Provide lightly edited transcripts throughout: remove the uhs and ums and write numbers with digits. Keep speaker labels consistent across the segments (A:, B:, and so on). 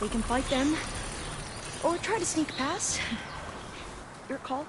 A: We can fight them, or try to sneak past. Your call.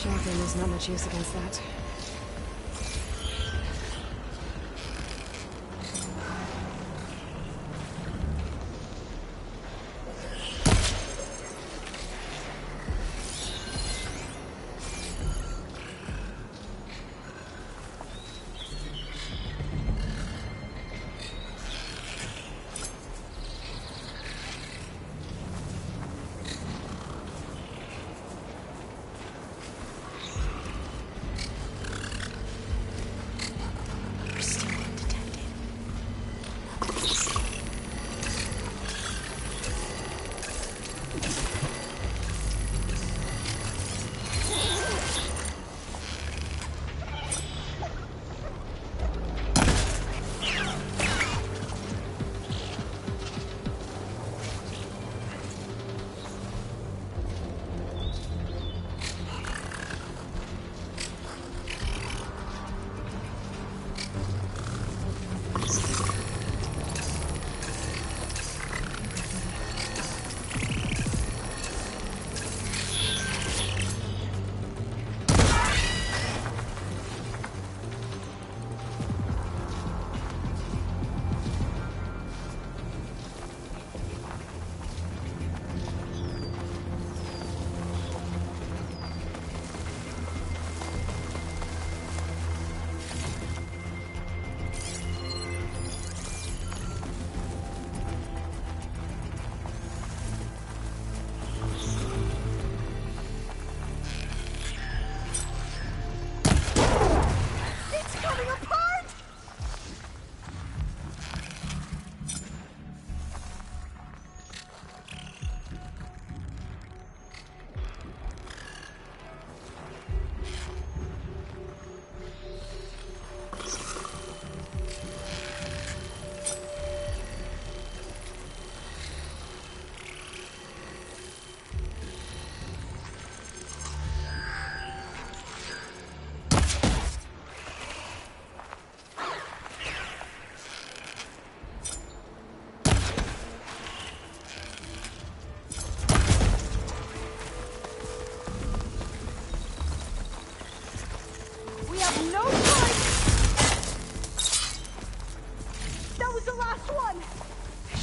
B: Shotgun is not much use against that.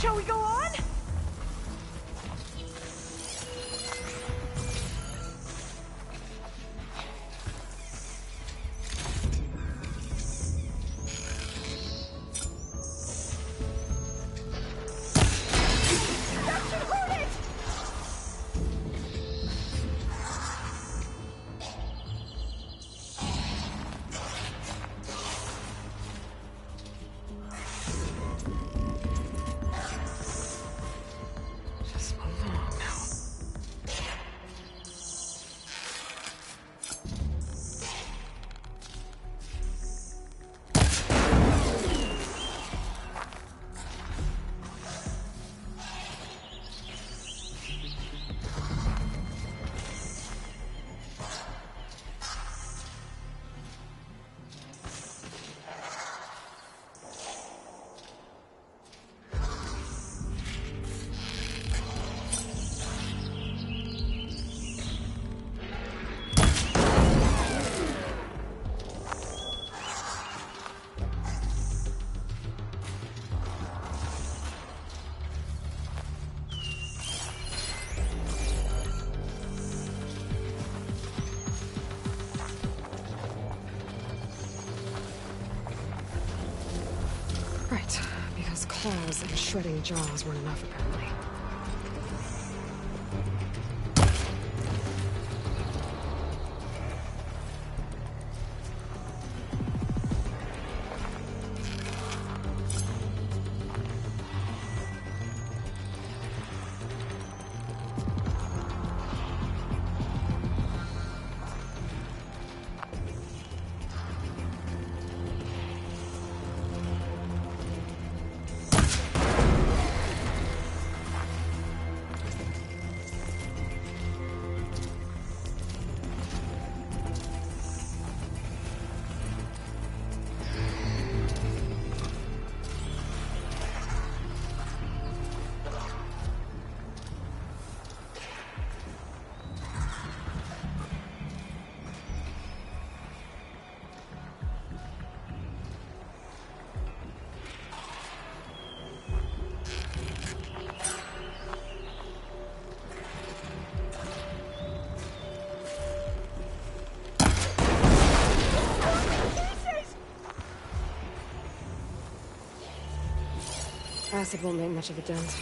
A: Shall we go on?
B: Right, because claws and shredding jaws weren't enough, apparently. Acid won't make much of a dent.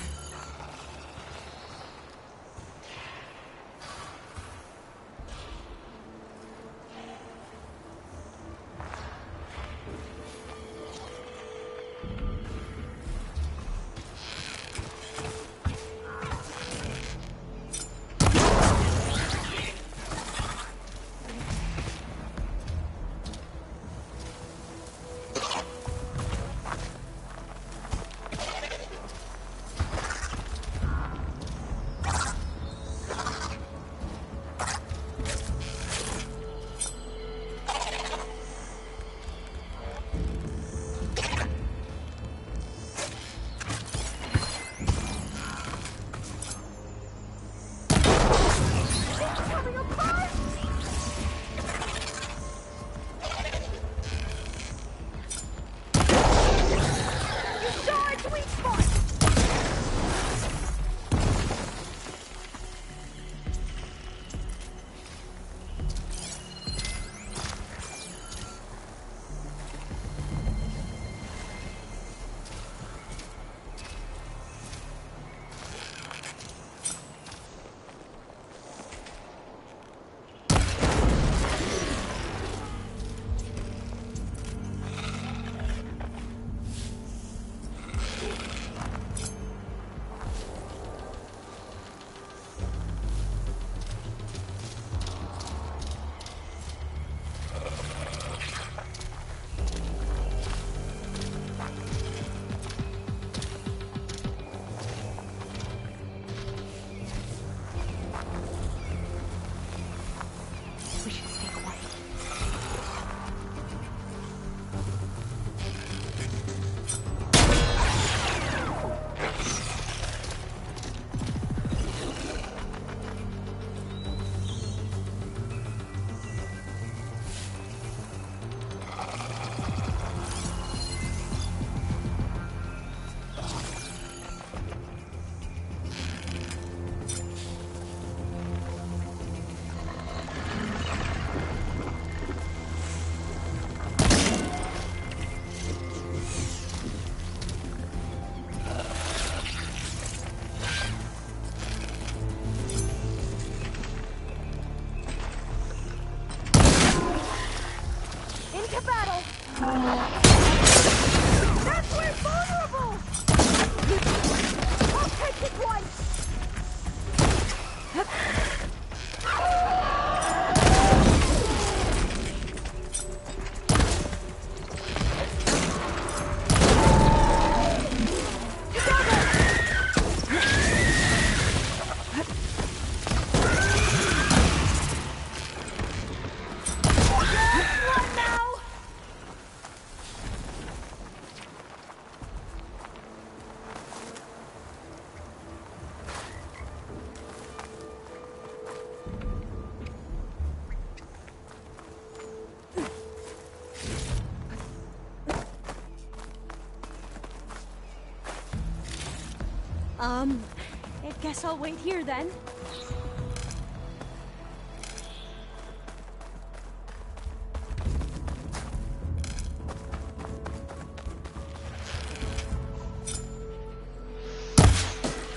A: I guess I'll wait here then.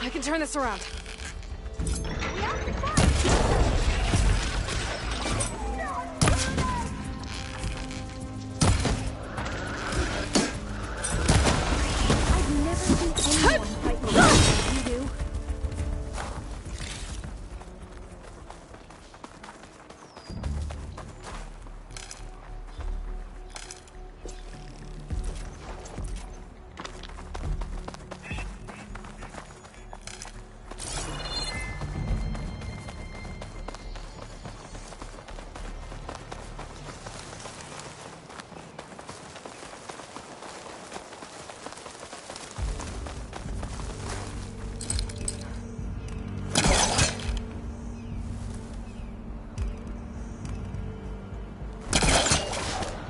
B: I can turn this around.
A: We have to fight! I've never seen anyone fight me like you do.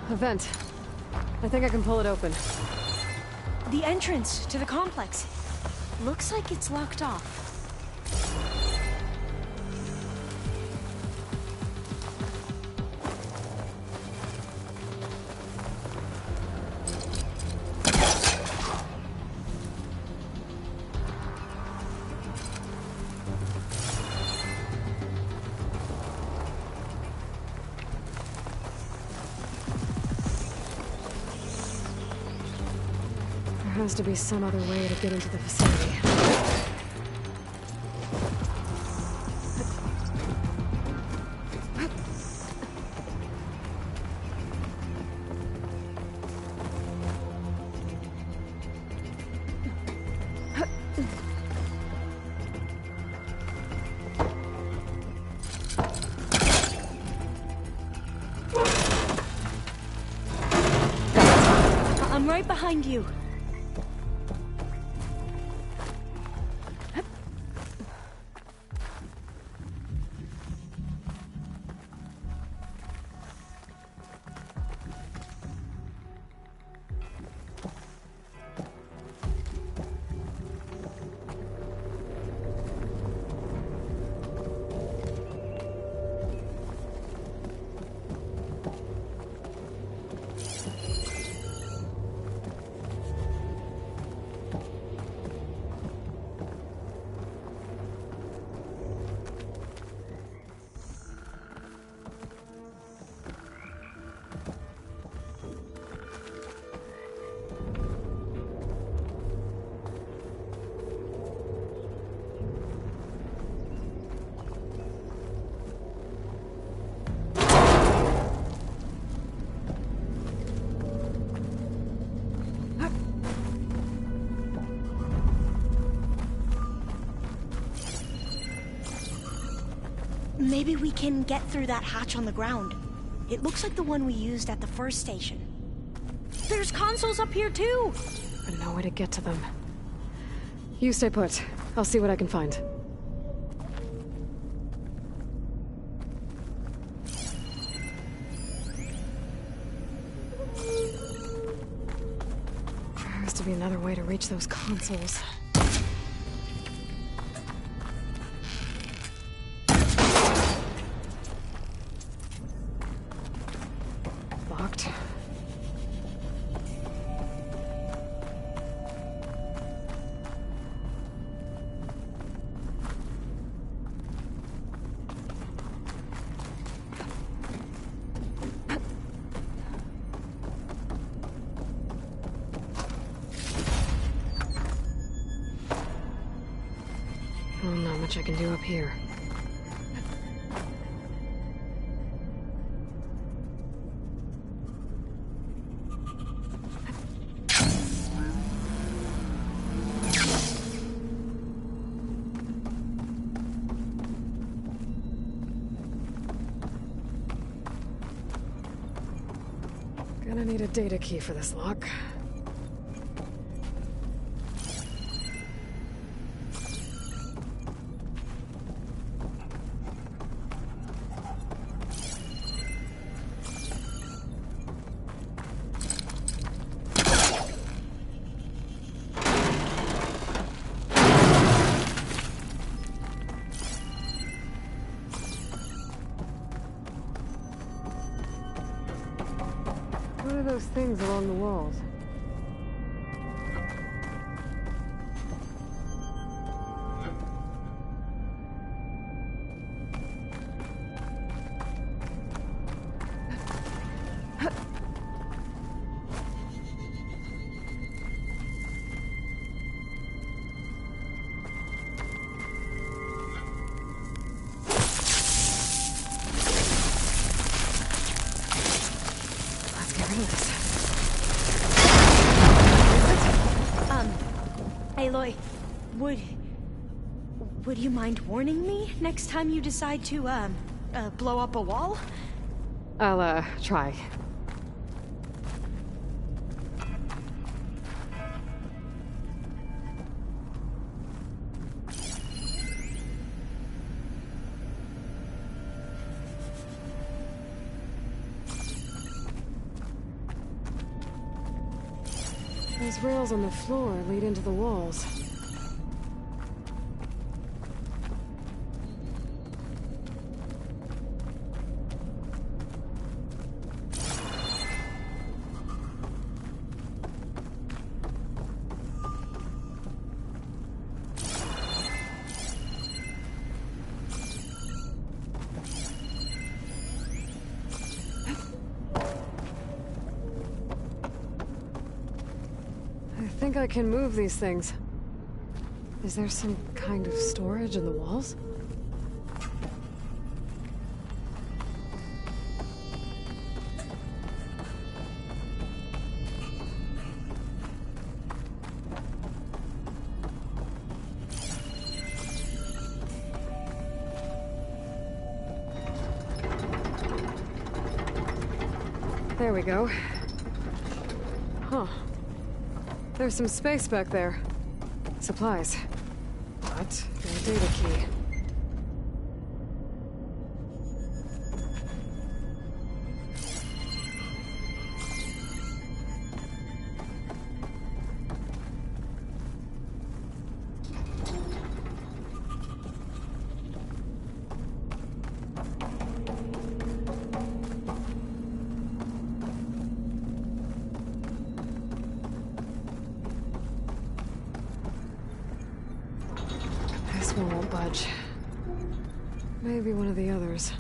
B: A vent. I think I can pull it open.
A: The entrance to the complex. Looks like it's locked off.
B: There has to be some other way to get into the facility.
A: I'm right behind you. Maybe we can get through that hatch on the ground. It looks like the one we used at the first station. There's consoles up here too!
B: But no way to get to them. You stay put. I'll see what I can find. There has to be another way to reach those consoles. Locked. Well, not much I can do up here. Gonna need a data key for this lock. those things along the walls?
A: Aloy, would you mind warning me next time you decide to, blow up a wall?
B: I'll, try. Those rails on the floor lead into the walls. I think I can move these things. Is there some kind of storage in the walls? There we go. Huh. There's some space back there. Supplies. But no data key. This one won't budge. Maybe one of the others.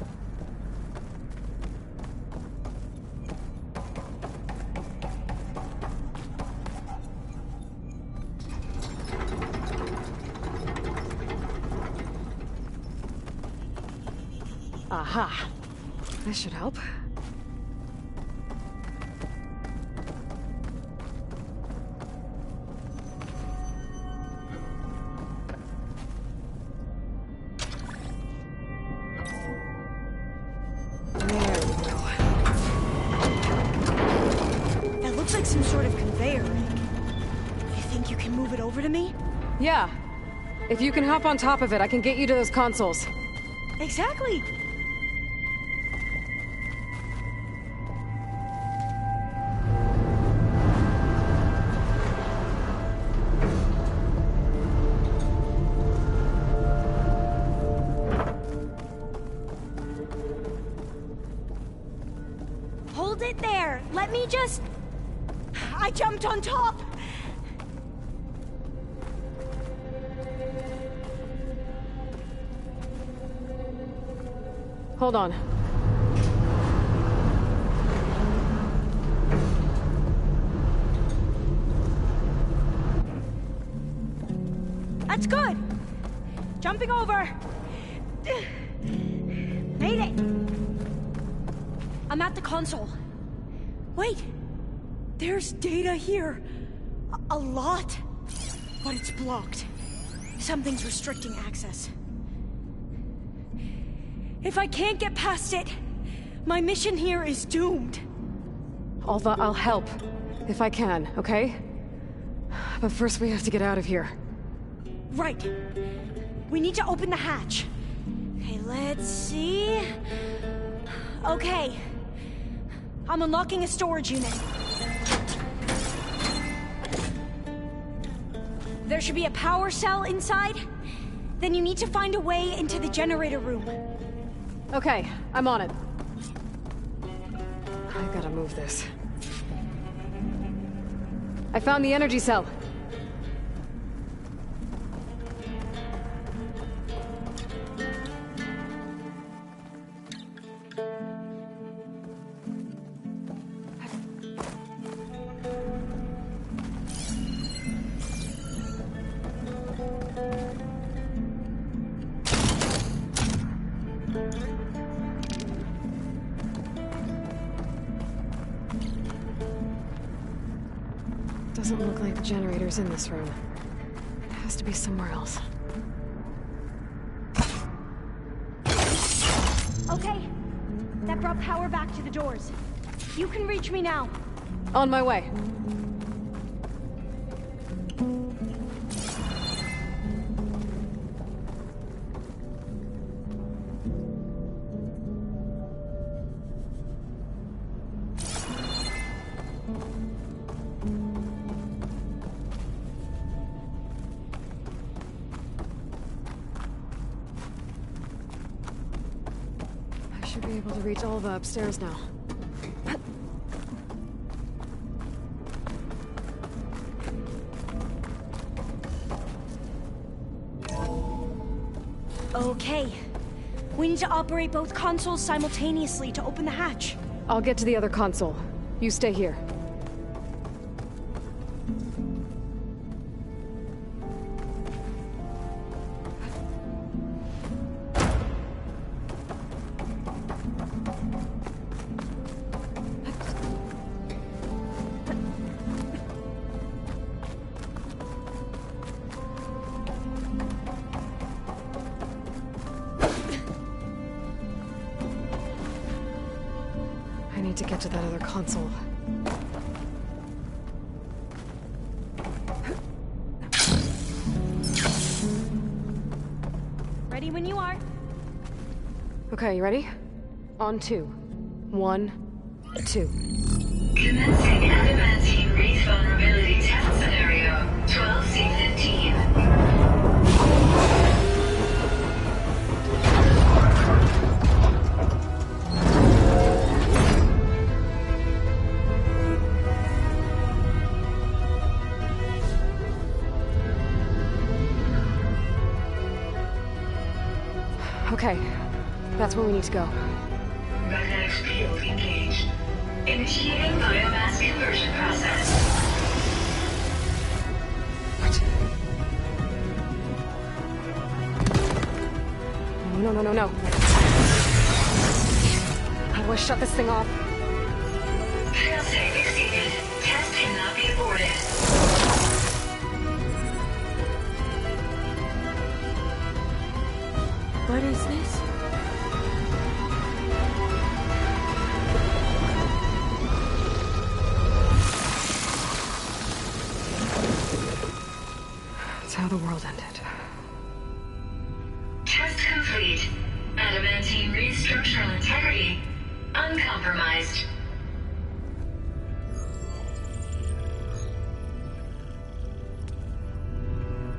B: Aha! This should help.
A: Some sort of conveyor. You think you can move it over to me?
B: Yeah. If you can hop on top of it, I can get you to those consoles.
A: Exactly. Hold it there. Let me just... I jumped on top!
B: Hold on.
A: That's good! Jumping over! Made it! I'm at the console. Wait! There's data here. A lot. But it's blocked. Something's restricting access. If I can't get past it, my mission here is doomed.
B: Alva, I'll help. If I can, okay? But first we have to get out of here.
A: Right. We need to open the hatch. Okay, let's see... Okay. I'm unlocking a storage unit. There should be a power cell inside. Then you need to find a way into the generator room.
B: Okay, I'm on it. I gotta move this. I found the energy cell. Doesn't look like the generator's in this room. It has to be somewhere else.
A: Okay. That brought power back to the doors. You can reach me now.
B: On my way. I should be able to reach Alva upstairs now.
A: Okay. We need to operate both consoles simultaneously to open the hatch.
B: I'll get to the other console. You stay here. I need to get to that other console.
A: Ready when you are.
B: Okay, you ready? On 2. 1, 2.
C: Commencing adamantine wreath vulnerability test scenario 12C15.
B: Okay, that's where we need to go.
C: Magnetic field engaged. Initiating biomass conversion process.
B: What? No. How do I shut this thing off?
C: Failsafe exceeded. Test cannot be aborted.
A: What is this?
B: It's how the world ended.
C: Test complete. Adamantine wreath structural integrity uncompromised.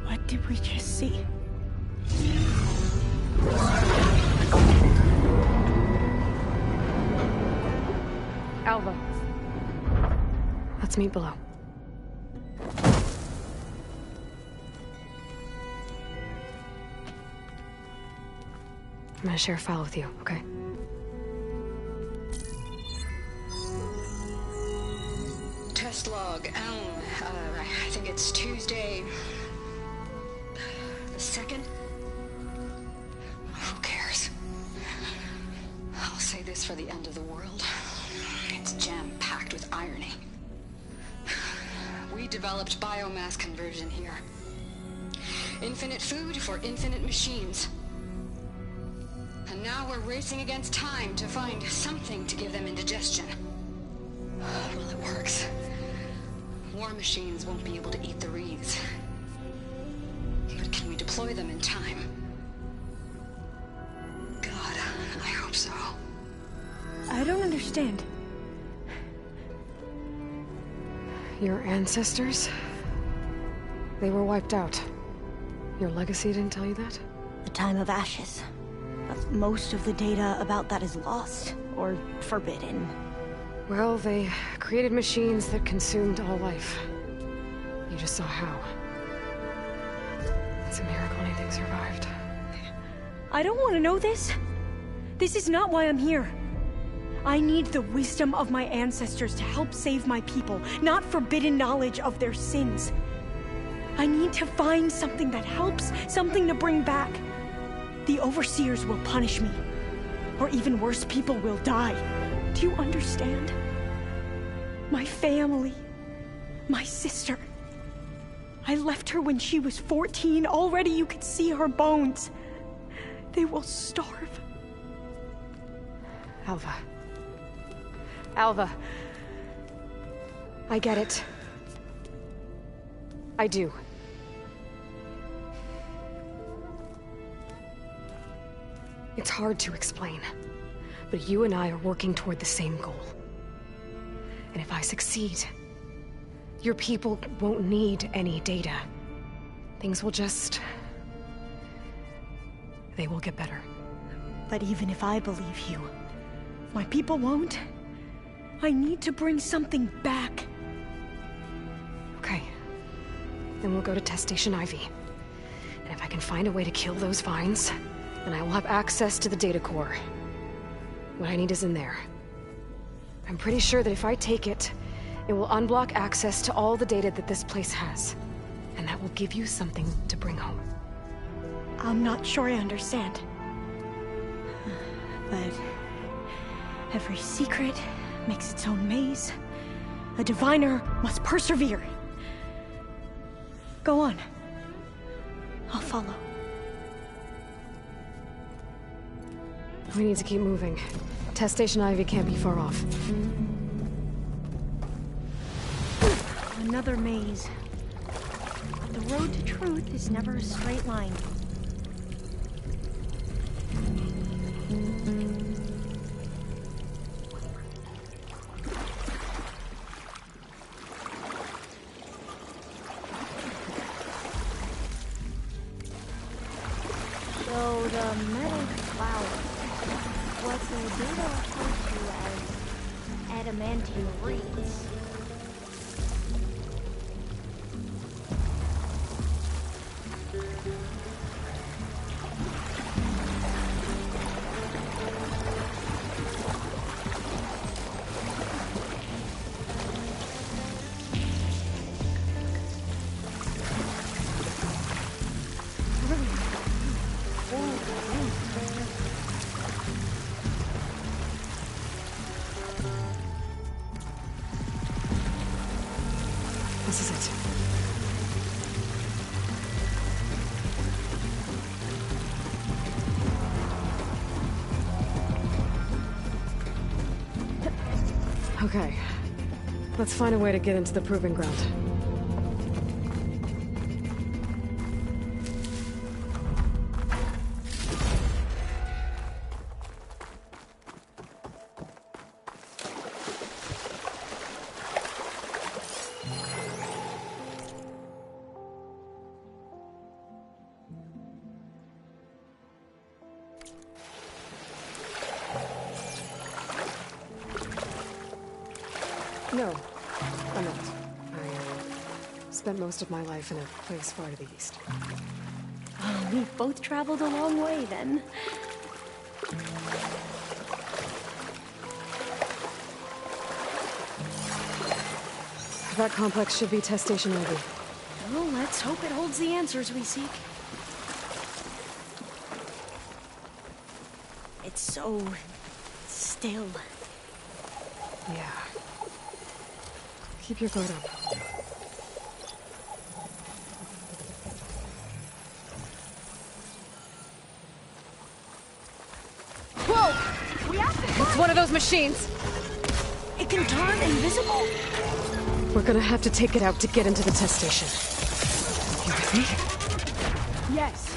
A: What did we just see?
B: Alva. Let's meet below. I'm gonna share a file with you, okay?
D: Test log, I think it's Tuesday the 2nd? Who cares? I'll say this for the end of the world. It's jam-packed with irony. We developed biomass conversion here. Infinite food for infinite machines. And now we're racing against time to find something to give them indigestion. Well, it works. War machines won't be able to eat the wreaths. But can we deploy them in time? God, I hope so.
A: I don't understand.
B: Your ancestors? They were wiped out. Your legacy didn't tell you that?
A: The time of ashes. But most of the data about that is lost, or forbidden.
B: Well, they created machines that consumed all life. You just saw how. It's a miracle anything survived.
A: I don't want to know this. This is not why I'm here. I need the wisdom of my ancestors to help save my people, not forbidden knowledge of their sins. I need to find something that helps, something to bring back. The Overseers will punish me. Or even worse, people will die. Do you understand? My family. My sister. I left her when she was 14. Already you could see her bones. They will starve.
B: Alva. Alva. I get it. I do. It's hard to explain, but you and I are working toward the same goal. And if I succeed, your people won't need any data. Things will just... they will get better.
A: But even if I believe you, my people won't. I need to bring something back.
B: Okay. Then we'll go to Test Station Ivy. And if I can find a way to kill those vines, then I will have access to the data core. What I need is in there. I'm pretty sure that if I take it, it will unblock access to all the data that this place has. And that will give you something to bring home.
A: I'm not sure I understand. But every secret makes its own maze. A diviner must persevere. Go on. I'll follow.
B: We need to keep moving. Test Station Ivy can't be far off.
A: Another maze. The road to truth is never a straight line.
E: So the metal cloud, what the data refers to as adamantine reeds.
B: This is it. Okay. Let's find a way to get into the proving ground. No, I'm not. I spent most of my life in a place far to the east.
A: Oh, we've both traveled a long way, then.
B: That complex should be Test Station Ivy.
A: Well, let's hope it holds the answers we seek. It's so... still.
B: Yeah. Keep your guard up. Whoa!
A: We have to...
B: It's one of those machines!
A: It can turn invisible?
B: We're gonna have to take it out to get into the test station. You with me?
A: Yes.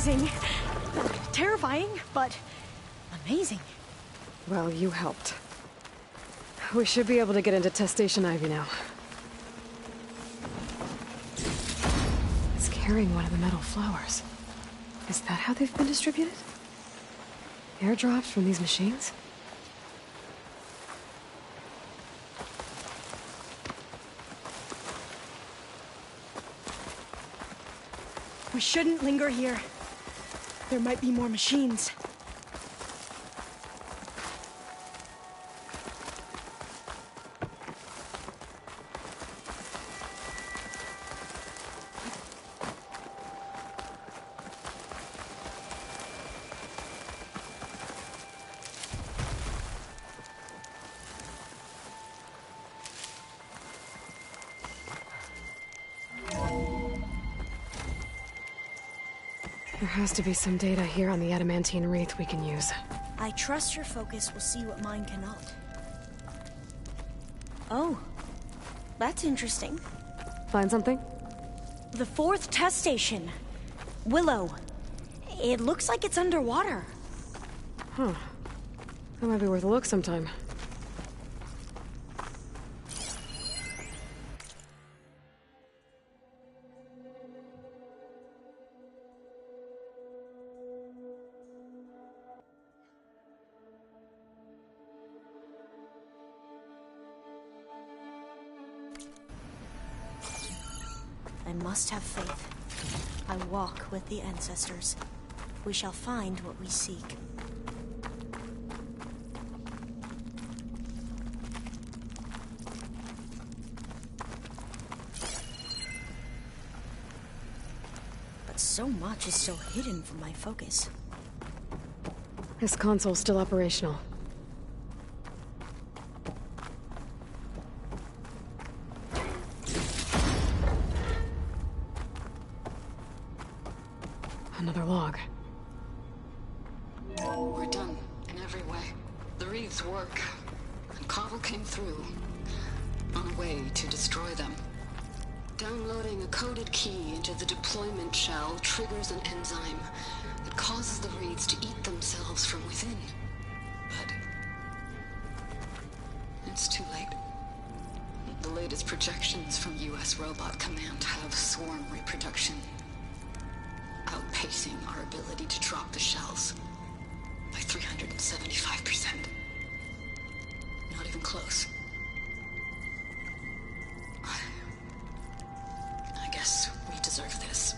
A: amazing. Terrifying, but amazing.
B: Well, you helped. We should be able to get into Test Station Ivy now. It's carrying one of the metal flowers. Is that how they've been distributed? Airdrops from these machines?
A: We shouldn't linger here. There might be more machines.
B: There has to be some data here on the adamantine wreath we can use.
A: I trust your focus will see what mine cannot. Oh, that's interesting.
B: Find something?
A: The 4th test station. Willow. It looks like it's underwater.
B: Huh. That might be worth a look sometime.
A: I must have faith. I walk with the ancestors. We shall find what we seek. But so much is still hidden from my focus.
B: This console's still operational. Another log.
D: We're done, in every way. The wreaths work. And Cobble came through, on a way to destroy them. Downloading a coded key into the deployment shell triggers an enzyme that causes the wreaths to eat themselves from within. But it's too late. The latest projections from US Robot Command have swarm reproduction, outpacing our ability to drop the shells by 375%. Not even close. I guess we deserve this.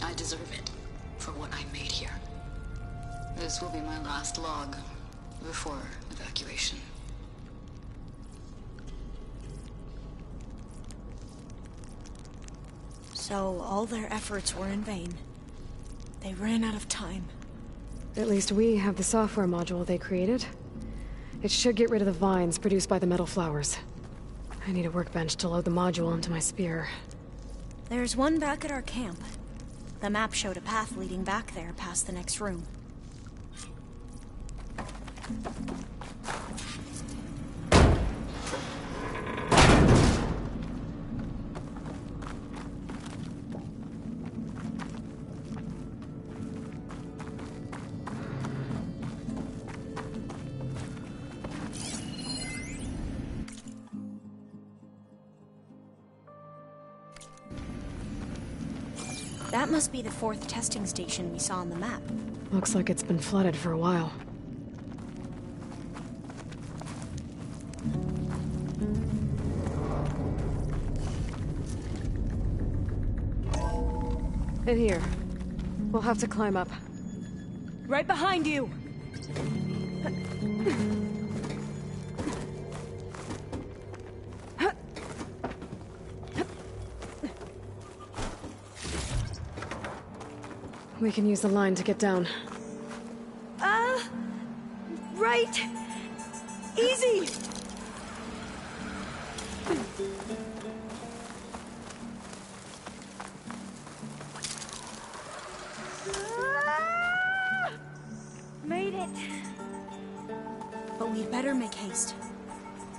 D: I deserve it for what I made here. This will be my last log before evacuation.
A: So all their efforts were in vain. They ran out of time.
B: At least we have the software module they created. It should get rid of the vines produced by the metal flowers. I need a workbench to load the module into my spear.
A: There's one back at our camp. The map showed a path leading back there past the next room. That must be the 4th testing station we saw on the map.
B: Looks like it's been flooded for a while. In here. We'll have to climb up.
A: Right behind you!
B: We can use the line to get down.
A: Right! Easy! Made it! But we'd better make haste.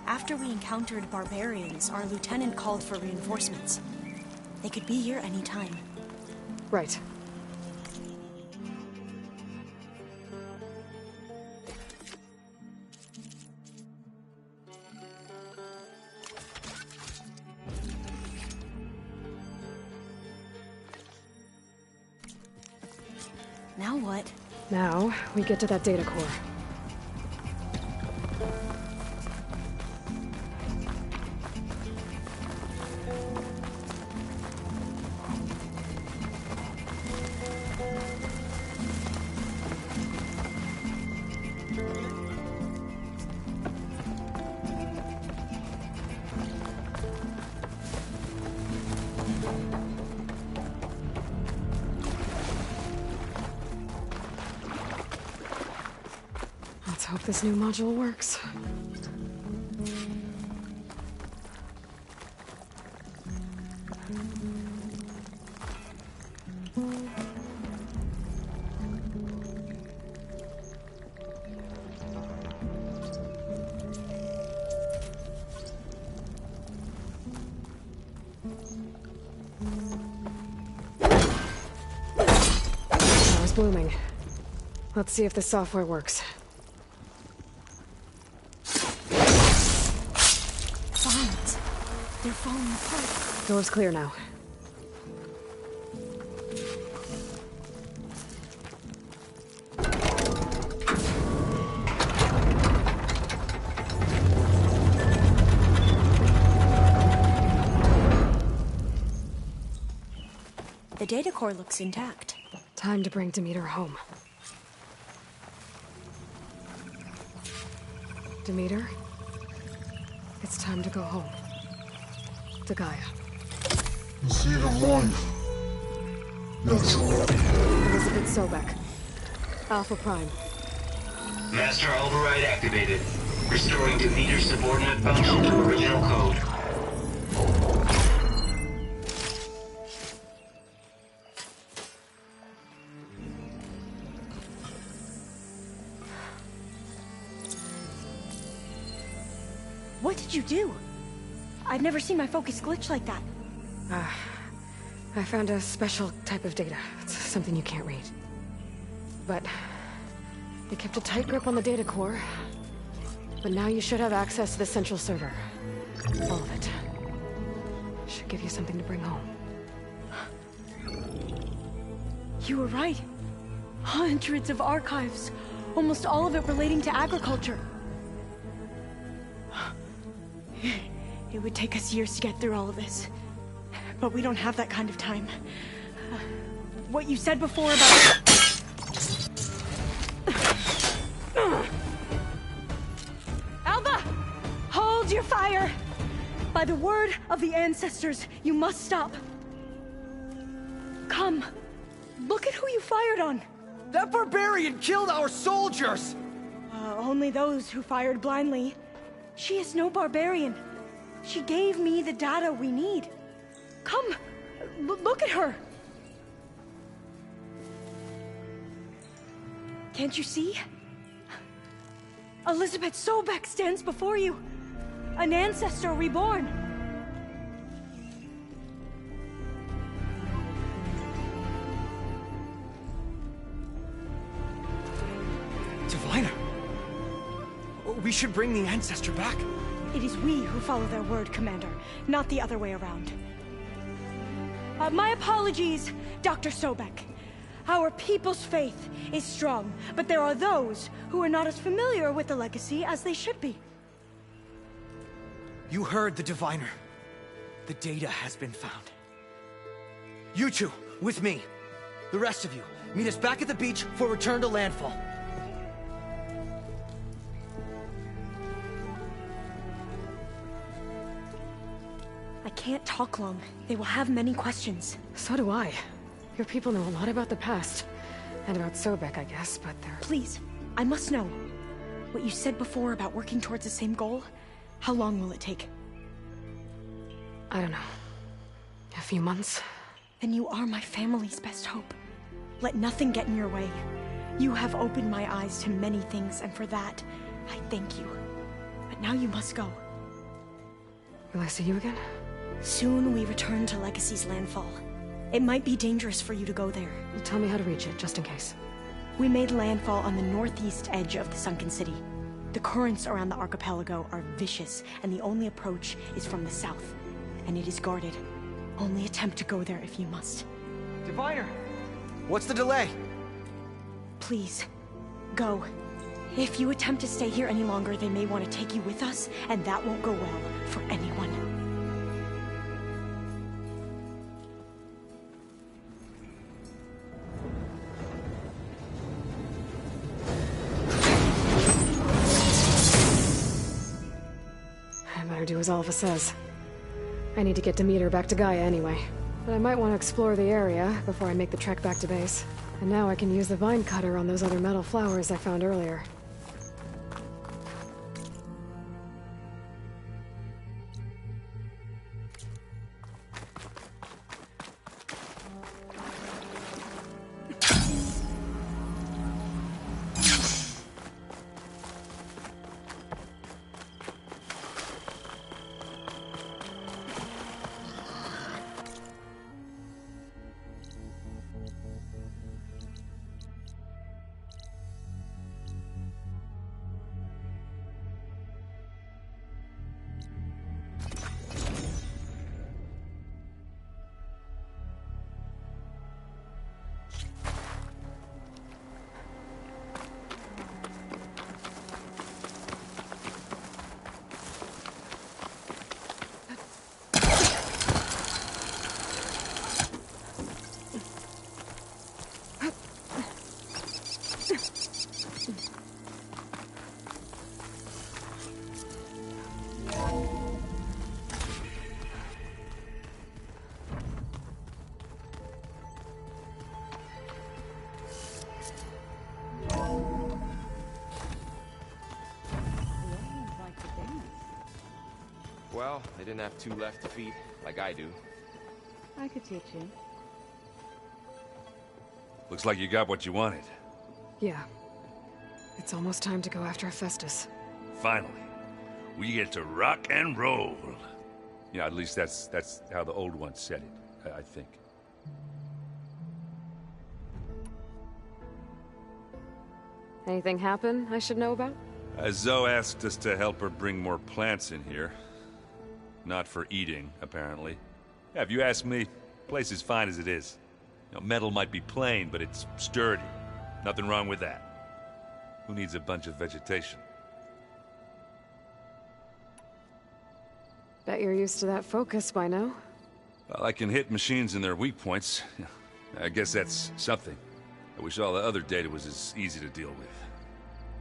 A: After we encountered barbarians, our lieutenant called for reinforcements. They could be here any time.
B: Right.
A: Now what?
B: Now, we get to that data core. Let's hope this new module works. Power's blooming. Let's see if the software works.
A: Vines. They're falling apart.
B: Door's clear now.
A: The data core looks intact.
B: Time to bring Demeter home. Demeter, it's time to go home. To Gaia.
F: The seed of life. Natural.
B: Elizabeth Sobek. Alpha Prime.
G: Master override activated. Restoring Demeter's subordinate function to original code.
A: What did you do? I've never seen my focus glitch like that.
B: I found a special type of data. It's something you can't read. But they kept a tight grip on the data core. But now you should have access to the central server. All of it. Should give you something to bring home.
A: You were right. Hundreds of archives. Almost all of it relating to agriculture. It would take us years to get through all of this. But we don't have that kind of time. What you said before about... Alba! Hold your fire! By the word of the ancestors, you must stop. Come. Look at who you fired on.
H: That barbarian killed our soldiers!
A: Only those who fired blindly. She is no barbarian. She gave me the data we need. Come, look at her. Can't you see? Elizabeth Sobek stands before you. An ancestor reborn.
H: Diviner! We should bring the ancestor back.
A: It is we who follow their word, Commander, not the other way around. My apologies, Dr. Sobek. Our people's faith is strong, but there are those who are not as familiar with the legacy as they should be.
H: You heard the diviner. The data has been found. You two, with me. The rest of you, meet us back at the beach for return to landfall.
A: I can't talk long. They will have many questions.
B: So do I. Your people know a lot about the past. And about Sobek, I guess, but they're...
A: Please, I must know. What you said before about working towards the same goal, how long will it take?
B: I don't know. A few months?
A: Then you are my family's best hope. Let nothing get in your way. You have opened my eyes to many things, and for that, I thank you. But now you must go.
B: Will I see you again?
A: Soon we return to Legacy's landfall. It might be dangerous for you to go there.
B: Tell me how to reach it, just in case.
A: We made landfall on the northeast edge of the sunken city. The currents around the archipelago are vicious, and the only approach is from the south. And it is guarded. Only attempt to go there if you must.
H: Diviner! What's the delay?
A: Please, go. If you attempt to stay here any longer, they may want to take you with us, and that won't go well for anyone.
B: I better do as Alpha says. I need to get Demeter back to Gaia anyway. But I might want to explore the area before I make the trek back to base. And now I can use the vine cutter on those other metal flowers I found earlier.
I: Well, they didn't have two left feet, like I do.
E: I could teach you.
J: Looks like you got what you wanted.
B: Yeah. It's almost time to go after Hephaestus.
J: Finally. We get to rock and roll. Yeah, at least that's how the old one said it, I think.
B: Anything happen I should know about?
J: Zoe asked us to help her bring more plants in here. Not for eating, apparently. Yeah, if you ask me, the place is fine as it is. You know, metal might be plain, but it's sturdy. Nothing wrong with that. Who needs a bunch of vegetation?
B: Bet you're used to that focus by now.
J: Well, I can hit machines in their weak points. I guess that's something. I wish all the other data was as easy to deal with.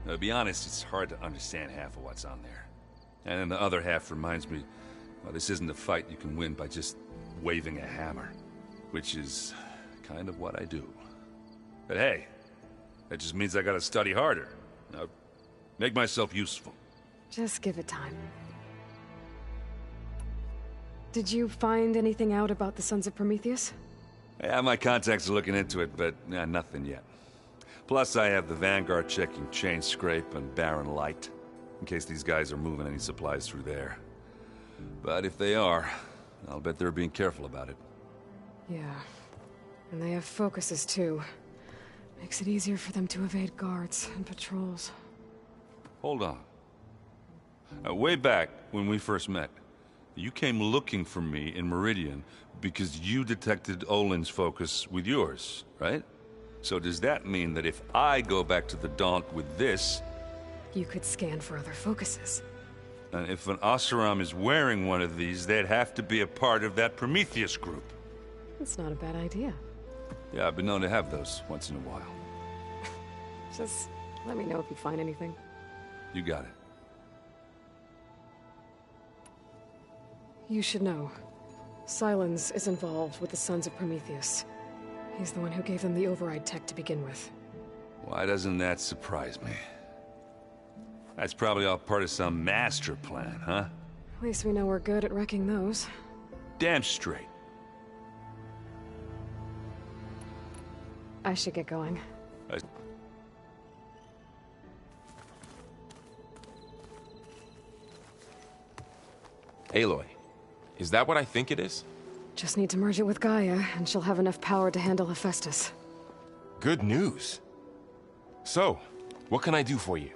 J: Now, to be honest, it's hard to understand half of what's on there. And then the other half reminds me, well, this isn't a fight you can win by just waving a hammer. Which is kind of what I do. But hey, that just means I gotta study harder. Now, make myself useful.
B: Just give it time. Did you find anything out about the Sons of Prometheus?
J: Yeah, my contacts are looking into it, but nothing yet. Plus, I have the Vanguard checking Chain Scrape and Barren Light, in case these guys are moving any supplies through there. But if they are, I'll bet they're being careful about it.
B: Yeah. And they have focuses, too. Makes it easier for them to evade guards and patrols.
J: Hold on. Way back, when we first met, you came looking for me in Meridian because you detected Olin's focus with yours, right? So does that mean that if I go back to the Daunt with this...
B: You could scan for other focuses.
J: And if an Oseram is wearing one of these, they'd have to be a part of that Prometheus group.
B: That's not a bad idea.
J: Yeah, I've been known to have those once in a while.
B: Just let me know if you find anything.
J: You got it.
B: You should know. Sylens is involved with the Sons of Prometheus. He's the one who gave them the override tech to begin with.
J: Why doesn't that surprise me? That's probably all part of some master plan, huh?
B: At least we know we're good at wrecking those.
J: Damn straight.
B: I should get going.
I: Aloy, is that what I think it is?
B: Just need to merge it with Gaia, and she'll have enough power to handle Hephaestus.
I: Good news. So, what can I do for you?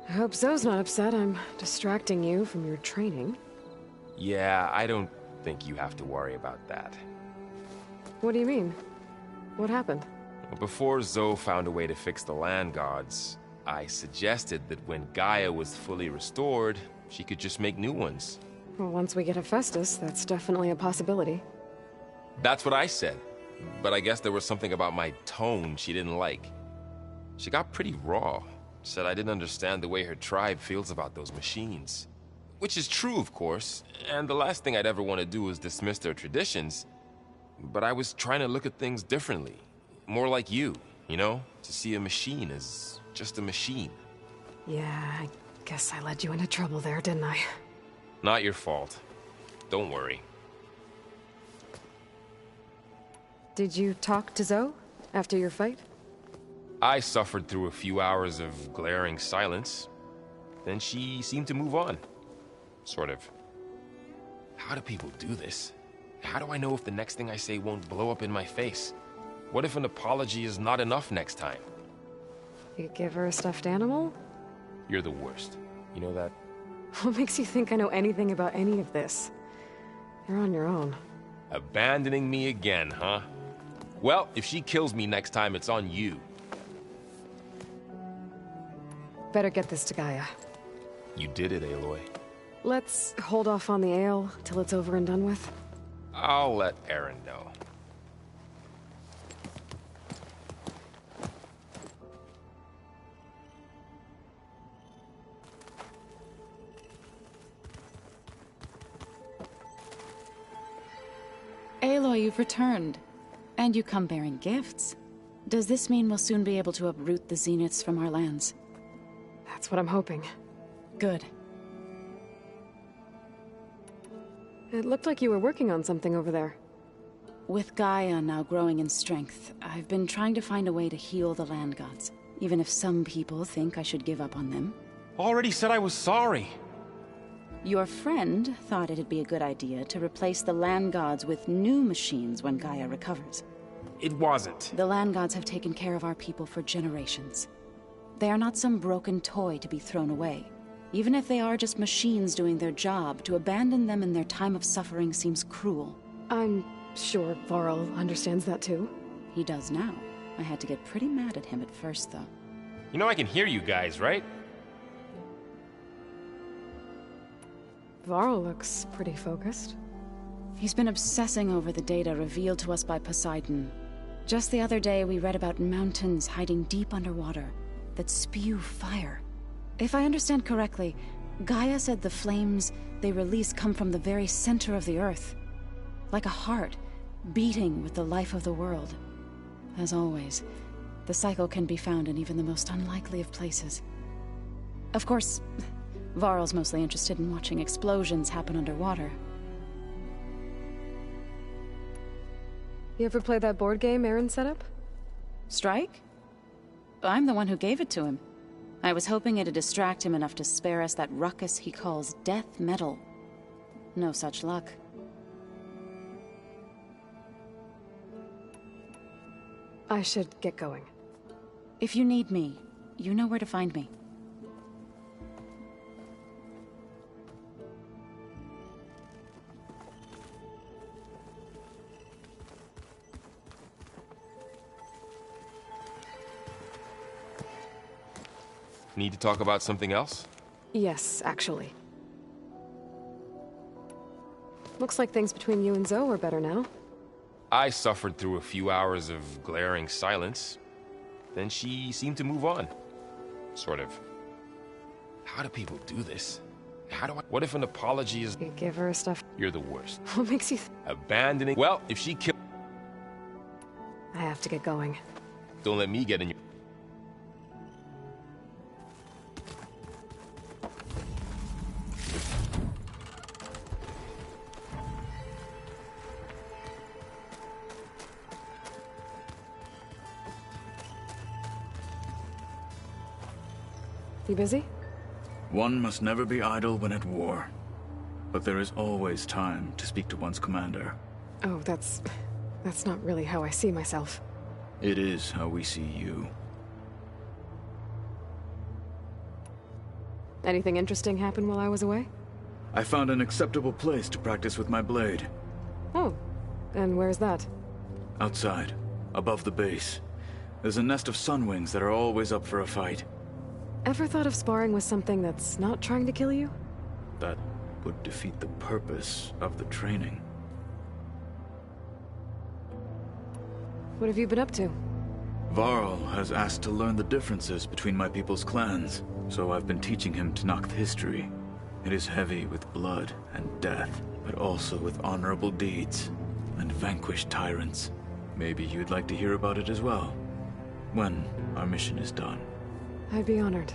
B: I hope Zoe's not upset I'm distracting you from your training.
I: Yeah, I don't think you have to worry about that.
B: What do you mean? What happened?
I: Before Zoe found a way to fix the land gods, I suggested that when Gaia was fully restored, she could just make new ones.
B: Well, once we get Hephaestus, that's definitely a possibility.
I: That's what I said. But I guess there was something about my tone she didn't like. She got pretty raw. Said I didn't understand the way her tribe feels about those machines. Which is true, of course, and the last thing I'd ever want to do is dismiss their traditions. But I was trying to look at things differently. More like you know? To see a machine as just a machine.
B: Yeah, I guess I led you into trouble there, didn't I?
I: Not your fault. Don't worry.
B: Did you talk to Zoe after your fight?
I: I suffered through a few hours of glaring silence. Then she seemed to move on. Sort of. How do people do this? How do I know if the next thing I say won't blow up in my face? What if an apology is not enough next time?
B: You give her a stuffed animal?
I: You're the worst. You know that?
B: What makes you think I know anything about any of this? You're on your own.
I: Abandoning me again, huh? Well, if she kills me next time, it's on you.
B: Better get this to Gaia.
I: You did it, Aloy.
B: Let's hold off on the ale till it's over and done with.
I: I'll let Aaron know.
K: Aloy, you've returned. And you come bearing gifts. Does this mean we'll soon be able to uproot the Zeniths from our lands?
B: That's what I'm hoping.
K: Good.
B: It looked like you were working on something over there.
K: With Gaia now growing in strength, I've been trying to find a way to heal the land gods, even if some people think I should give up on them.
I: Already said I was sorry.
K: Your friend thought it'd be a good idea to replace the land gods with new machines when Gaia recovers.
I: It wasn't.
K: The land gods have taken care of our people for generations. They are not some broken toy to be thrown away. Even if they are just machines doing their job, to abandon them in their time of suffering seems cruel.
B: I'm sure Varl understands that too.
K: He does now. I had to get pretty mad at him at first, though.
I: You know I can hear you guys, right?
B: Varl looks pretty focused.
K: He's been obsessing over the data revealed to us by Poseidon. Just the other day, we read about mountains hiding deep underwater that spew fire. If I understand correctly, Gaia said the flames they release come from the very center of the Earth. Like a heart, beating with the life of the world. As always, the cycle can be found in even the most unlikely of places. Of course, Varl's mostly interested in watching explosions happen underwater.
B: You ever play that board game Aaron set up?
K: Strike? I'm the one who gave it to him. I was hoping it'd distract him enough to spare us that ruckus he calls death metal. No such luck.
B: I should get going.
K: If you need me, you know where to find me.
I: Need to talk about something else?
B: Yes, actually. Looks like things between you and Zoe are better now.
I: I suffered through a few hours of glaring silence. Then she seemed to move on. Sort of. How do people do this? What if an apology is...
B: You give her stuff...
I: You're the worst.
B: What makes you...
I: Abandoning... Well, if she killed...
B: I have to get going.
I: Don't let me get in your...
B: You busy?
L: One must never be idle when at war. but there is always time to speak to one's commander.
B: Oh, that's not really how I see myself.
L: It is how we see you.
B: Anything interesting happen while I was away?
L: I found an acceptable place to practice with my blade.
B: Oh, and where's that?
L: Outside, above the base. There's a nest of sunwings that are always up for a fight.
B: Ever thought of sparring with something that's not trying to kill you?
L: That would defeat the purpose of the training.
B: What have you been up to?
L: Varl has asked to learn the differences between my people's clans, so I've been teaching him Tenakth history. It is heavy with blood and death, but also with honorable deeds and vanquished tyrants. Maybe you'd like to hear about it as well, when our mission is done.
B: I'd be honored.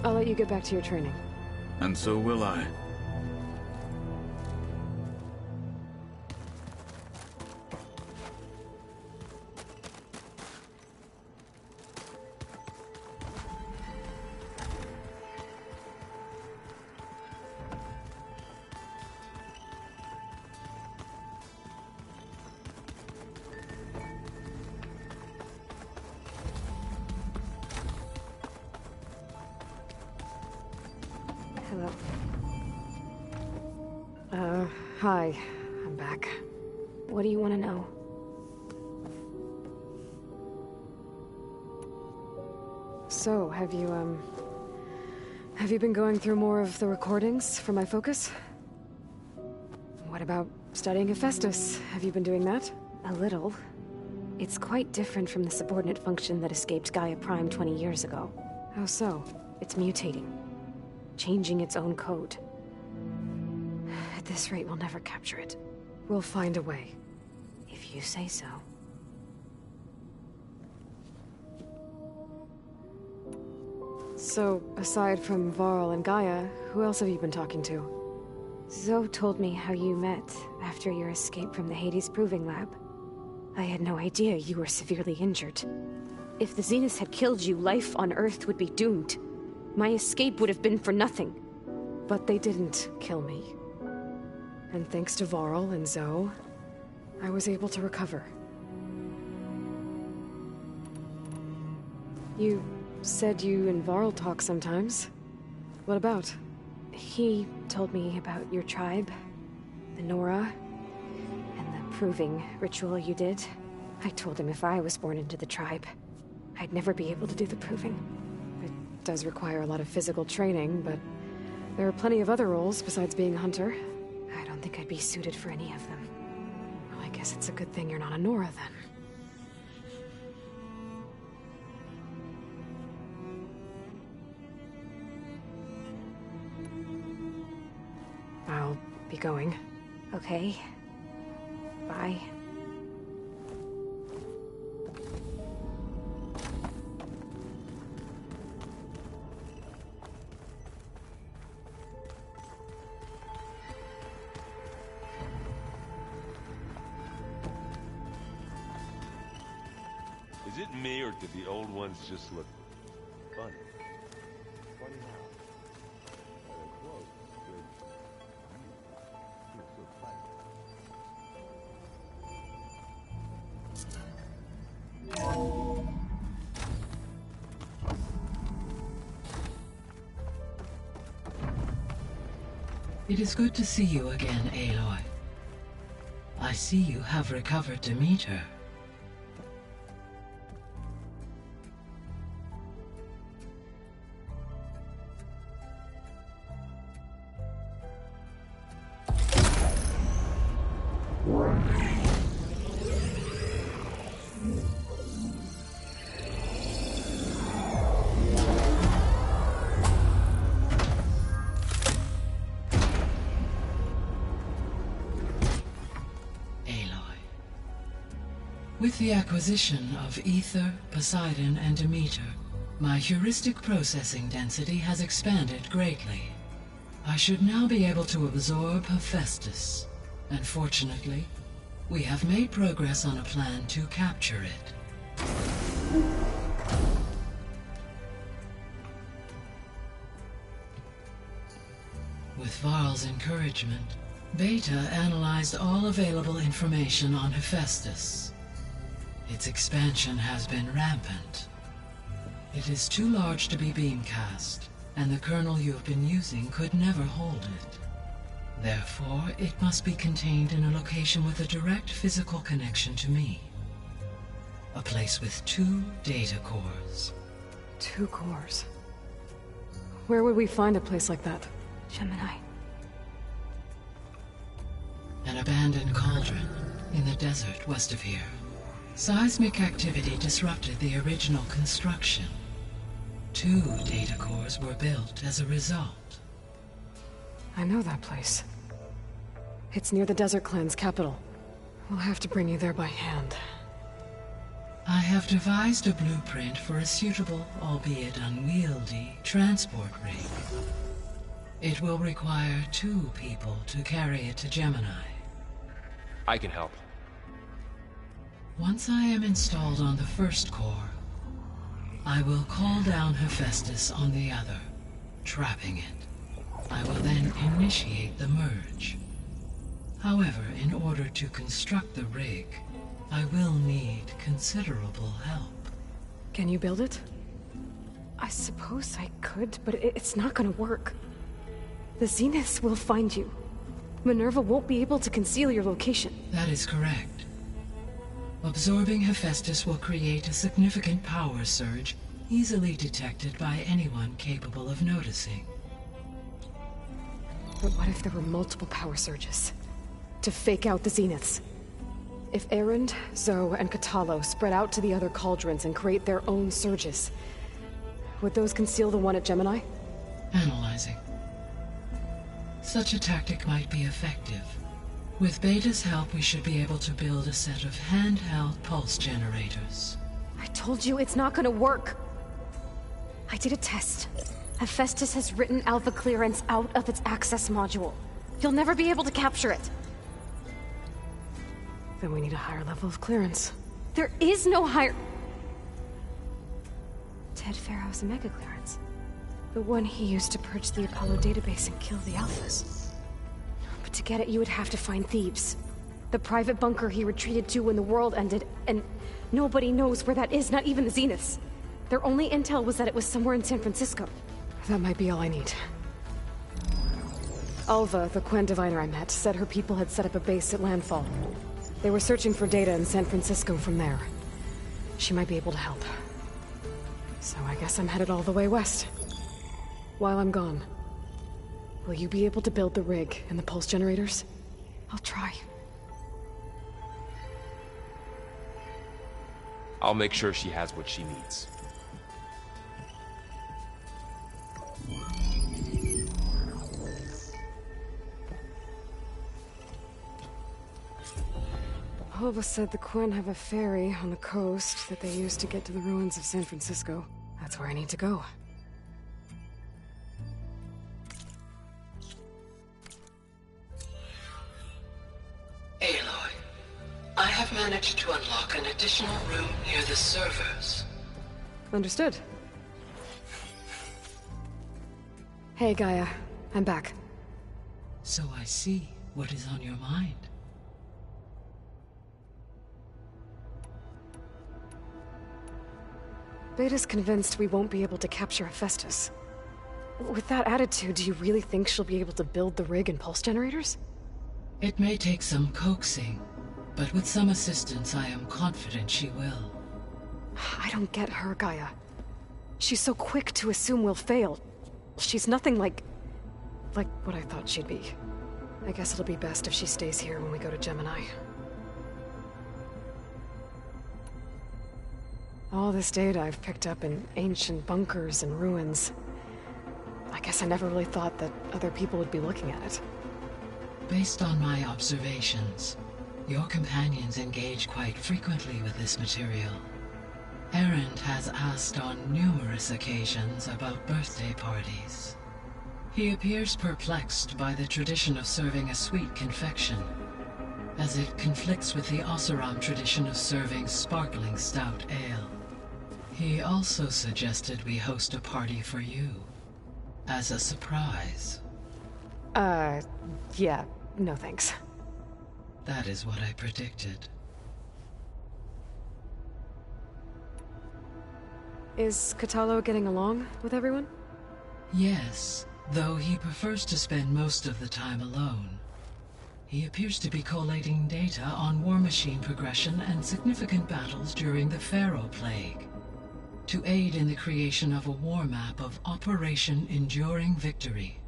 B: I'll let you get back to your training.
L: And so will I.
B: Hello. Hi. I'm back. What do you want to know? So, have you been going through more of the recordings for my focus? What about studying Hephaestus? Have you been doing that?
K: A little. It's quite different from the subordinate function that escaped Gaia Prime 20 years ago.
B: How so?
K: It's mutating. Changing its own code. At this rate, we'll never capture it.
B: We'll find a way.
K: If you say so.
B: So, aside from Varl and Gaia, who else have you been talking to?
K: Zoe told me how you met after your escape from the Hades Proving Lab. I had no idea you were severely injured. If the Zeniths had killed you, life on Earth would be doomed. My escape would have been for nothing.
B: But they didn't kill me. And thanks to Varl and Zoe, I was able to recover. You said you and Varl talk sometimes. What about?
K: He told me about your tribe, the Nora, and the proving ritual you did. I told him if I was born into the tribe, I'd never be able to do the proving.
B: It does require a lot of physical training, but there are plenty of other roles besides being a hunter.
K: I don't think I'd be suited for any of them.
B: Well, I guess it's a good thing you're not a Nora, then. I'll be going.
K: Okay. Bye.
M: Is it me, or did the old ones just look funny? Funny how?
N: It is good to see you again, Aloy. I see you have recovered Demeter. With the acquisition of Ether, Poseidon, and Demeter, my heuristic processing density has expanded greatly. I should now be able to absorb Hephaestus, and fortunately, we have made progress on a plan to capture it. With Varl's encouragement, Beta analyzed all available information on Hephaestus. Its expansion has been rampant. It is too large to be beamcast, and the kernel you have been using could never hold it. Therefore, it must be contained in a location with a direct physical connection to me. A place with 2 data cores.
B: 2 cores? Where would we find a place like that?
A: Gemini.
N: An abandoned cauldron in the desert west of here. Seismic activity disrupted the original construction. 2 data cores were built as a result.
B: I know that place. It's near the Desert Clan's capital. We'll have to bring you there by hand.
N: I have devised a blueprint for a suitable, albeit unwieldy, transport rig. It will require 2 people to carry it to Gemini.
I: I can help.
N: Once I am installed on the first core, I will call down Hephaestus on the other, trapping it. I will then initiate the merge. However, in order to construct the rig, I will need considerable help.
B: Can you build it? I suppose I could, but it's not gonna work. The Zeniths will find you. Minerva won't be able to conceal your location.
N: That is correct. Absorbing Hephaestus will create a significant power surge, easily detected by anyone capable of noticing.
B: But what if there were multiple power surges? To fake out the Zeniths? If Erend, Zoe, and Katalo spread out to the other cauldrons and create their own surges, would those conceal the one at Gemini?
N: Analyzing. Such a tactic might be effective. With Beta's help, we should be able to build a set of handheld pulse generators.
B: I told you it's not gonna work. I did a test. Hephaestus has written Alpha clearance out of its access module. You'll never be able to capture it. Then we need a higher level of clearance. There is no higher... Ted Pharaoh's mega clearance. The one he used to purge the Apollo database and kill the Alphas. But to get it, you would have to find Thebes. The private bunker he retreated to when the world ended, and nobody knows where that is, not even the Zeniths. Their only intel was that it was somewhere in San Francisco. That might be all I need. Alva, the Quen diviner I met, said her people had set up a base at Landfall. They were searching for data in San Francisco from there. She might be able to help. So I guess I'm headed all the way west. While I'm gone, will you be able to build the rig and the pulse generators? I'll try.
I: I'll make sure she has what she needs.
B: Alva said the Quen have a ferry on the coast that they use to get to the ruins of San Francisco. That's where I need to go.
N: Aloy, I have managed to unlock an additional room near the servers.
B: Understood. Hey, Gaia. I'm back.
N: So I see what is on your mind.
B: Beta's convinced we won't be able to capture Hephaestus. With that attitude, do you really think she'll be able to build the rig and pulse generators?
N: It may take some coaxing, but with some assistance, I am confident she will.
B: I don't get her, Gaia. She's so quick to assume we'll fail. She's nothing like what I thought she'd be. I guess it'll be best if she stays here when we go to Gemini. All this data I've picked up in ancient bunkers and ruins. I guess I never really thought that other people would be looking at it.
N: Based on my observations, your companions engage quite frequently with this material. Erend has asked on numerous occasions about birthday parties. He appears perplexed by the tradition of serving a sweet confection, as it conflicts with the Oseram tradition of serving sparkling stout ale. He also suggested we host a party for you, as a surprise.
B: Yeah, no thanks.
N: That is what I predicted.
B: Is Kotallo getting along with everyone?
N: Yes, though he prefers to spend most of the time alone. He appears to be collating data on war machine progression and significant battles during the Pharaoh Plague, to aid in the creation of a war map of Operation Enduring Victory.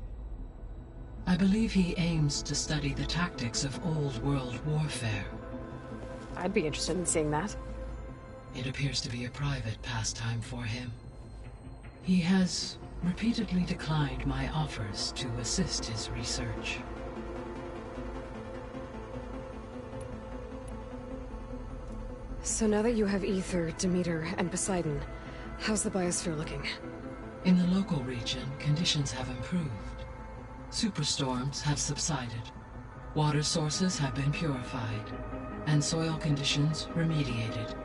N: I believe he aims to study the tactics of old world warfare.
B: I'd be interested in seeing that.
N: It appears to be a private pastime for him. He has repeatedly declined my offers to assist his research.
B: So now that you have Aether, Demeter, and Poseidon, how's the biosphere looking?
N: In the local region, conditions have improved. Superstorms have subsided. Water sources have been purified, and soil conditions remediated.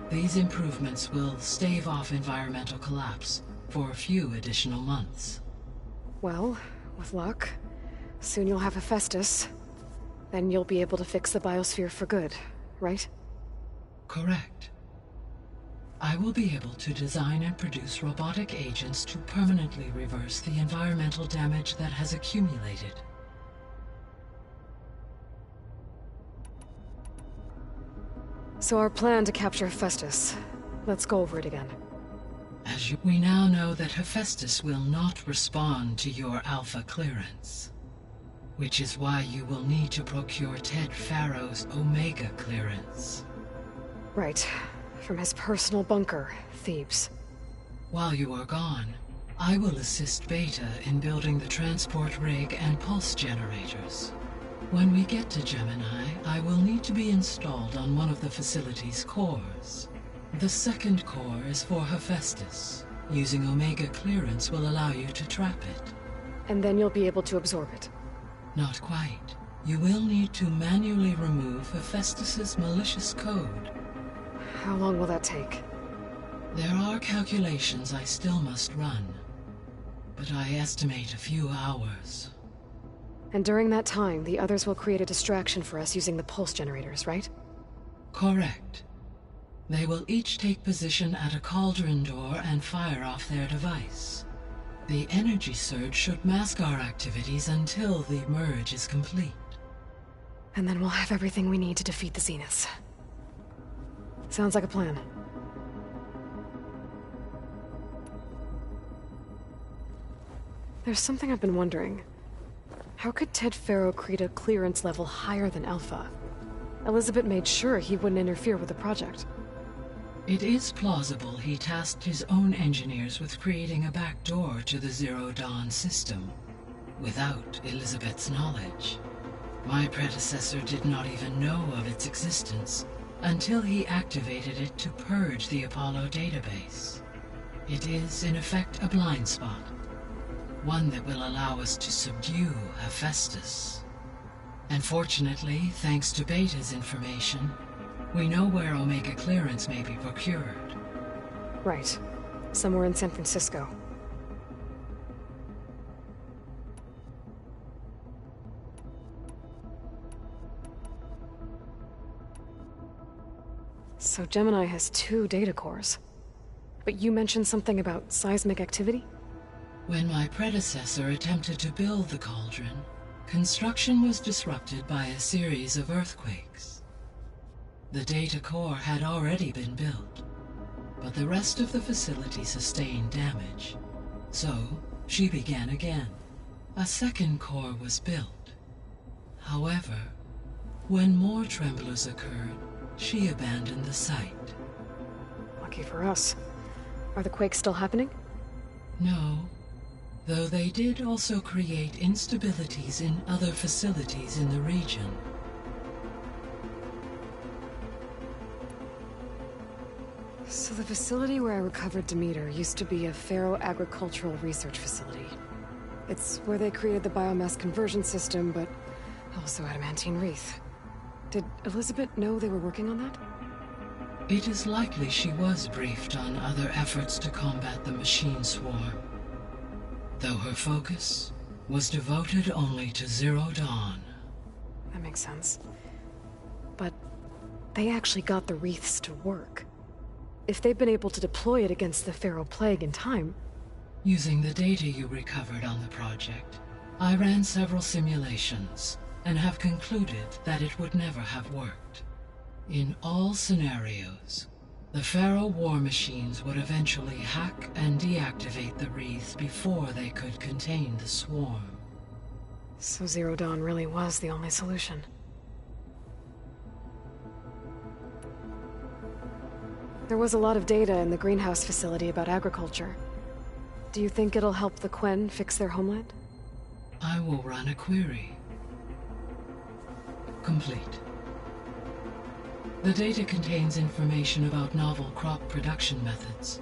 N: These improvements will stave off environmental collapse for a few additional months.
B: Well, with luck, soon you'll have Hephaestus. Then you'll be able to fix the biosphere for good, right?
N: Correct. I will be able to design and produce robotic agents to permanently reverse the environmental damage that has accumulated.
B: So our plan to capture Hephaestus. Let's go over it again.
N: We now know that Hephaestus will not respond to your Alpha clearance, which is why you will need to procure Ted Pharaoh's Omega clearance.
B: Right. From his personal bunker, Thebes.
N: While you are gone, I will assist Beta in building the transport rig and pulse generators. When we get to Gemini, I will need to be installed on one of the facility's cores. The second core is for Hephaestus. Using Omega clearance will allow you to trap it.
B: And then you'll be able to absorb it.
N: Not quite. You will need to manually remove Hephaestus's malicious code.
B: How long will that take?
N: There are calculations I still must run, but I estimate a few hours.
B: And during that time, the others will create a distraction for us using the pulse generators, right?
N: Correct. They will each take position at a cauldron door and fire off their device. The energy surge should mask our activities until the merge is complete.
B: And then we'll have everything we need to defeat the Zeniths. Sounds like a plan. There's something I've been wondering. How could Ted Pharaoh create a clearance level higher than Alpha? Elizabeth made sure he wouldn't interfere with the project.
N: It is plausible he tasked his own engineers with creating a back door to the Zero Dawn system, without Elizabeth's knowledge. My predecessor did not even know of its existence until he activated it to purge the Apollo database. It is, in effect, a blind spot. One that will allow us to subdue Hephaestus. And fortunately, thanks to Beta's information, we know where Omega clearance may be procured.
B: Right. Somewhere in San Francisco. So Gemini has 2 data cores. But you mentioned something about seismic activity?
N: When my predecessor attempted to build the cauldron, construction was disrupted by a series of earthquakes. The data core had already been built, but the rest of the facility sustained damage. So, she began again. A second core was built. However, when more tremblers occurred, she abandoned the site.
B: Lucky for us. Are the quakes still happening?
N: No, though they did also create instabilities in other facilities in the region.
B: So the facility where I recovered Demeter used to be a Pharaoh agricultural research facility. It's where they created the biomass conversion system, but also Adamantine Wreath. Did Elizabeth know they were working on that?
N: It is likely she was briefed on other efforts to combat the machine swarm, though her focus was devoted only to Zero Dawn.
B: That makes sense. But they actually got the wreaths to work. If they've been able to deploy it against the Pharaoh Plague in time...
N: Using the data you recovered on the project, I ran several simulations and have concluded that it would never have worked. In all scenarios, the Pharaoh war machines would eventually hack and deactivate the wreath before they could contain the swarm.
B: So Zero Dawn really was the only solution. There was a lot of data in the greenhouse facility about agriculture. Do you think it'll help the Quen fix their homeland?
N: I will run a query. Complete. The data contains information about novel crop production methods,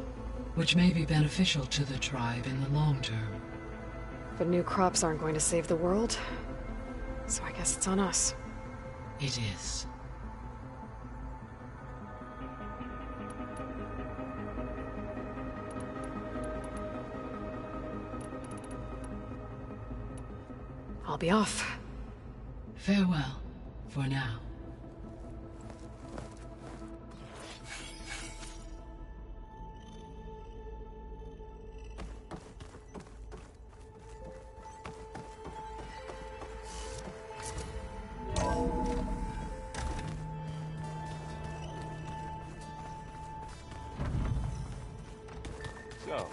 N: which may be beneficial to the tribe in the long term.
B: But new crops aren't going to save the world, so I guess it's on us.
N: It is.
B: I'll be off.
N: Farewell, for now.
M: So,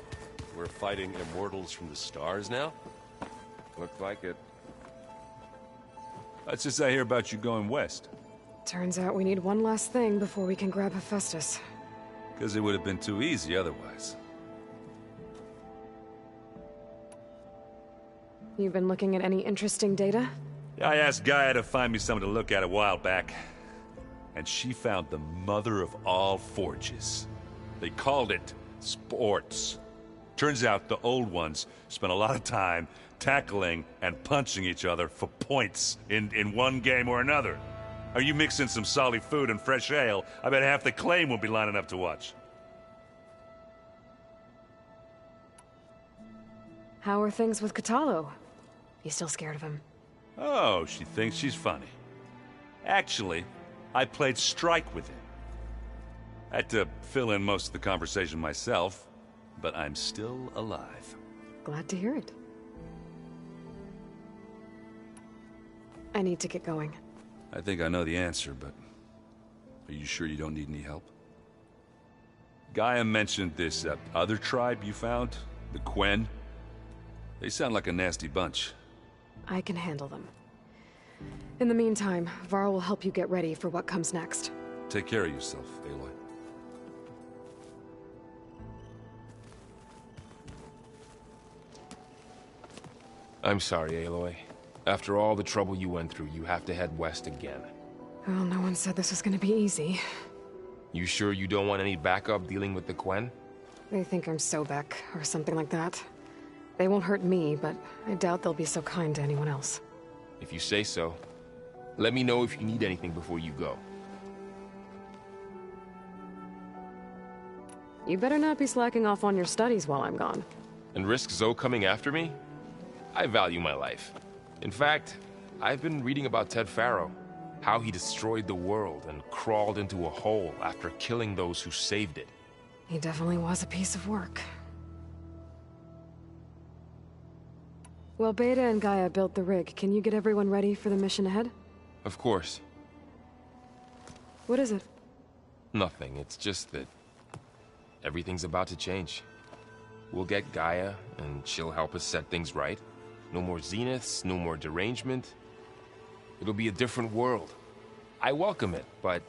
M: we're fighting immortals from the stars now?
I: Looks like it.
J: That's just I hear about you going west.
B: Turns out we need one last thing before we can grab Hephaestus.
J: Because it would have been too easy otherwise.
B: You've been looking at any interesting data?
J: I asked Gaia to find me something to look at a while back. And she found the mother of all forges. They called it sports. Turns out the old ones spent a lot of time tackling and punching each other for points in one game or another. Are you mixing some solid food and fresh ale? I bet half the claim will be lining up to watch.
B: How are things with Kotallo? You still scared of him?
J: Oh, she thinks she's funny. Actually, I played Strike with him. I had to fill in most of the conversation myself, but I'm still alive.
B: Glad to hear it. I need to get going.
J: I think I know the answer, but are you sure you don't need any help? Gaia mentioned this other tribe you found, the Quen. They sound like a nasty bunch.
B: I can handle them. In the meantime, Varl will help you get ready for what comes next.
J: Take care of yourself, Aloy.
I: I'm sorry, Aloy. After all the trouble you went through, you have to head west again.
B: Well, no one said this was gonna be easy.
I: You sure you don't want any backup dealing with the Quen?
B: They think I'm Sobek, or something like that. They won't hurt me, but I doubt they'll be so kind to anyone else.
I: If you say so. Let me know if you need anything before you go.
B: You better not be slacking off on your studies while I'm gone.
I: And risk Zoe coming after me? I value my life. In fact, I've been reading about Ted Faro. How he destroyed the world and crawled into a hole after killing those who saved it.
B: He definitely was a piece of work. Well, Beta and Gaia built the rig. Can you get everyone ready for the mission ahead?
I: Of course.
B: What is it?
I: Nothing. It's just that everything's about to change. We'll get Gaia, and she'll help us set things right. No more Zeniths, no more derangement. It'll be a different world. I welcome it, but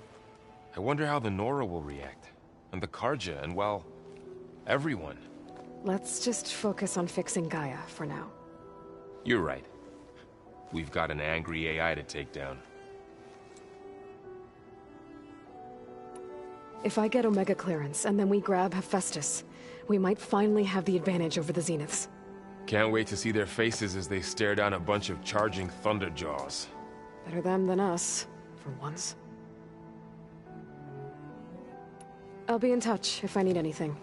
I: I wonder how the Nora will react. And the Karja, and well, everyone.
B: Let's just focus on fixing Gaia for now.
I: You're right. We've got an angry AI to take down.
B: If I get Omega clearance, and then we grab Hephaestus, we might finally have the advantage over the Zeniths.
I: Can't wait to see their faces as they stare down a bunch of charging Thunderjaws.
B: Better them than us, for once. I'll be in touch if I need anything.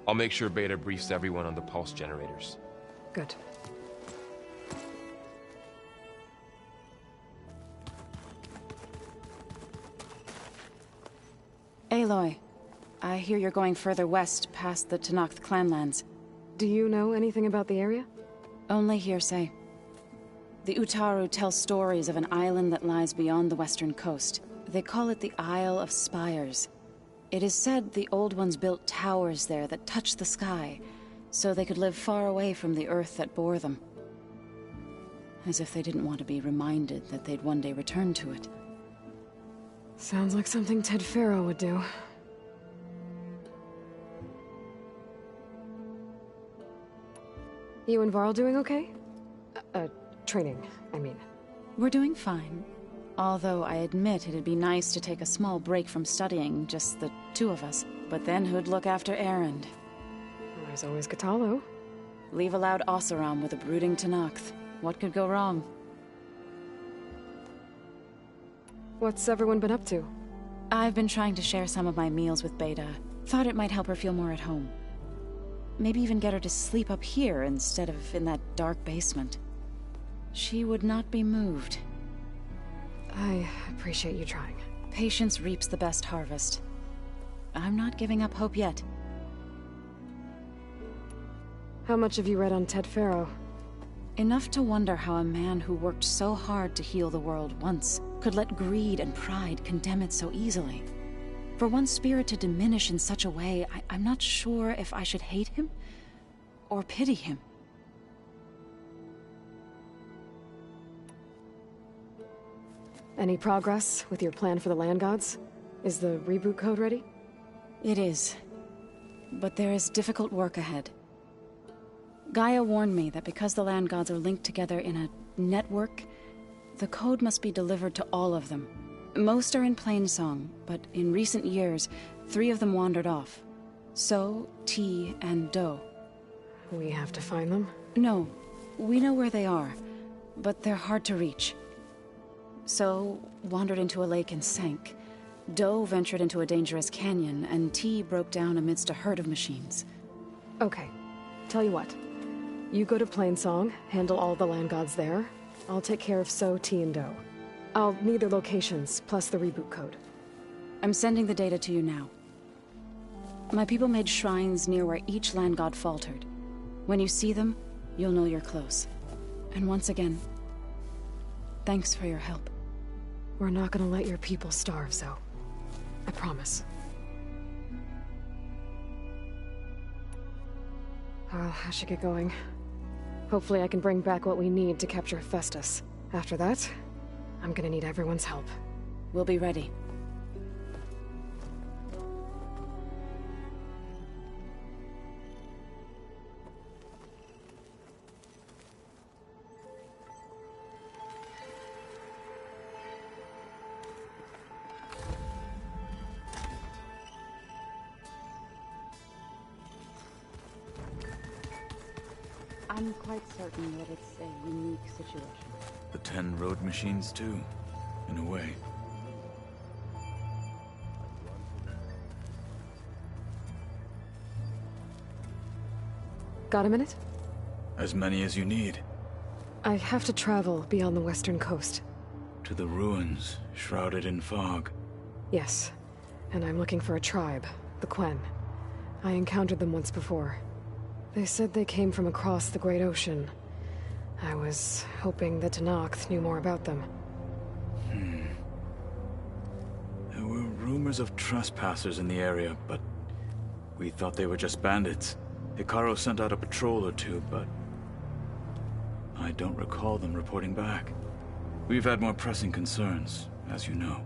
I: I'll make sure Beta briefs everyone on the pulse generators.
B: Good.
K: Aloy. I hear you're going further west, past the Tenakth clanlands.
B: Do you know anything about the area?
K: Only hearsay. The Utaru tell stories of an island that lies beyond the western coast. They call it the Isle of Spires. It is said the Old Ones built towers there that touch the sky, so they could live far away from the earth that bore them. As if they didn't want to be reminded that they'd one day return to it.
B: Sounds like something Ted Faro would do. You and Varl doing okay? Training, I mean.
K: We're doing fine. Although I admit it'd be nice to take a small break from studying, just the two of us. But then who'd look after Erend?
B: There's always Kotallo.
K: Leave a loud Oseram with a brooding Tenakth. What could go wrong?
B: What's everyone been up to?
K: I've been trying to share some of my meals with Beta. Thought it might help her feel more at home. Maybe even get her to sleep up here instead of in that dark basement. She would not be moved.
B: I appreciate you trying.
K: Patience reaps the best harvest. I'm not giving up hope yet.
B: How much have you read on Ted Faro?
K: Enough to wonder how a man who worked so hard to heal the world once could let greed and pride condemn it so easily. For one spirit to diminish in such a way, I'm not sure if I should hate him or pity him.
B: Any progress with your plan for the Land Gods? Is the reboot code ready?
K: It is. But there is difficult work ahead. Gaia warned me that because the Land Gods are linked together in a network, the code must be delivered to all of them. Most are in Plainsong, but in recent years, 3 of them wandered off. So, T, and Do.
B: We have to find them?
K: No. We know where they are, but they're hard to reach. So, wandered into a lake and sank. Do ventured into a dangerous canyon, and T broke down amidst a herd of machines.
B: Okay. Tell you what. You go to Plainsong, handle all the Land Gods there. I'll take care of So, T, and Do. I'll need their locations, plus the reboot code.
K: I'm sending the data to you now. My people made shrines near where each Land God faltered. When you see them, you'll know you're close. And once again, thanks for your help.
B: We're not gonna let your people starve, Zo. I promise. I should get going. Hopefully I can bring back what we need to capture Festus. After that, I'm gonna need everyone's help.
K: We'll be ready. I'm quite certain that it's a unique situation.
L: The 10 road machines too, in a way.
B: Got a minute?
L: As many as you need.
B: I have to travel beyond the western coast.
L: To the ruins, shrouded in fog.
B: Yes, and I'm looking for a tribe, the Quen. I encountered them once before. They said they came from across the Great Ocean. I was hoping that Tenakth knew more about them.
L: There were rumors of trespassers in the area, but we thought they were just bandits. Hekarro sent out a patrol or two, but I don't recall them reporting back. We've had more pressing concerns, as you know.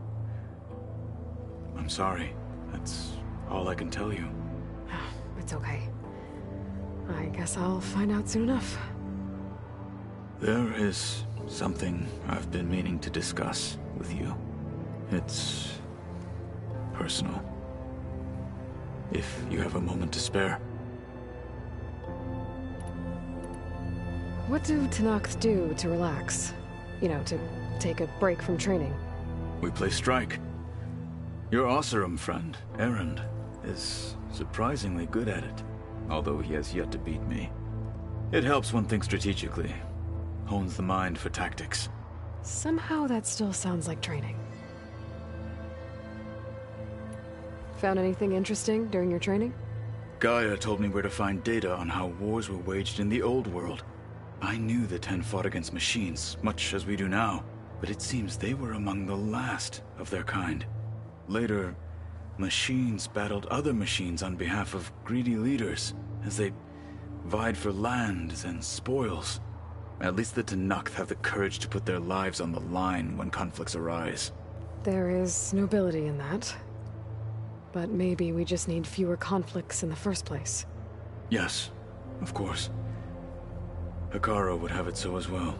L: I'm sorry. That's all I can tell you.
B: It's okay. I guess I'll find out soon enough.
L: There is something I've been meaning to discuss with you. It's personal. If you have a moment to spare.
B: What do Tenakth do to relax? You know, to take a break from training?
L: We play strike. Your Oseram friend, Erend, is surprisingly good at it, although he has yet to beat me. It helps one think strategically, hones the mind for tactics.
B: Somehow that still sounds like training. Found anything interesting during your training?
L: Gaia told me where to find data on how wars were waged in the old world. I knew the Ten fought against machines, much as we do now, but it seems they were among the last of their kind. Later, machines battled other machines on behalf of greedy leaders, as they vied for lands and spoils. At least the Tenakth have the courage to put their lives on the line when conflicts arise.
B: There is nobility in that. But maybe we just need fewer conflicts in the first place.
L: Yes, of course. Hekarro would have it so as well.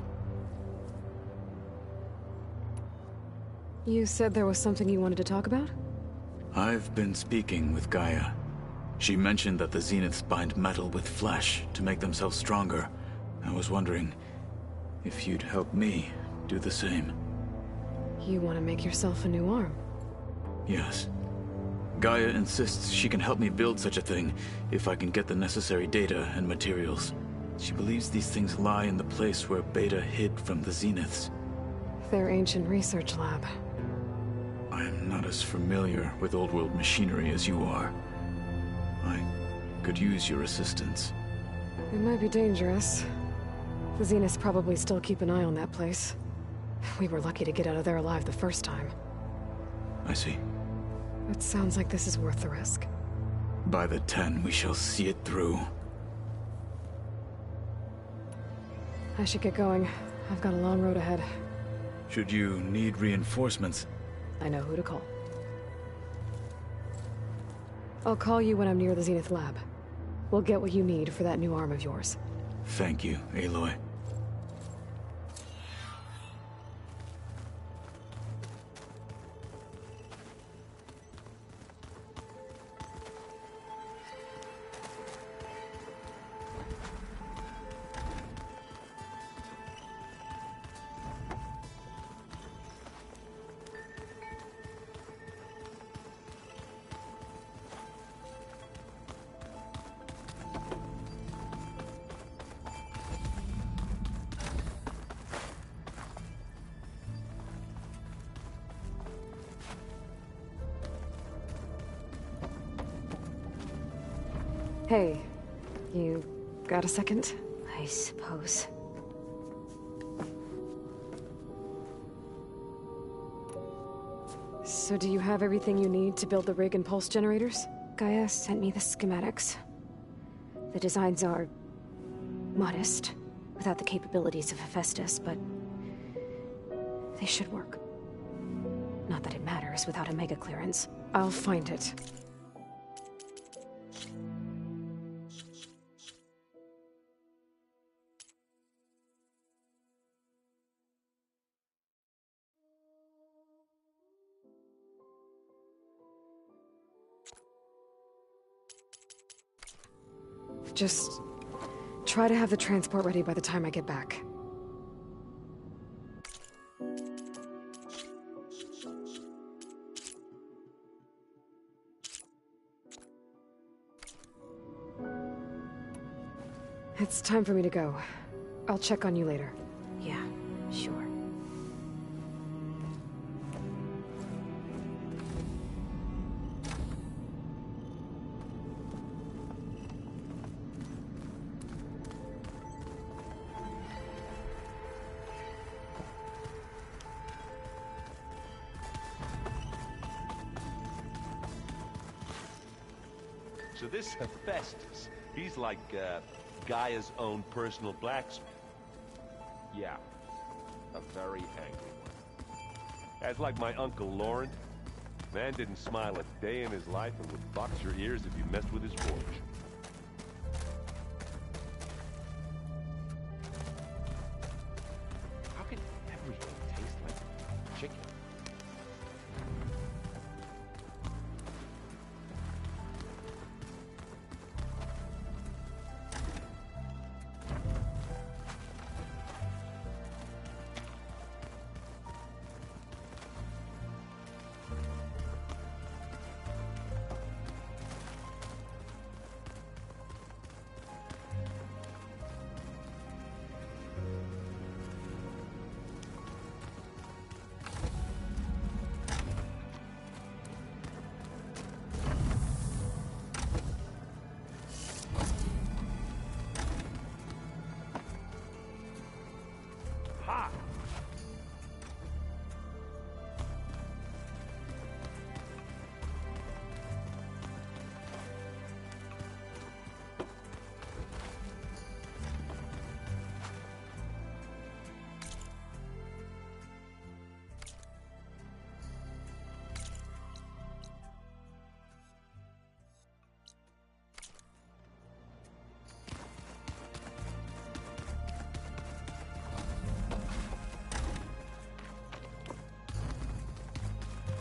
B: You said there was something you wanted to talk about?
L: I've been speaking with Gaia. She mentioned that the Zeniths bind metal with flesh to make themselves stronger. I was wondering if you'd help me do the same.
B: You want to make yourself a new arm?
L: Yes. Gaia insists she can help me build such a thing if I can get the necessary data and materials. She believes these things lie in the place where Beta hid from the Zeniths.
B: Their ancient research lab.
L: I am not as familiar with old world machinery as you are. I could use your assistance.
B: It might be dangerous. The Zeniths probably still keep an eye on that place. We were lucky to get out of there alive the first time.
L: I see.
B: It sounds like this is worth the risk.
L: By the 10, we shall see it through.
B: I should get going. I've got a long road ahead.
L: Should you need reinforcements?
B: I know who to call. I'll call you when I'm near the Zenith lab. We'll get what you need for that new arm of yours.
L: Thank you, Aloy.
B: Hey, you got a second?
O: I suppose.
B: So do you have everything you need to build the rig and pulse generators?
O: Gaia sent me the schematics. The designs are modest, without the capabilities of Hephaestus, but they should work. Not that it matters without a mega clearance.
B: I'll find it. Just try to have the transport ready by the time I get back. It's time for me to go. I'll check on you later.
O: Yeah, sure.
M: So this Hephaestus, he's like, Gaia's own personal blacksmith. Yeah, a very angry one. As like my Uncle Laurent, man didn't smile a day in his life and would box your ears if you messed with his forge. How can everything taste like chicken?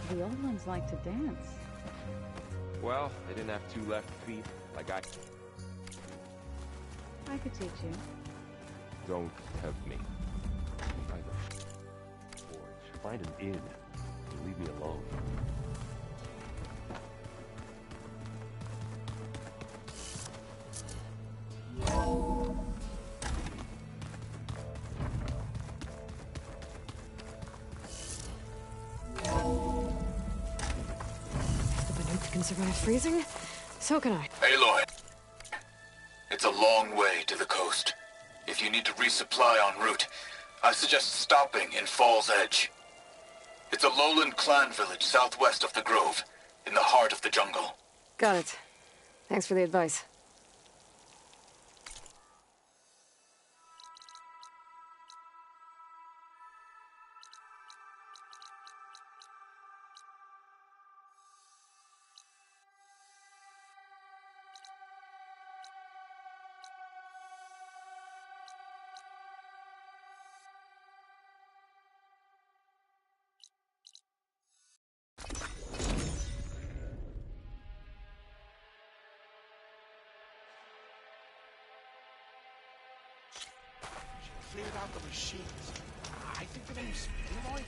E: The old ones like to dance.
M: Well, they didn't have two left feet like I
E: I could teach you.
M: don't have me. Either forge, find an inn, and leave me alone.
B: The Banuk can survive freezing, so can I.
L: Aloy, it's a long way to the coast. If you need to resupply en route, I suggest stopping in Fall's Edge. It's a lowland clan village southwest of the Grove, in the heart of the jungle.
B: Got it. Thanks for the advice.
P: Cleared out the machines. I think the name's Aloy.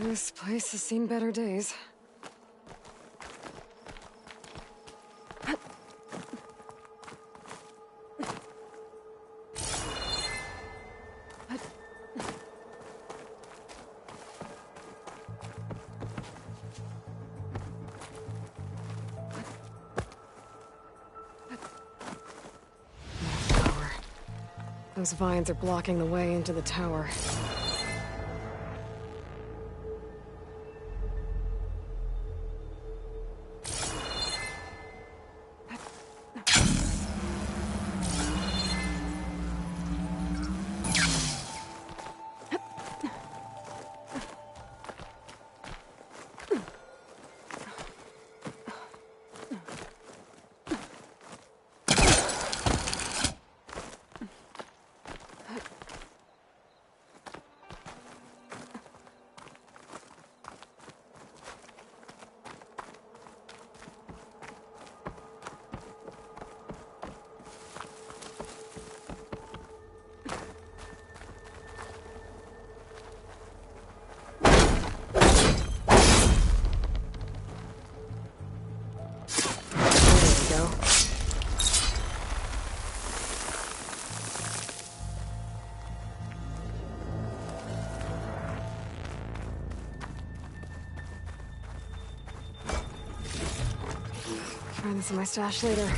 B: This place has seen better days. Those vines are blocking the way into the tower. find this in my stash later.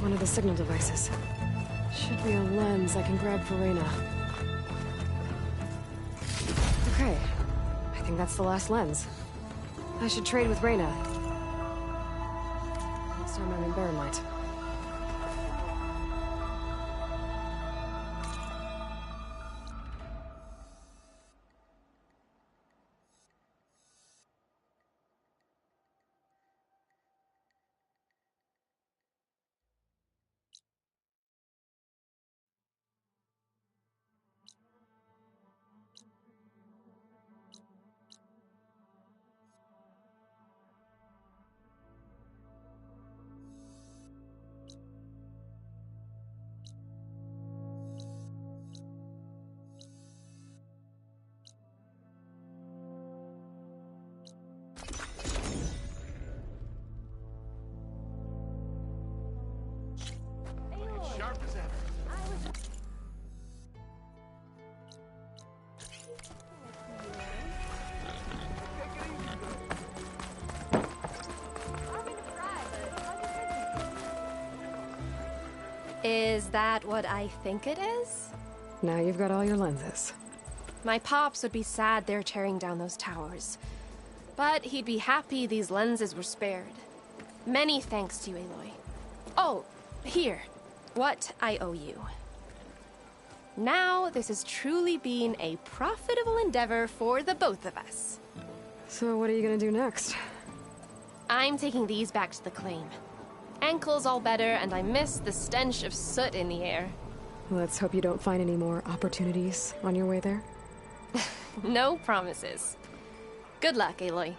B: One of the signal devices. Should be a lens I can grab for Reyna. Okay, I think that's the last lens. I should trade with Reyna. Next time I'm in Barrenlight.
P: Sharp as ever.
Q: Is that what I think it is?
B: Now you've got all your lenses.
Q: My pops would be sad they're tearing down those towers. But he'd be happy these lenses were spared. Many thanks to you, Aloy. Oh, here. What I owe you. Now, this has truly been a profitable endeavor for the both of us.
B: So what are you gonna do next?
Q: I'm taking these back to the claim. Ankle's all better, and I miss the stench of soot in the air.
B: Let's hope you don't find any more opportunities on your way there.
Q: No promises. Good luck, Aloy.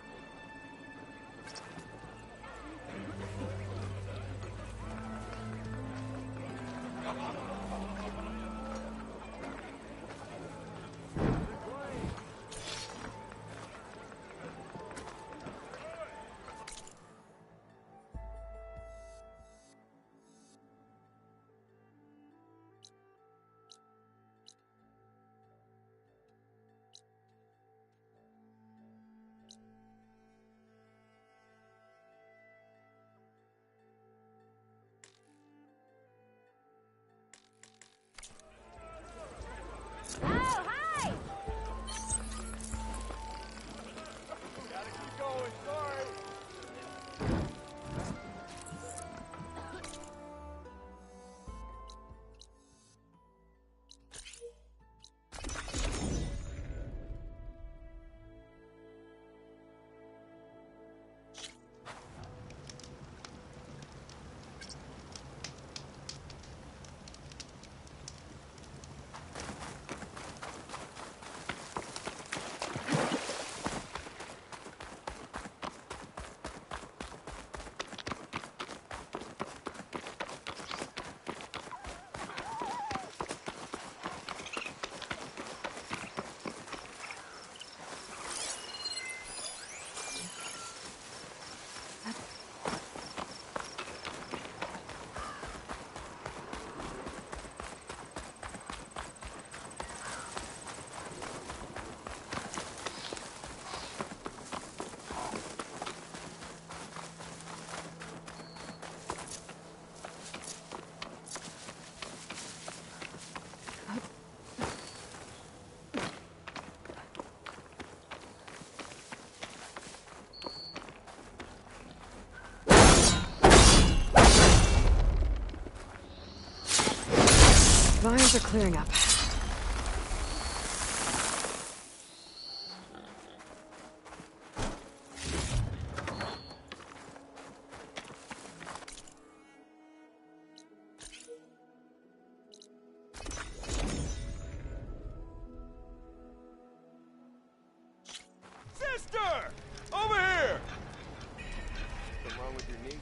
B: vines are clearing up.
M: Sister! Over here! Something wrong with your knee?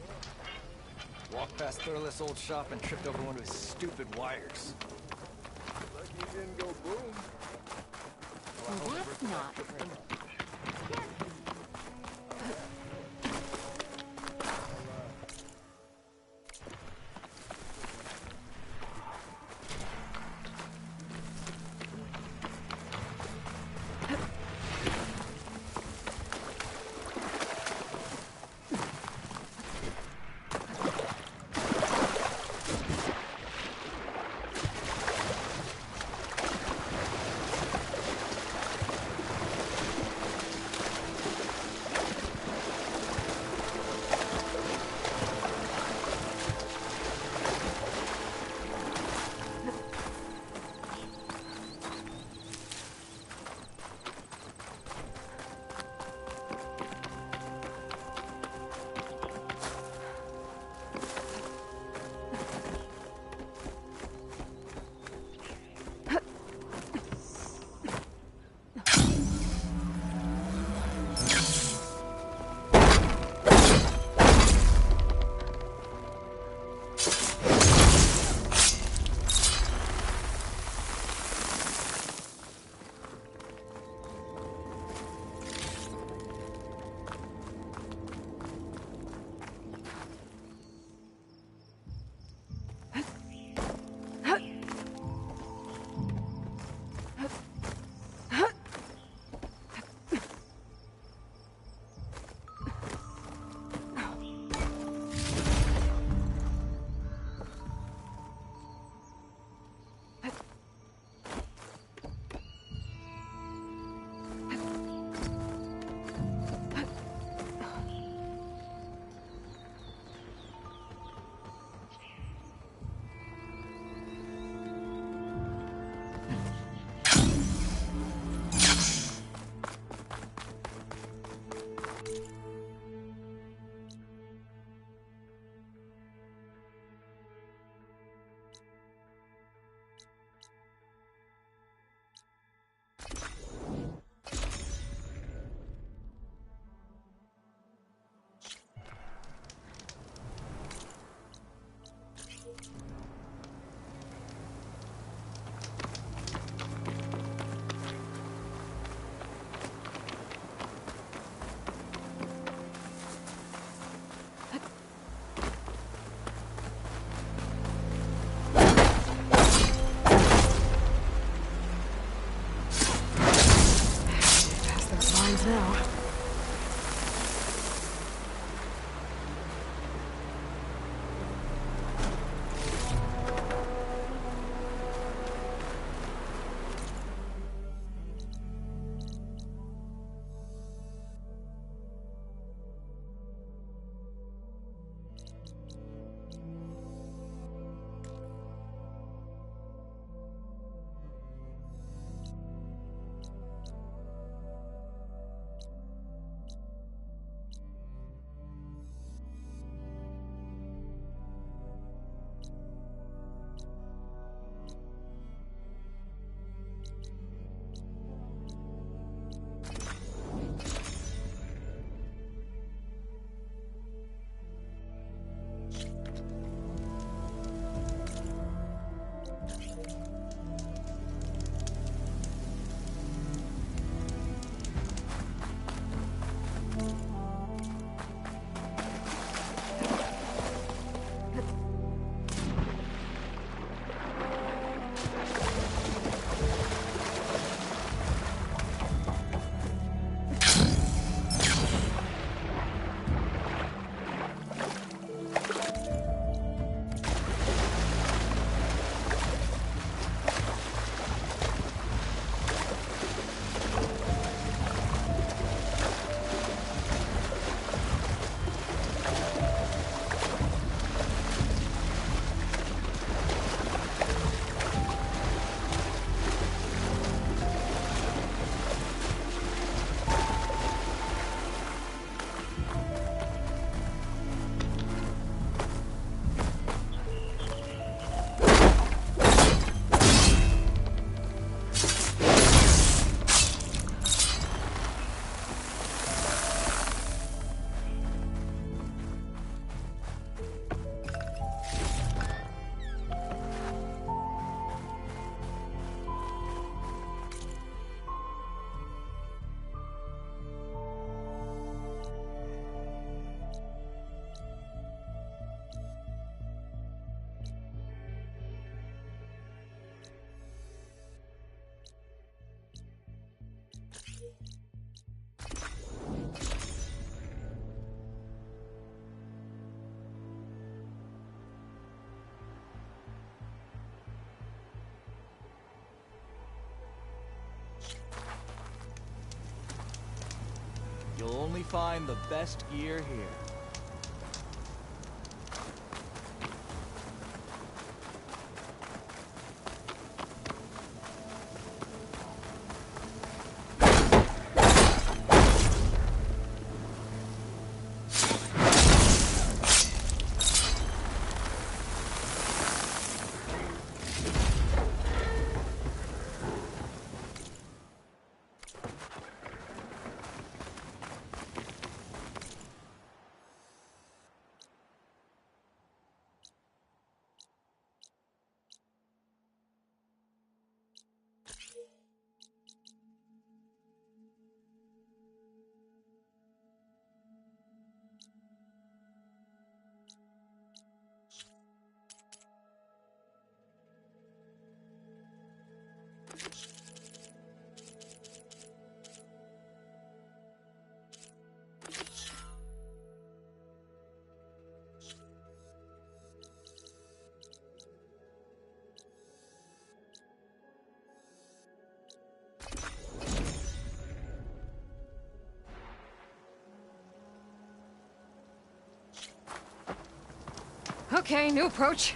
R: Walked past Thurless' old shop and tripped over one of his stupid wires.
M: Like you didn't go boom.
E: Well, that's not great.
R: only find the best gear here.
B: Okay, new approach.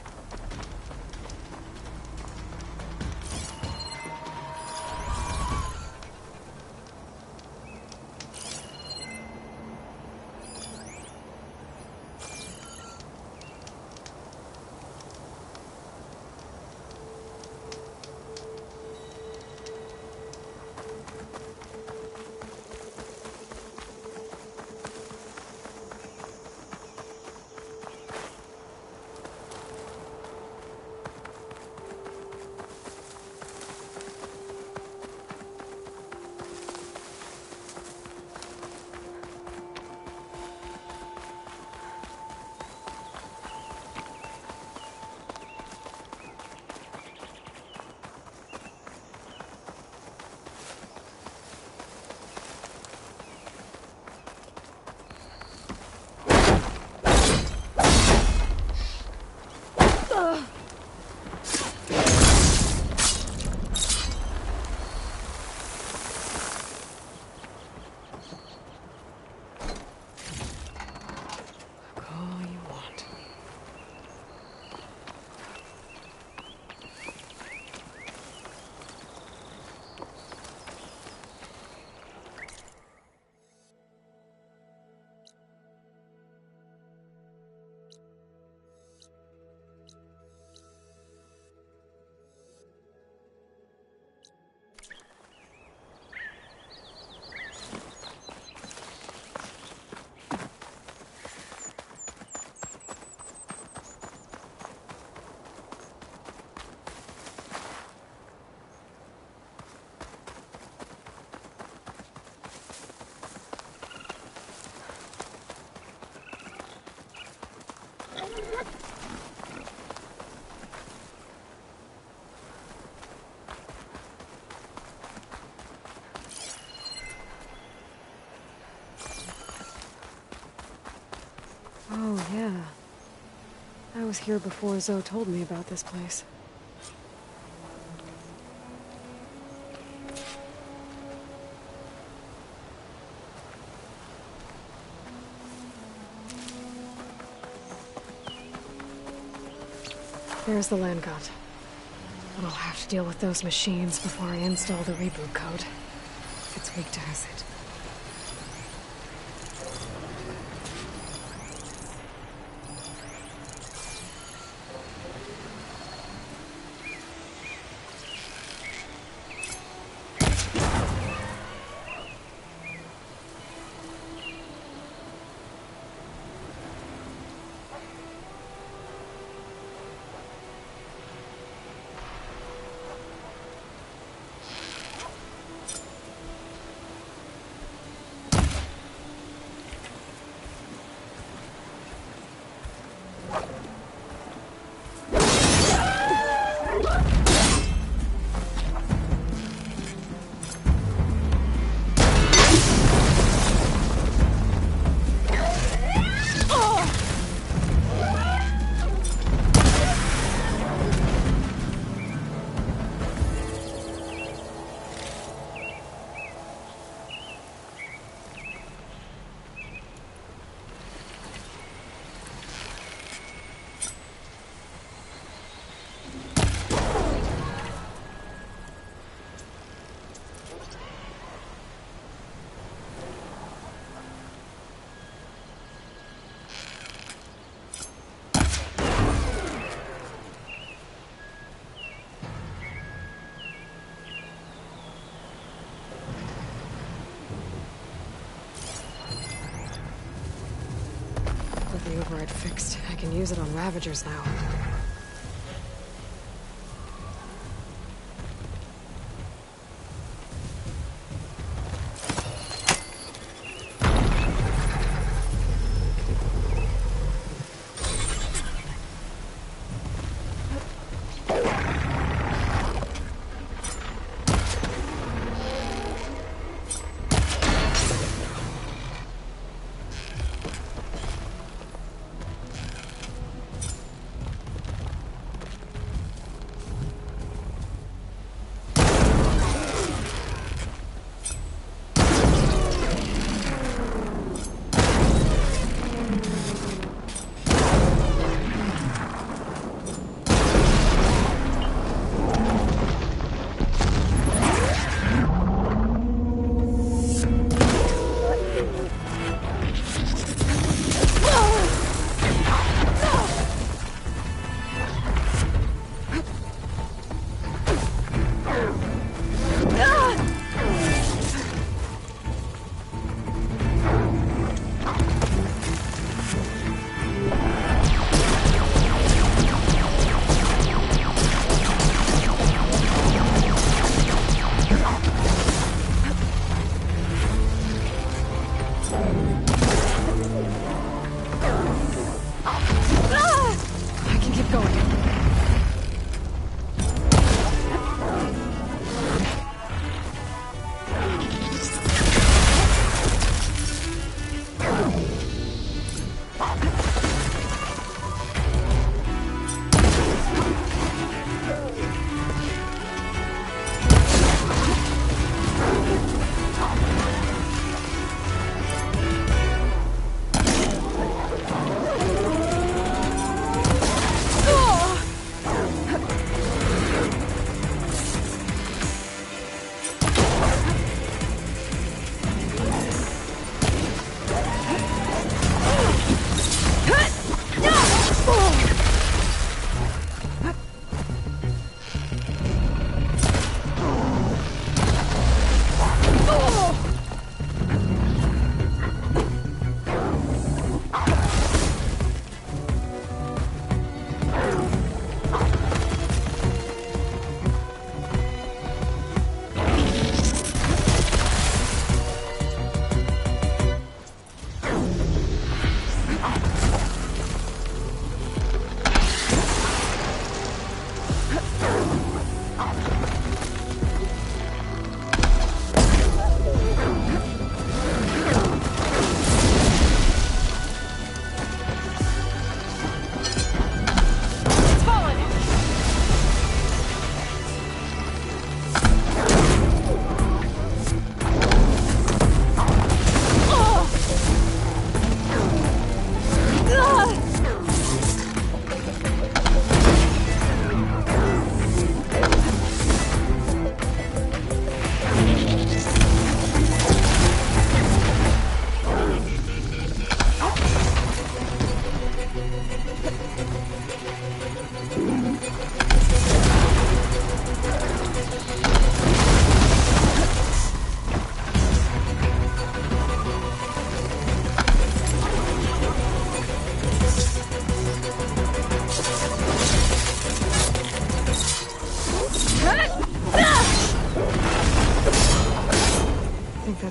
B: Oh, yeah. I was here before Zoe told me about this place. There's the land god. But I'll have to deal with those machines before I install the reboot code. It's weak to acid. use it on Ravagers now.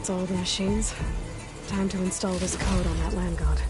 B: That's all the machines. Time to install this code on that land god.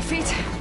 B: feet.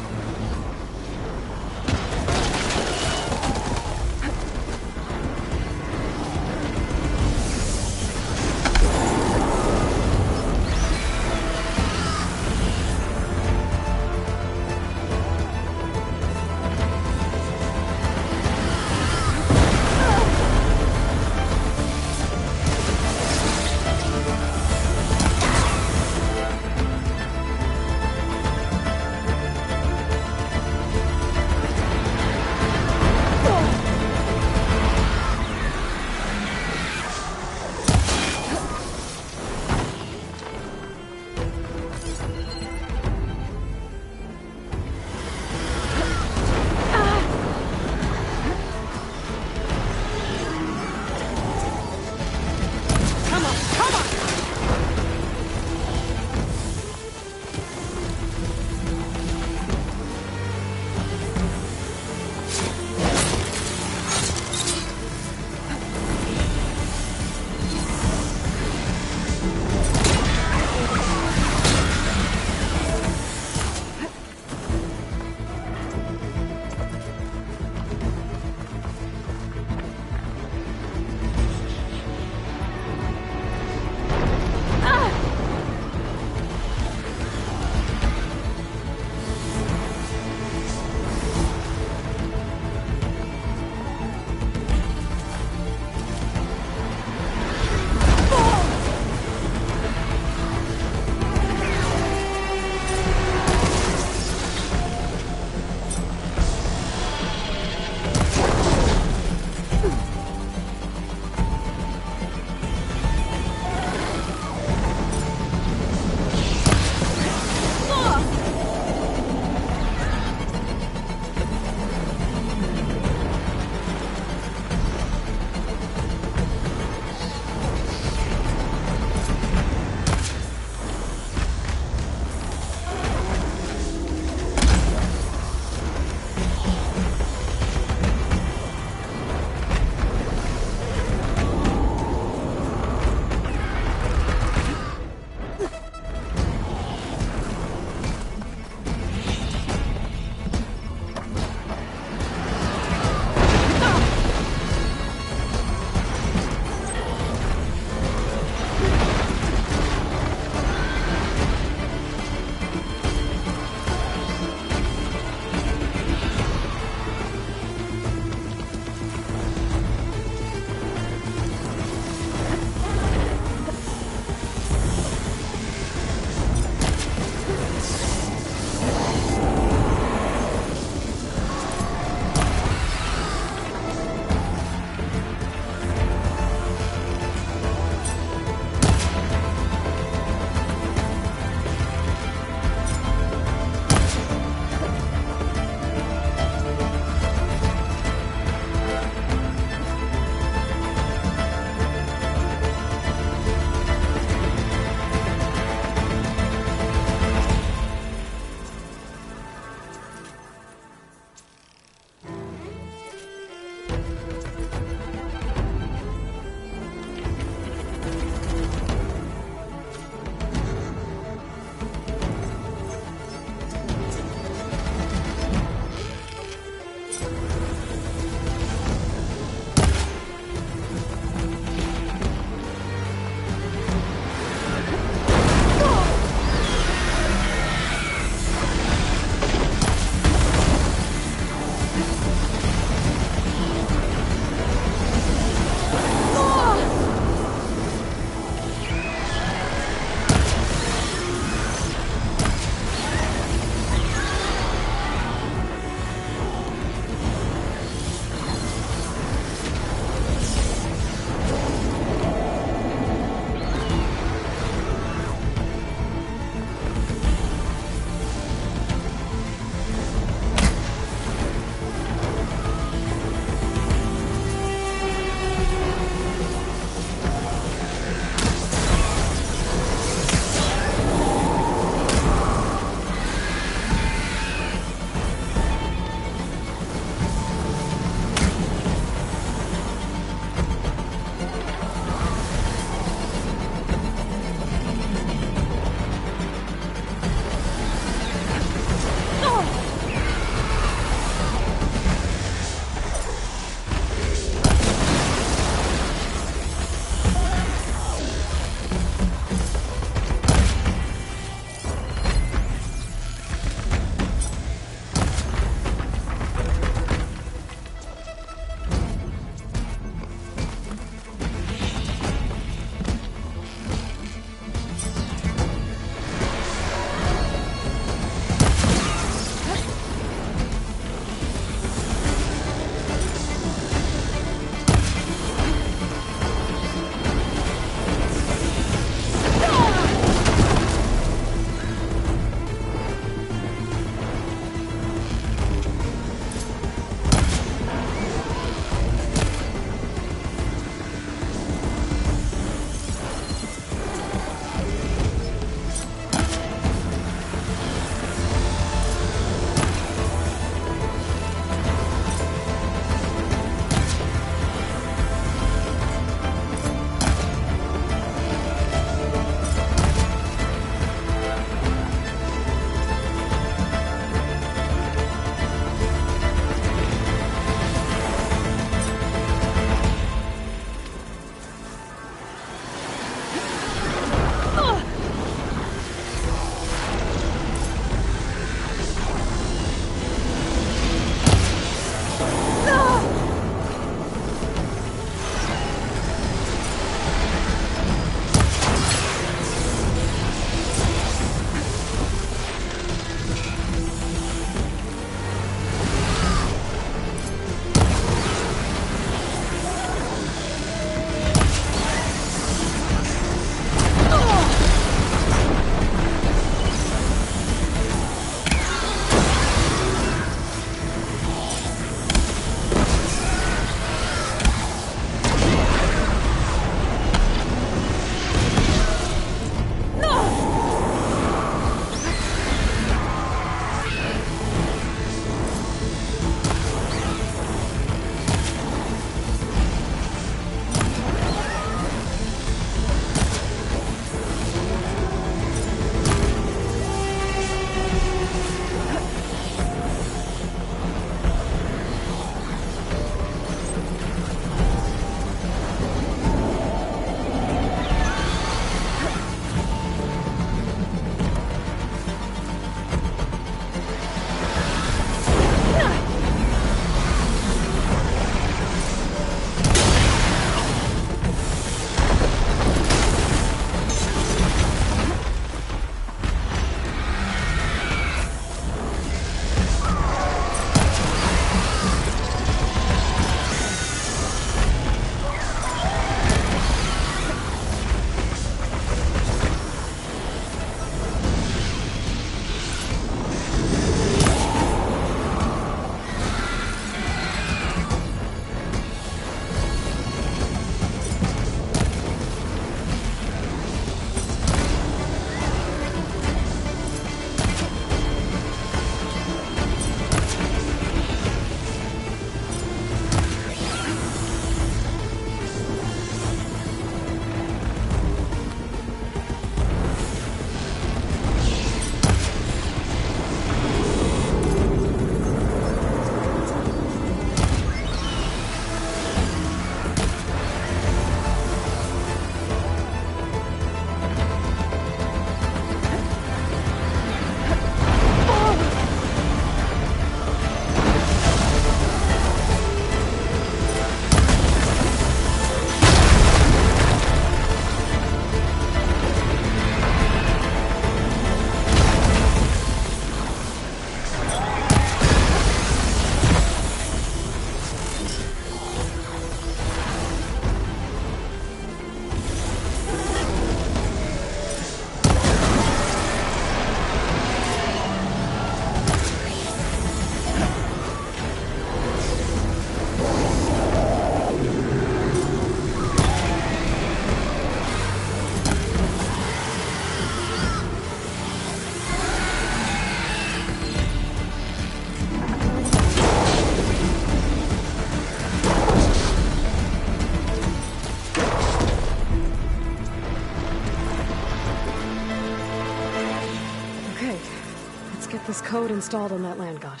B: code installed on that land god.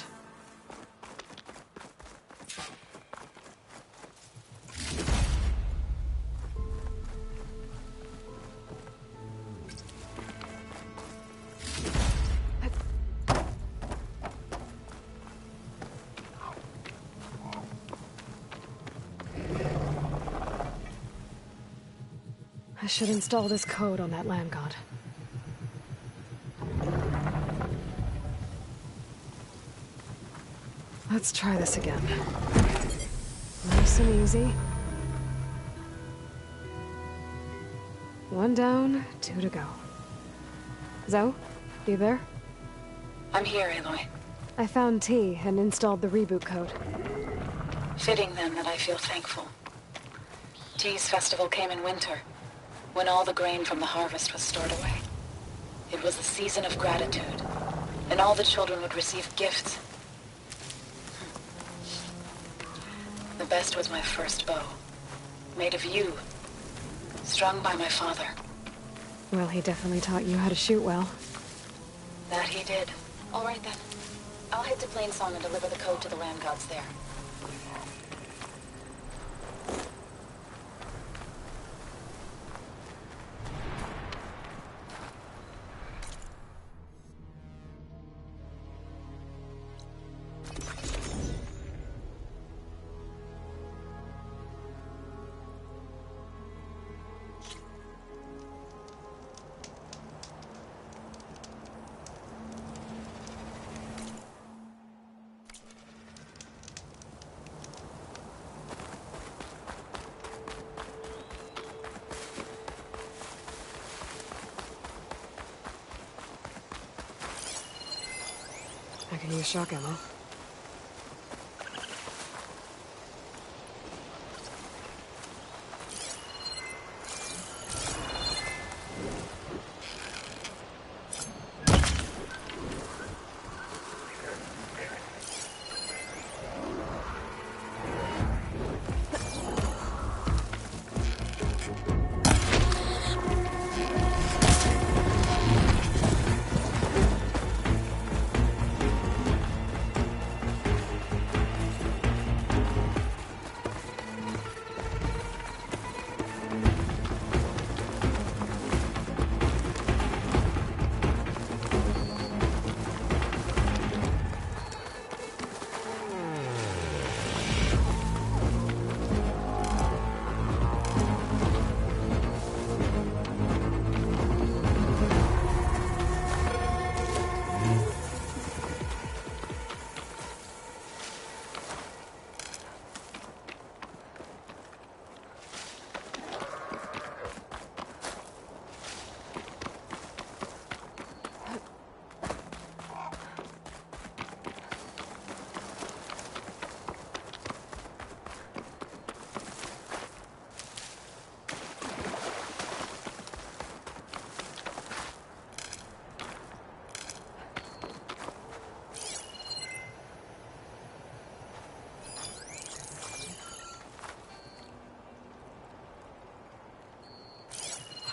B: I should install this code on that land god. Let's try this again. Nice and easy. 1 down, 2 to go. Zoe, you there?
S: I'm here, Aloy.
B: I found T and installed the reboot code.
S: Fitting then that I feel thankful. T's festival came in winter, when all the grain from the harvest was stored away. It was a season of gratitude, and all the children would receive gifts. The best was my first bow, made of yew, strung by my father.
B: Well, he definitely taught you how to shoot well.
S: That he did. All right then. I'll head to Plainsong and deliver the code to the land gods there.
B: I can use shock ammo.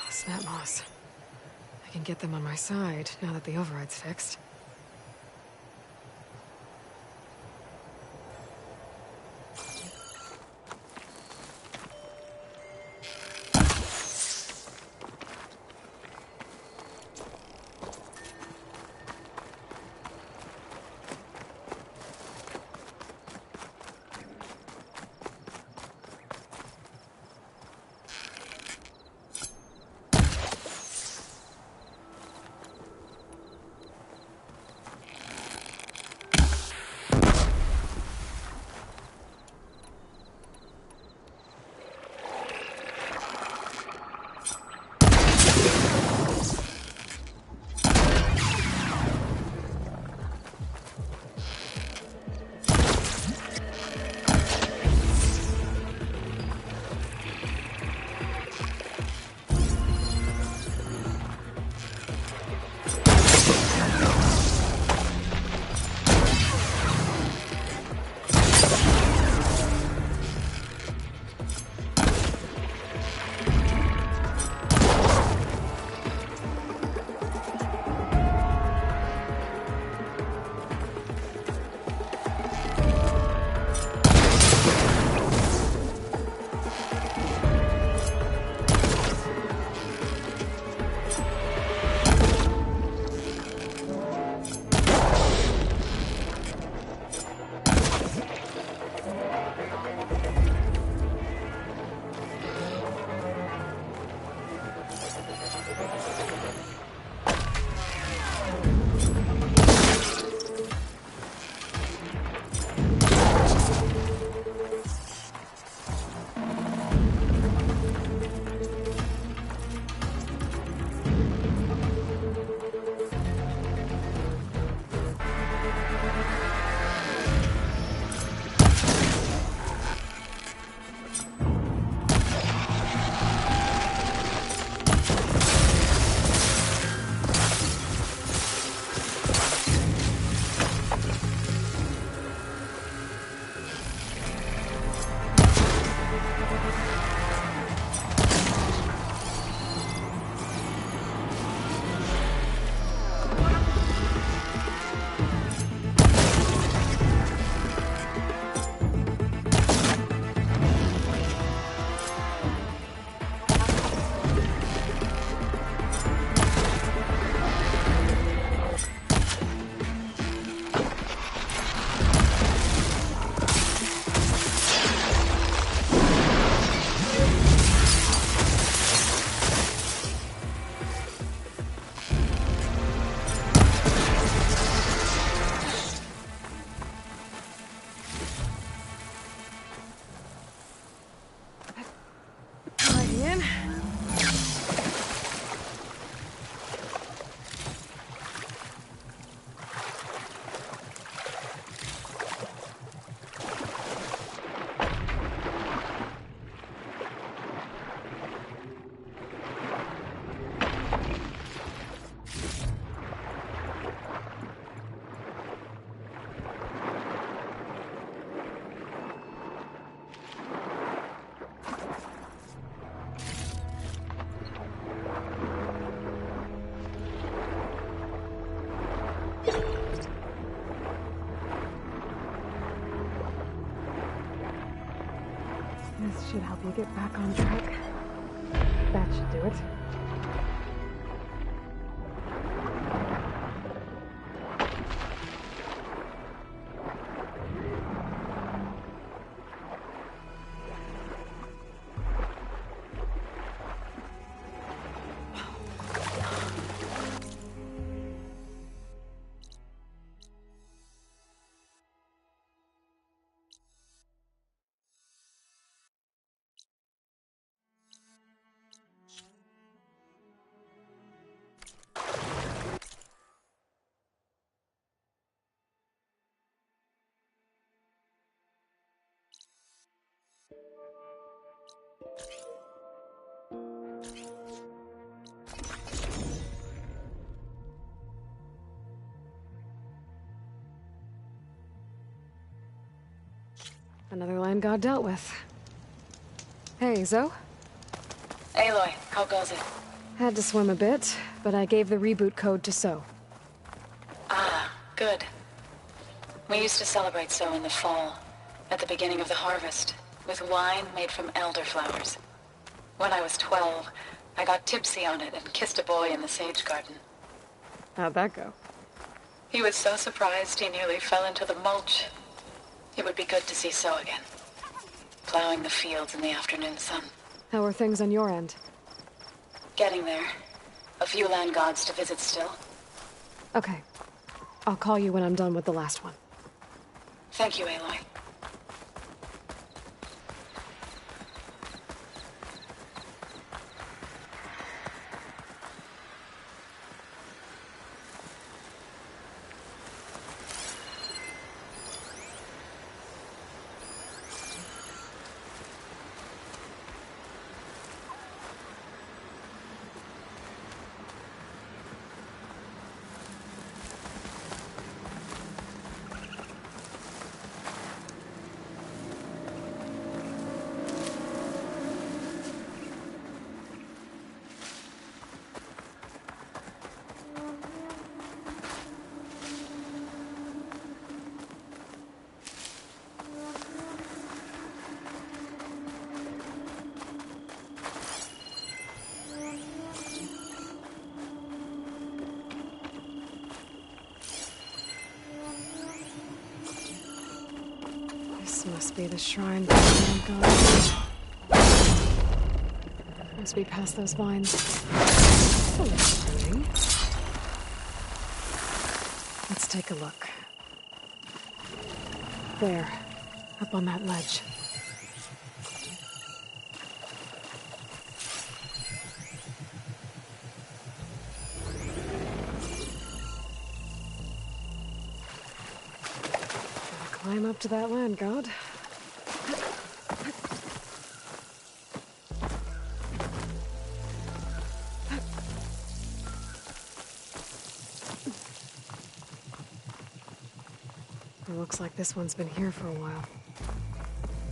B: Snap moss. I can get them on my side now that the override's fixed. This should help you get back on track. That should do it. Another land god dealt with. Hey, Zoe?
S: Aloy, how goes it?
B: Had to swim a bit, but I gave the reboot code to So.
S: Ah, good. We used to celebrate So in the fall, at the beginning of the harvest, with wine made from elderflowers. When I was 12, I got tipsy on it and kissed a boy in the sage garden.
B: How'd that go?
S: He was so surprised he nearly fell into the mulch. It would be good to see So again. Plowing the fields in the afternoon sun.
B: How are things on your end?
S: Getting there. A few land gods to visit still.
B: Okay. I'll call you when I'm done with the last one.
S: Thank you, Aloy.
B: Must be the shrine. Oh my God. Must be past those vines. Let's take a look. There, up on that ledge. Climb up to that land god. It looks like this one's been here for a while.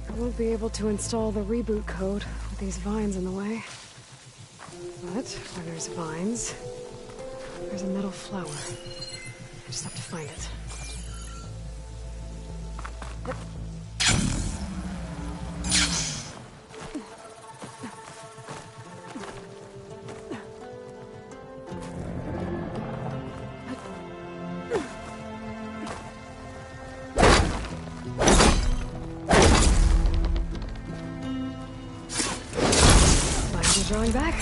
B: I won't be able to install the reboot code with these vines in the way. But where there's vines, there's a metal flower. I just have to find it. Drawing back.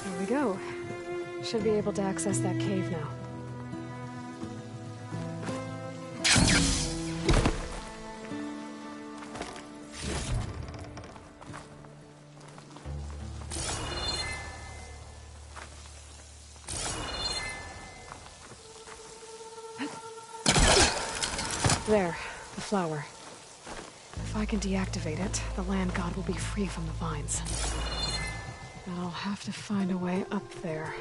B: There we go. Should be able to access that cave now. There, the flower. If I can deactivate it, the land god will be free from the vines. But I'll have to find a way up there.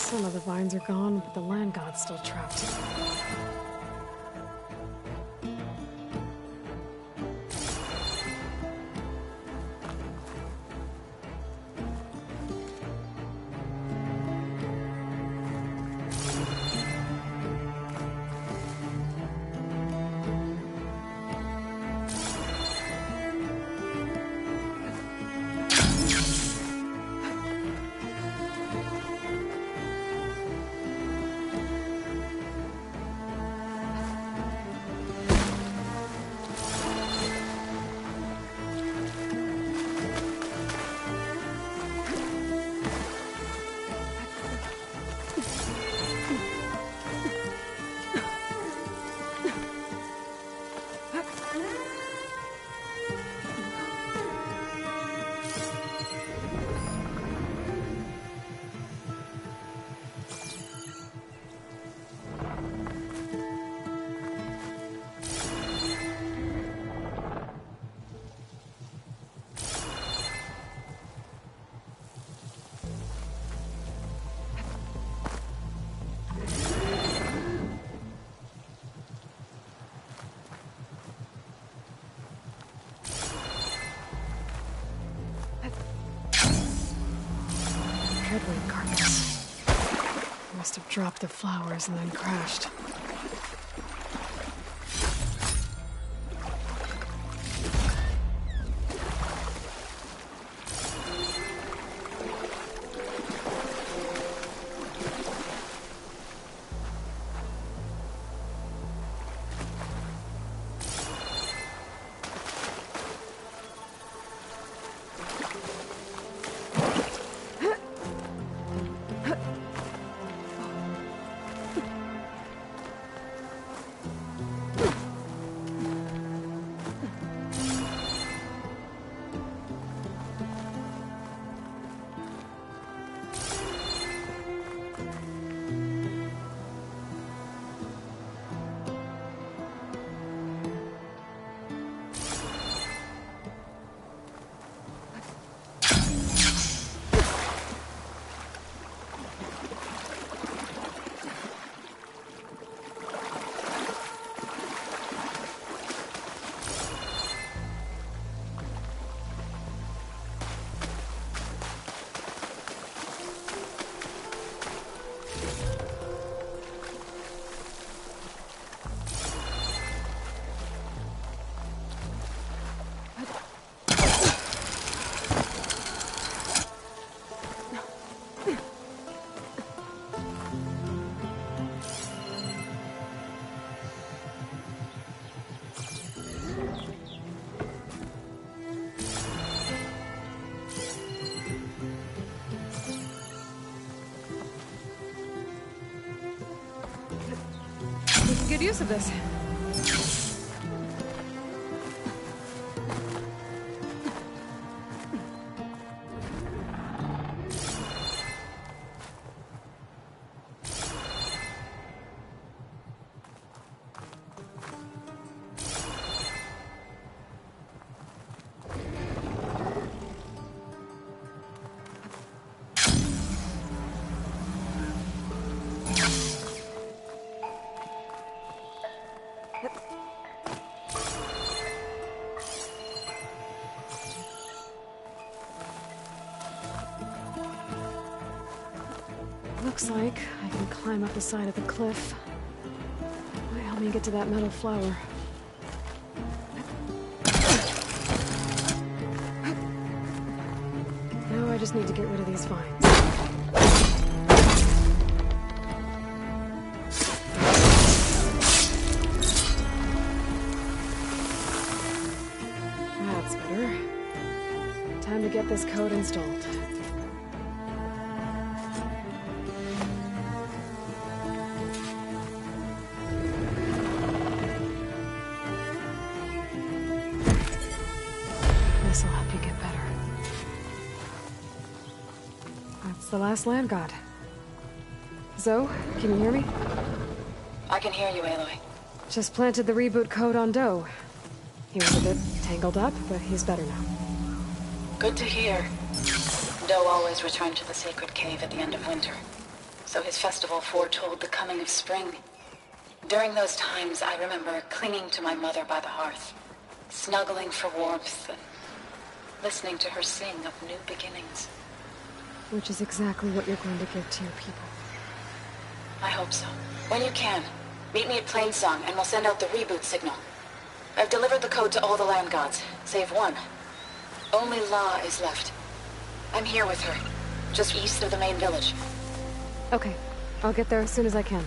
B: Some of the vines are gone, but the land god's still trapped. Dreadwing carcass. Must have dropped the flowers and then crashed. Good use of this. Looks like I can climb up the side of the cliff. Might help me get to that metal flower. Now I just need to get rid of these vines. That's better. Time to get this code installed. This'll help you get better. That's the last land god. Zoe, can you hear me?
S: I can hear you, Aloy.
B: Just planted the reboot code on Doe. He was a bit tangled up, but he's better now.
S: Good to hear. Doe always returned to the sacred cave at the end of winter. so his festival foretold the coming of spring. During those times, I remember clinging to my mother by the hearth, snuggling for warmth, and listening to her sing of new beginnings.
O: Which is exactly what you're going to give to your people.
S: I hope so. When you can, meet me at Plainsong, and we'll send out the reboot signal. I've delivered the code to all the land gods, save one. Only La is left. I'm here with her, just east of the main village.
O: Okay, I'll get there as soon as I can.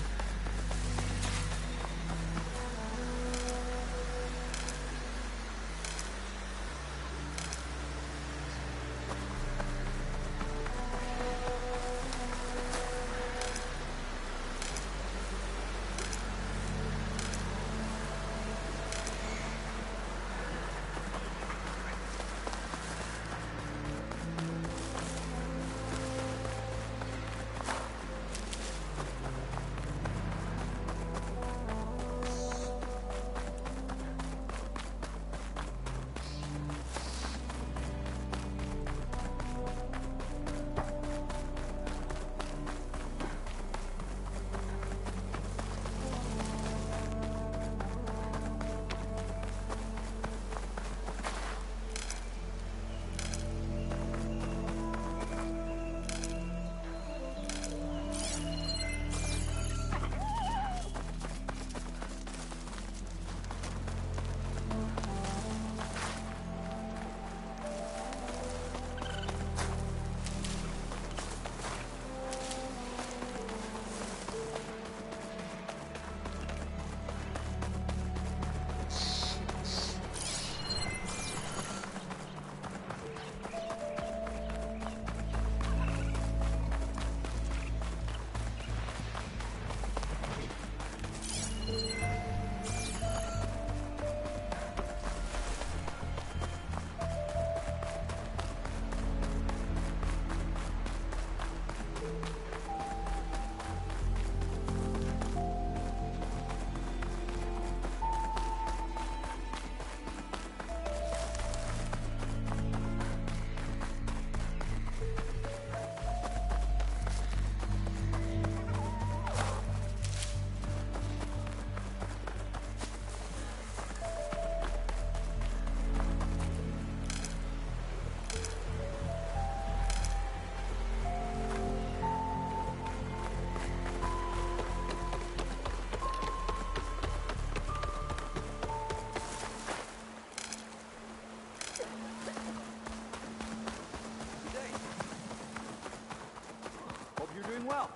R: Well.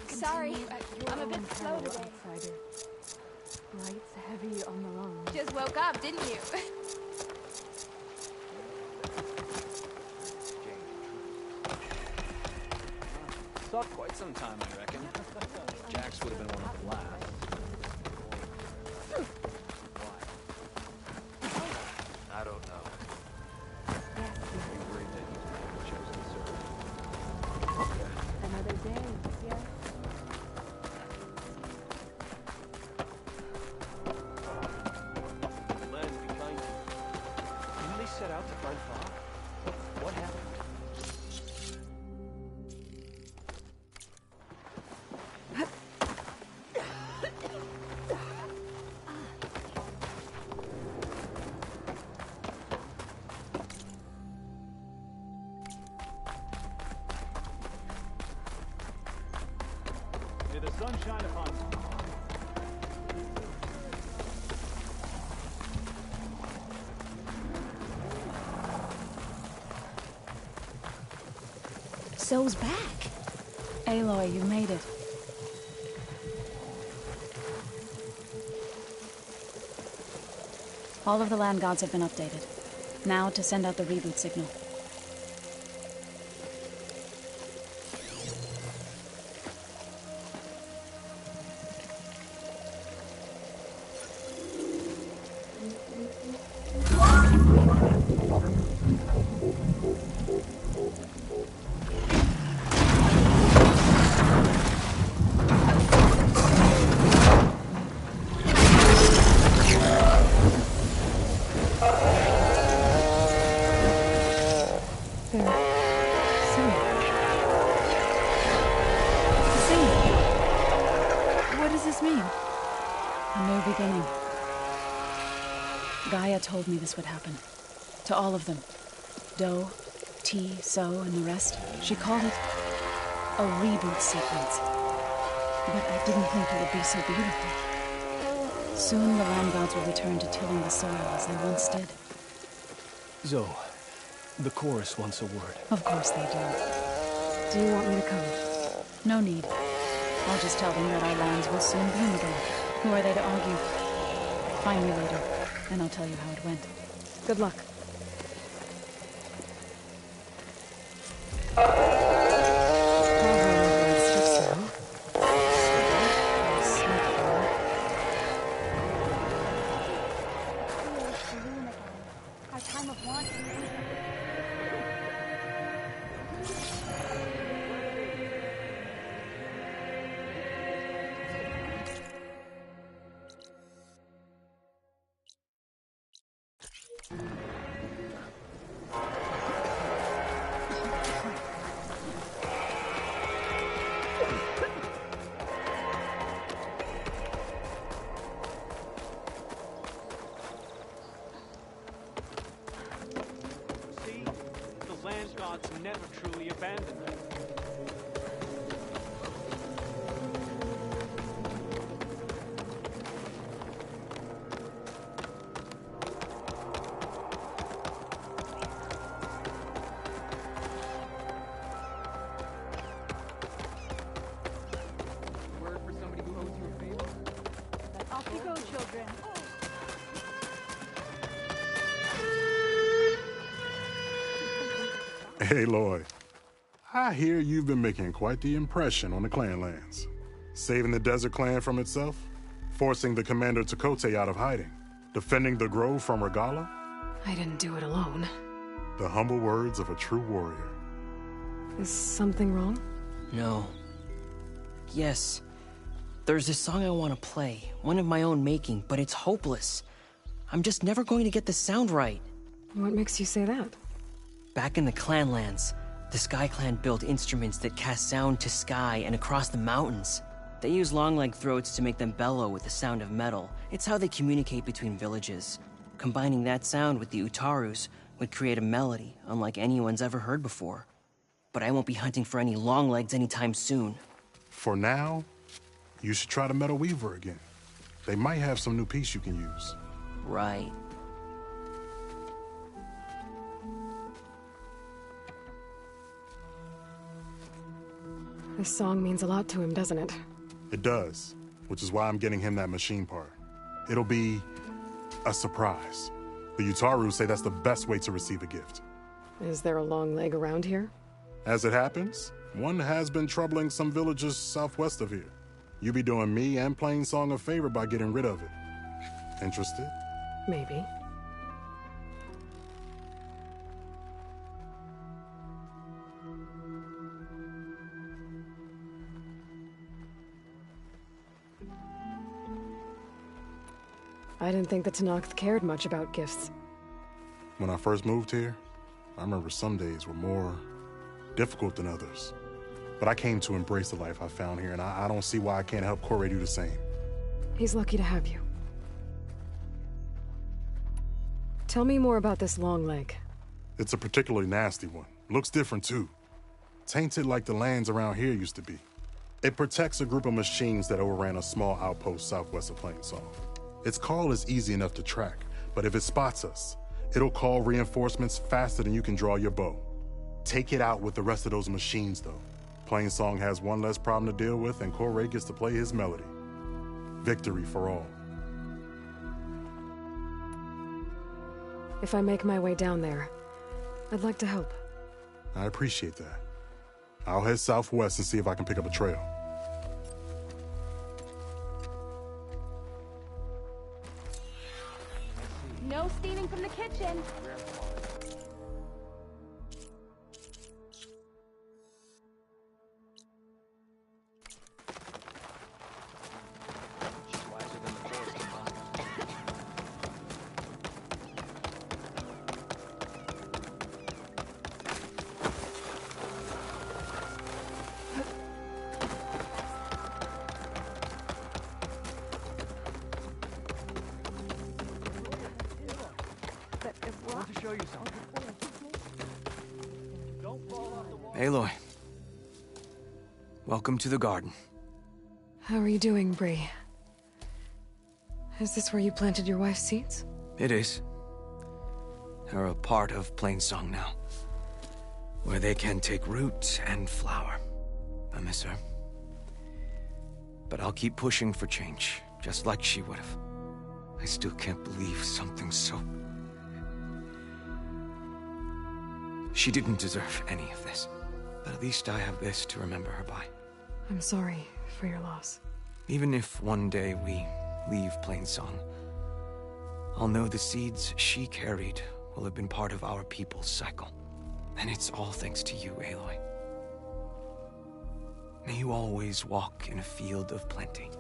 E: Sorry, I'm a bit slow today.
O: Lights heavy on the lungs.
E: Just woke up, didn't you?
R: Thought quite some time, I reckon. Jax would have been one of the last. I don't know. You worried that he chose to serve?
E: Another day, yeah.
R: Len, be kind. Didn't they set out to find Fa? What happened?
L: May the sun shine upon you.
A: So's back.
K: Aloy, you made it. All of the land gods have been updated. Now to send out the reboot signal. A new beginning. Gaia told me this would happen. To all of them. Do, T, So, and the rest. She called it a reboot sequence. But I didn't think it would be so beautiful. Soon the land gods will return to tilling the soil as they once did.
R: Zoe, the chorus wants a word.
K: Of course they do.
O: Do you want me to come?
K: No need. I'll just tell them that our lands will soon bloom again. Who are they to argue? Find me later, and I'll tell you how it went.
O: Good luck.
E: Our time of want.
T: Gods never truly abandoned them.
R: Word for somebody who owes you a favor?
E: Off you go, children.
F: Aloy, I hear you've been making quite the impression on the clan lands. Saving the Desert Clan from itself, forcing the Commander Tekotteh out of hiding, defending the Grove from Regalla.
O: I didn't do it alone.
F: The humble words of a true warrior.
O: Is something wrong?
U: No. Yes. There's this song I want to play, one of my own making, but it's hopeless. I'm just never going to get the sound right.
O: What makes you say that?
U: Back in the Clanlands, the Sky Clan built instruments that cast sound to sky and across the mountains. They use long-leg throats to make them bellow with the sound of metal. It's how they communicate between villages. Combining that sound with the Utarus would create a melody unlike anyone's ever heard before. But I won't be hunting for any long-legs anytime soon.
F: For now, you should try the Metal Weaver again. They might have some new piece you can use.
U: Right.
O: This song means a lot to him, doesn't it?
F: It does, which is why I'm getting him that machine part. It'll be a surprise. The Utaru say that's the best way to receive a gift.
O: Is there a long leg around here?
F: As it happens, one has been troubling some villages southwest of here. You be doing me and Plainsong a favor by getting rid of it. Interested?
O: Maybe. I didn't think the Tenakth cared much about gifts.
F: When I first moved here, I remember some days were more difficult than others. But I came to embrace the life I found here, and I don't see why I can't help Corey do the same.
O: He's lucky to have you. Tell me more about this long leg.
F: It's a particularly nasty one. Looks different, too. Tainted like the lands around here used to be. It protects a group of machines that overran a small outpost southwest of Plainsong. Its call is easy enough to track, but if it spots us, it'll call reinforcements faster than you can draw your bow. Take it out with the rest of those machines, though. Plainsong has one less problem to deal with, and Corey gets to play his melody. Victory for all.
O: If I make my way down there, I'd like to help.
F: I appreciate that. I'll head southwest and see if I can pick up a trail.
E: No stealing from the kitchen.
R: show you something. Don't fall off the wall.
H: Aloy. Welcome to the garden.
B: How are you doing, Bree? Is this where you planted your wife's seeds?
H: It is. They're a part of Plainsong now, where they can take root and flower. I miss her. But I'll keep pushing for change, just like she would have. I still can't believe something so... She didn't deserve any of this. But at least I have this to remember her by.
B: I'm sorry for your loss.
H: Even if one day we leave Plainsong, I'll know the seeds she carried will have been part of our people's cycle. And it's all thanks to you, Aloy. May you always walk in a field of plenty.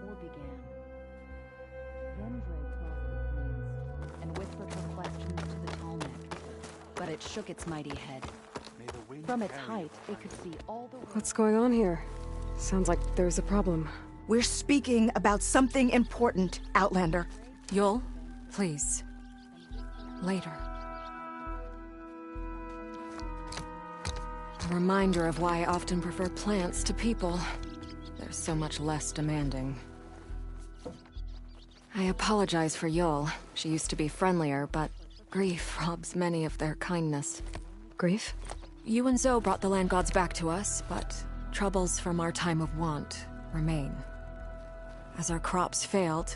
S: Or began. Then Dre crossed the plains and whispered her questions to the tall neck, but it shook its mighty head. From its height, it could see all the...
B: What's going on here? Sounds like there's a problem.
C: We're speaking about something important, Outlander.
B: Yul, please. Later. A reminder of why I often prefer plants to people. They're so much less demanding. I apologize for Yul. She used to be friendlier, but grief robs many of their kindness. Grief? You and Zoe brought the land gods back to us, but troubles from our time of want remain. As our crops failed,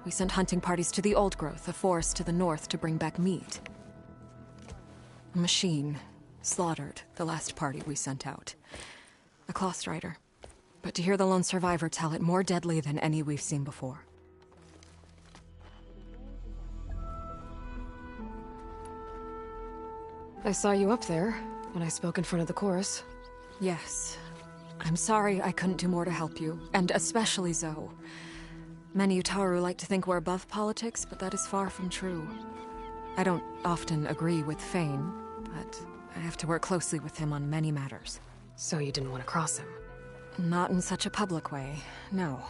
B: we sent hunting parties to the Old Growth, a forest to the north, to bring back meat. A machine slaughtered the last party we sent out. A Clothstrider. But to hear the lone survivor tell it, more deadly than any we've seen before. I saw you up there when I spoke in front of the chorus. Yes. I'm sorry I couldn't do more to help you, and especially Zoe. Many Utaru like to think we're above politics, but that is far from true. I don't often agree with Fane, but I have to work closely with him on many matters. So you didn't want to cross him? Not in such a public way, no.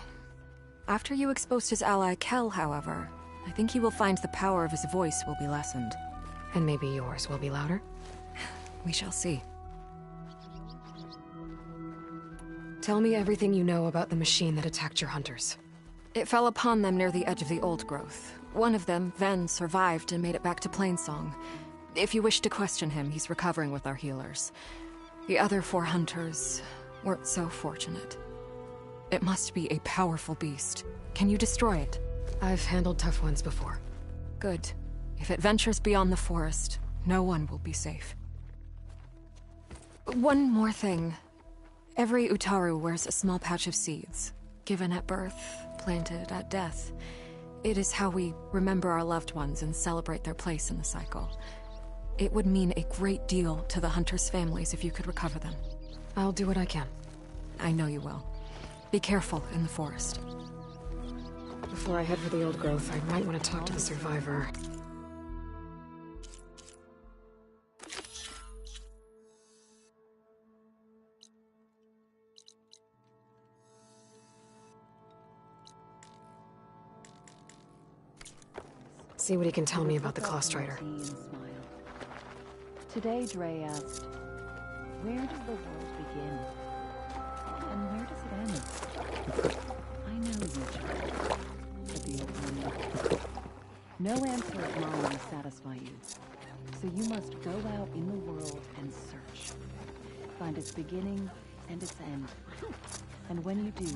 B: After you exposed his ally Kel, however, I think he will find the power of his voice will be lessened. And maybe yours will be louder? We shall see. Tell me everything you know about the machine that attacked your hunters. It fell upon them near the edge of the Old Growth. One of them, Ven, survived and made it back to Plainsong. If you wish to question him, he's recovering with our healers. The other 4 hunters weren't so fortunate. It must be a powerful beast. Can you destroy it? I've handled tough ones before. Good. If it ventures beyond the forest, no one will be safe. One more thing. Every Utaru wears a small pouch of seeds, given at birth, planted at death. It is how we remember our loved ones and celebrate their place in the cycle. It would mean a great deal to the hunters' families if you could recover them. I'll do what I can. I know you will. Be careful in the forest. Before I head for the Old Growth, I might want to talk to the survivor. See what he can tell me about the Clothstrider.
S: Today, Dre asked, where does the world begin? And where does it end? I know you, child, said the old woman. No answer of mine will satisfy you. So you must go out in the world and search. Find its beginning and its end. And when you do,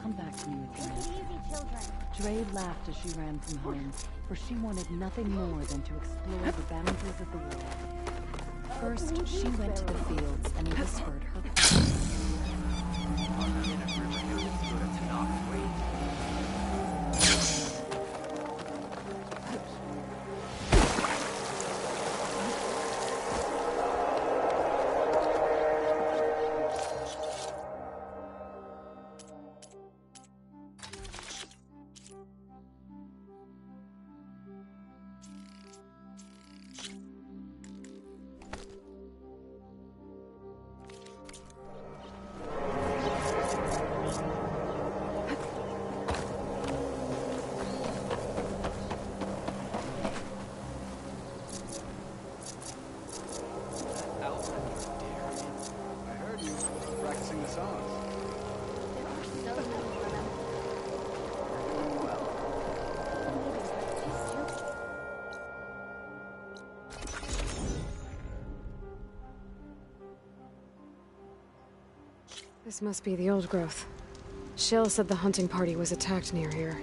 S: come back to me with your answer. Dre laughed as she ran from home, for she wanted nothing more than to explore the boundaries of the world. First, she went to the fields and whispered her questions.
B: This must be the old growth. Shell said the hunting party was attacked near here.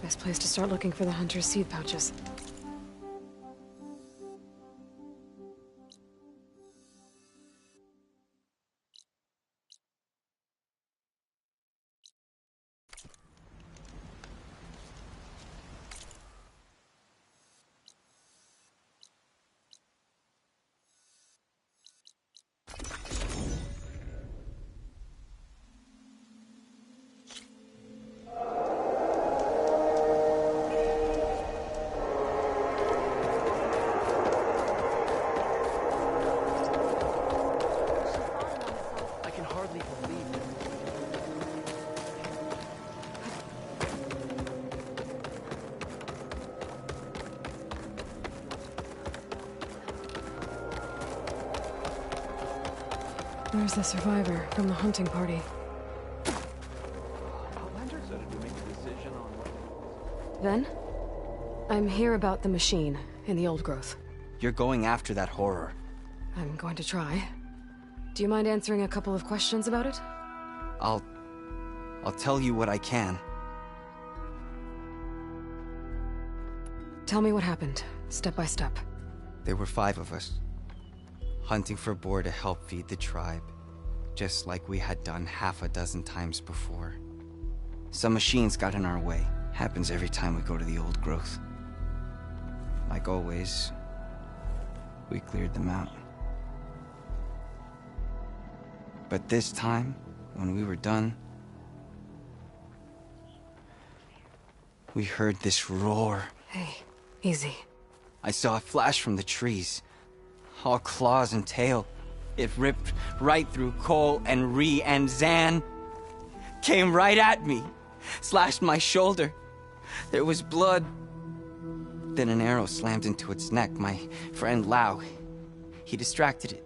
B: Best place to start looking for the hunter's seed pouches. Where's the survivor from the hunting party? Ven? I'm here about the machine in the old growth.
D: You're going after that horror.
B: I'm going to try. Do you mind answering a couple of questions about it?
D: I'll tell you what I can.
B: Tell me what happened, step by step.
D: There were 5 of us, hunting for boar to help feed the tribe, just like we had done half a dozen times before. Some machines got in our way. Happens every time we go to the old growth. Like always, we cleared them out. But this time, when we were done, we heard this roar.
B: Hey, easy.
D: I saw a flash from the trees. All claws and tail. It ripped right through Cole and Ree, and Zan came right at me. Slashed my shoulder. There was blood. Then an arrow slammed into its neck. My friend Lau, he distracted it.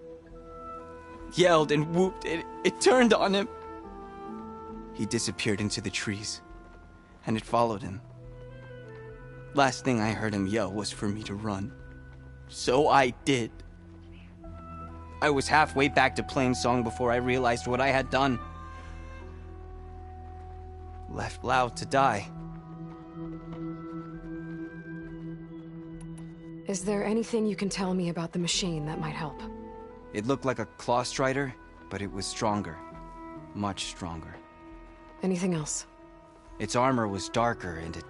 D: Yelled and whooped. It turned on him. He disappeared into the trees, and it followed him. Last thing I heard him yell was for me to run. So I did. I was halfway back to Plainsong before I realized what I had done. Left Lau to die.
B: Is there anything you can tell me about the machine that might help?
D: It looked like a claw strider, but it was stronger. Much stronger.
B: Anything else?
D: Its armor was darker, and it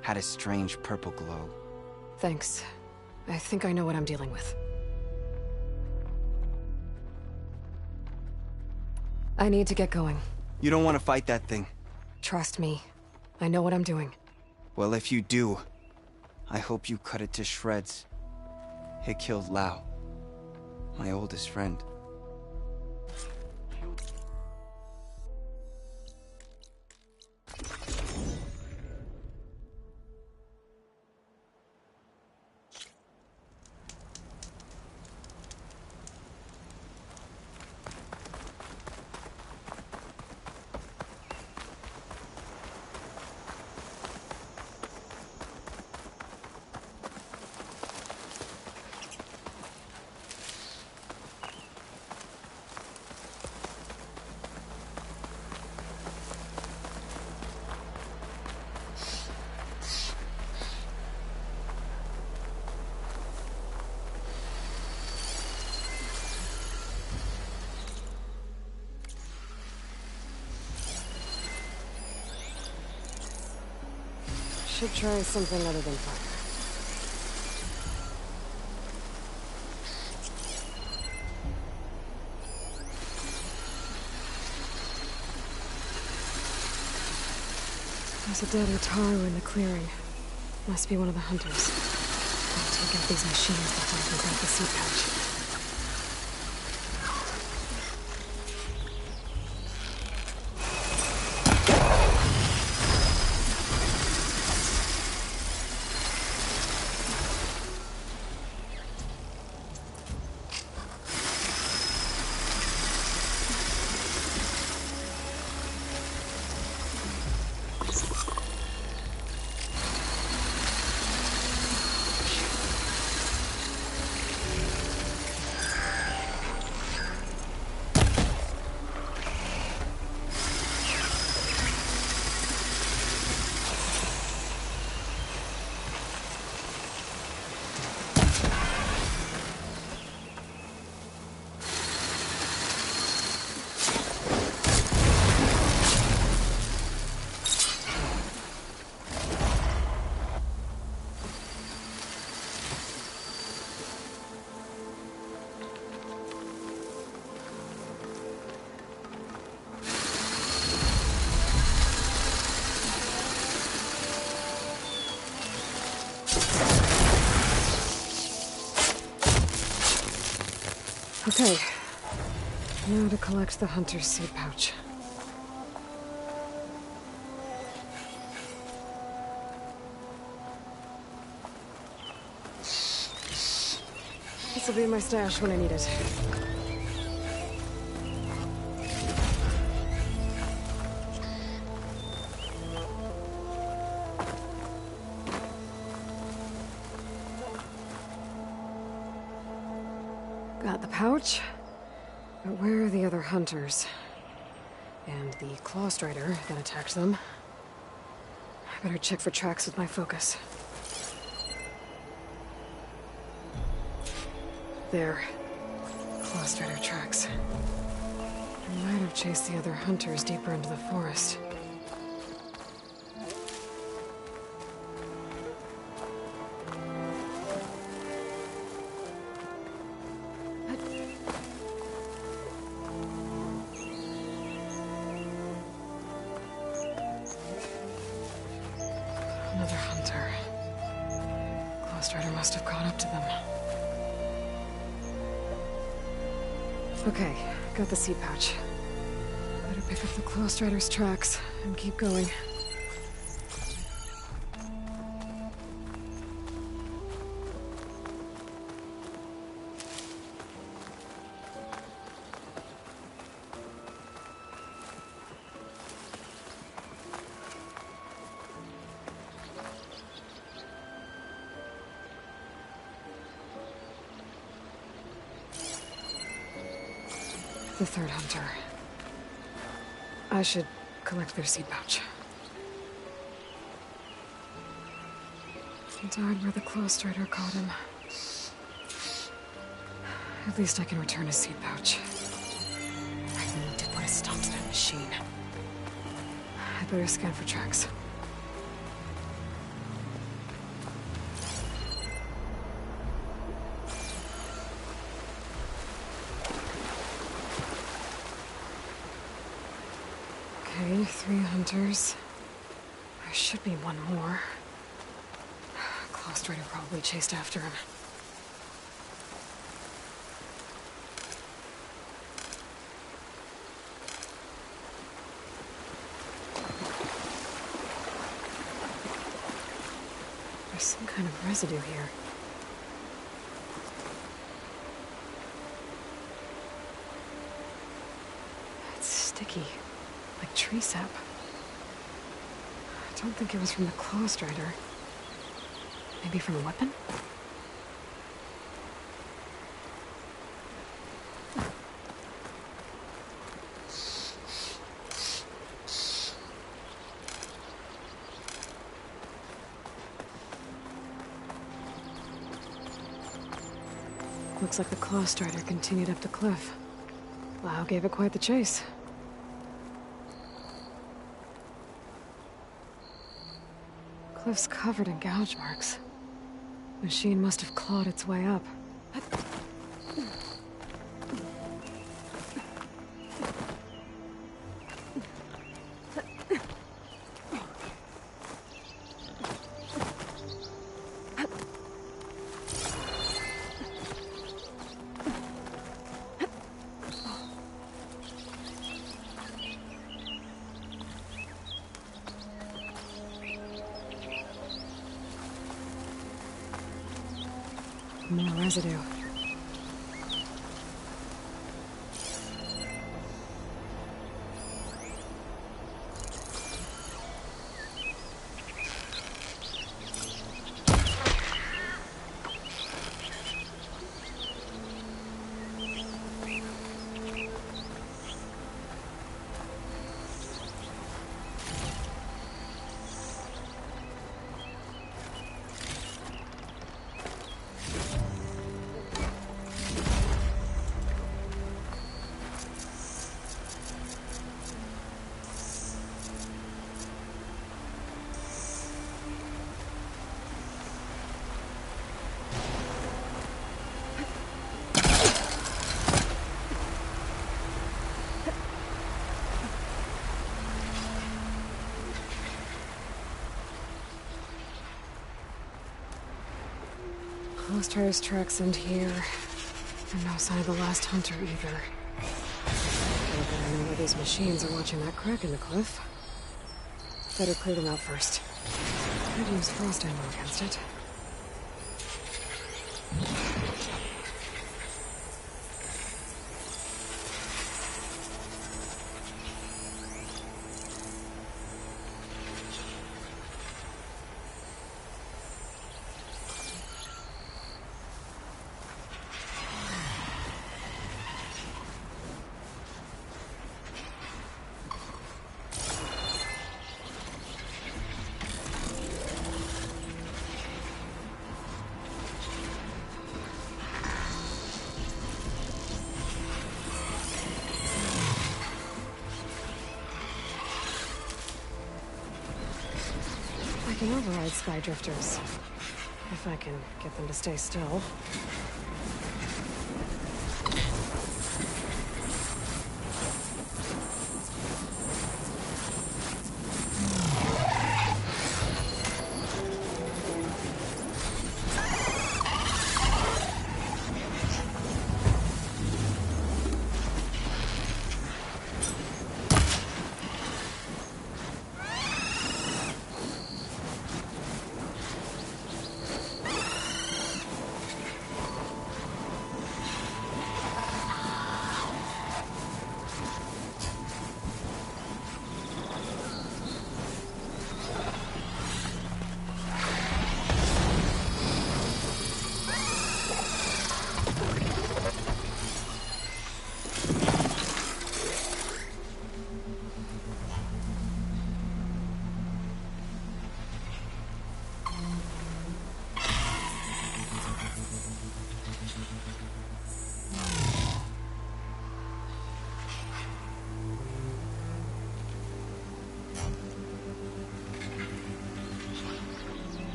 D: had a strange purple glow.
B: Thanks. I think I know what I'm dealing with. I need to get going.
D: You don't want to fight that thing.
B: Trust me. I know what I'm doing.
D: Well, if you do, I hope you cut it to shreds. It killed Lau, my oldest friend.
B: Should try something other than fire. There's a dead Utaru in the clearing. Must be one of the hunters. I'll take out these machines before I can grab the seed pouch. Okay. Now to collect the hunter's seed pouch. This will be in my stash when I need it. Got the pouch. But where are the other hunters? And the Claw Strider that attacked them? I better check for tracks with my focus. There. Claw Strider tracks. I might have chased the other hunters deeper into the forest. Another hunter. Claw Strider must have caught up to them. Okay, got the seed pouch. Better pick up the Claw Strider's tracks and keep going. The third hunter. I should collect their seed pouch. He died where the Claw Strider caught him. At least I can return his seed pouch. I need to put a stop to that machine. I better scan for tracks. Okay, 3 hunters. There should be one more. Claw Strider probably chased after him. There's some kind of residue here. It's sticky. Like tree sap. I don't think it was from the Claw Strider. Maybe from a weapon? Looks like the Claw Strider continued up the cliff. Lau gave it quite the chase. Cliff's covered in gouge marks. Machine must have clawed its way up. More residue. Claw Strider's tracks end here. And no sign of the last hunter either. I know where these machines are watching that crack in the cliff. Better clear them out first. I'd use frost ammo against it. I can override Sky Drifters. If I can get them to stay still.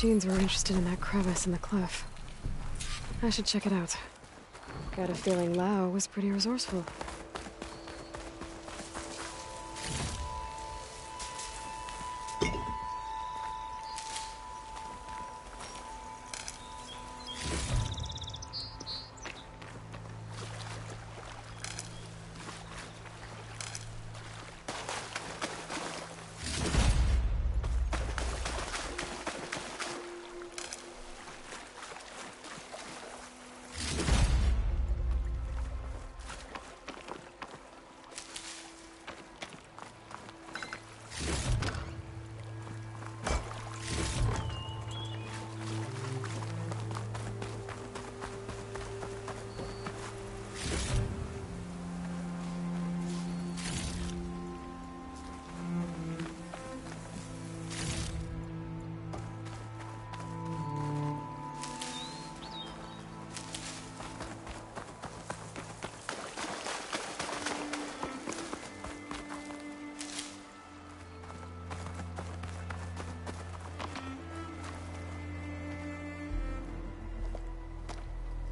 B: machines were interested in that crevice in the cliff. I should check it out. Got a feeling Lao was pretty resourceful.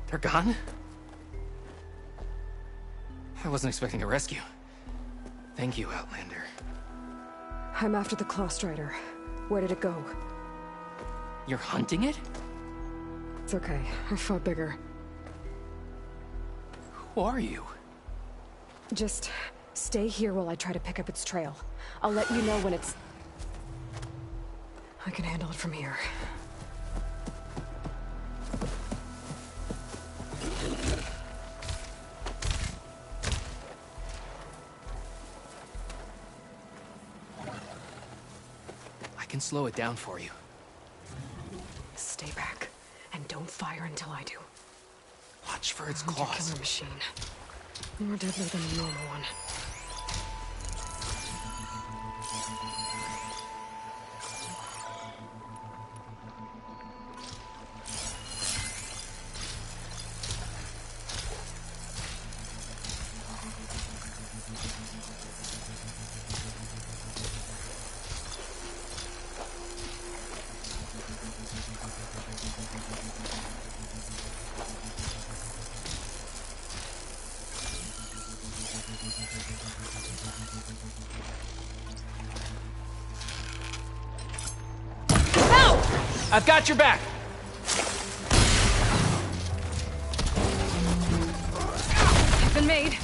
D: They're gone? I wasn't expecting a rescue. Thank you, Outlander.
B: I'm after the Claw Strider. Where did it go?
D: You're hunting it?
B: It's okay. I fought bigger.
D: Who are you?
B: Just stay here while I try to pick up its trail. I'll let you know when it's... I can handle it from here.
D: I can slow it down for you.
B: Stay back, and don't fire until I do.
D: Watch for its
B: Your
D: claws.
B: killer machine. More deadly than a normal one.
D: I've got your back!
B: Been made.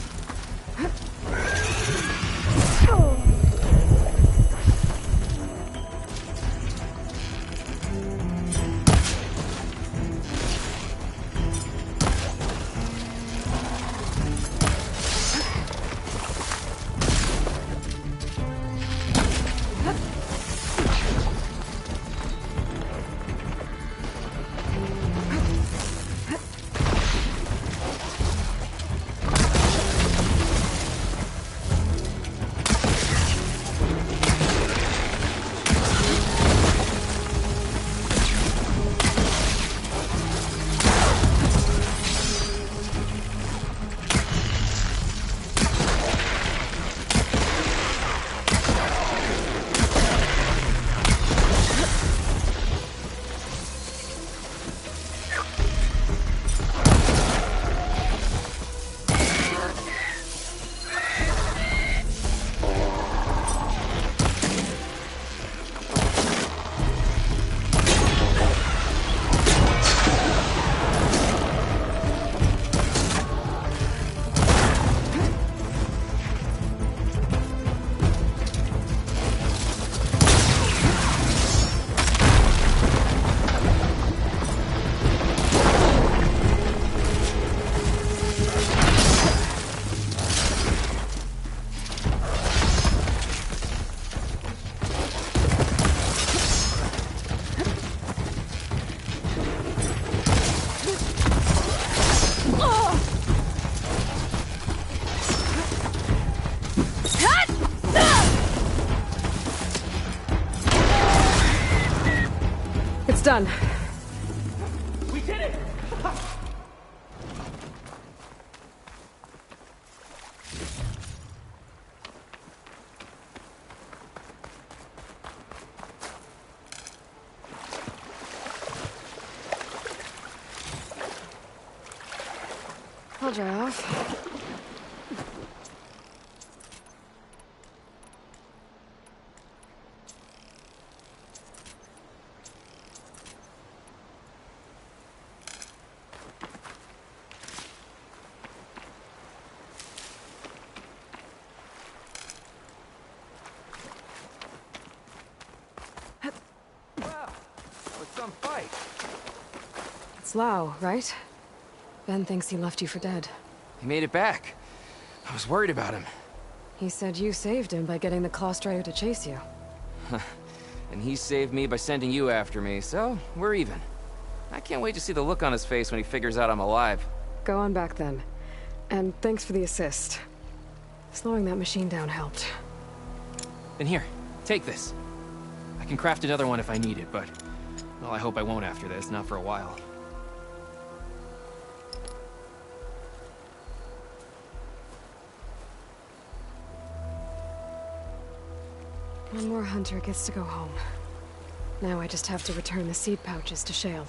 B: It's done.
D: We did it!
B: I'll dry off.
H: Some fight.
B: It's Lau, right? Ben thinks he left you for dead.
H: He made it back. I was worried about him.
B: He said you saved him by getting the Claw Strider to chase you.
H: And he saved me by sending you after me, so we're even. I can't wait to see the look on his face when he figures out I'm alive.
B: Go on back then. And thanks for the assist. Slowing that machine down helped.
G: Then here, take this. I can craft another one if I need it, but... well, I hope I won't after this, not for a while.
B: One more hunter gets to go home. Now I just have to return the seed pouches to Shale.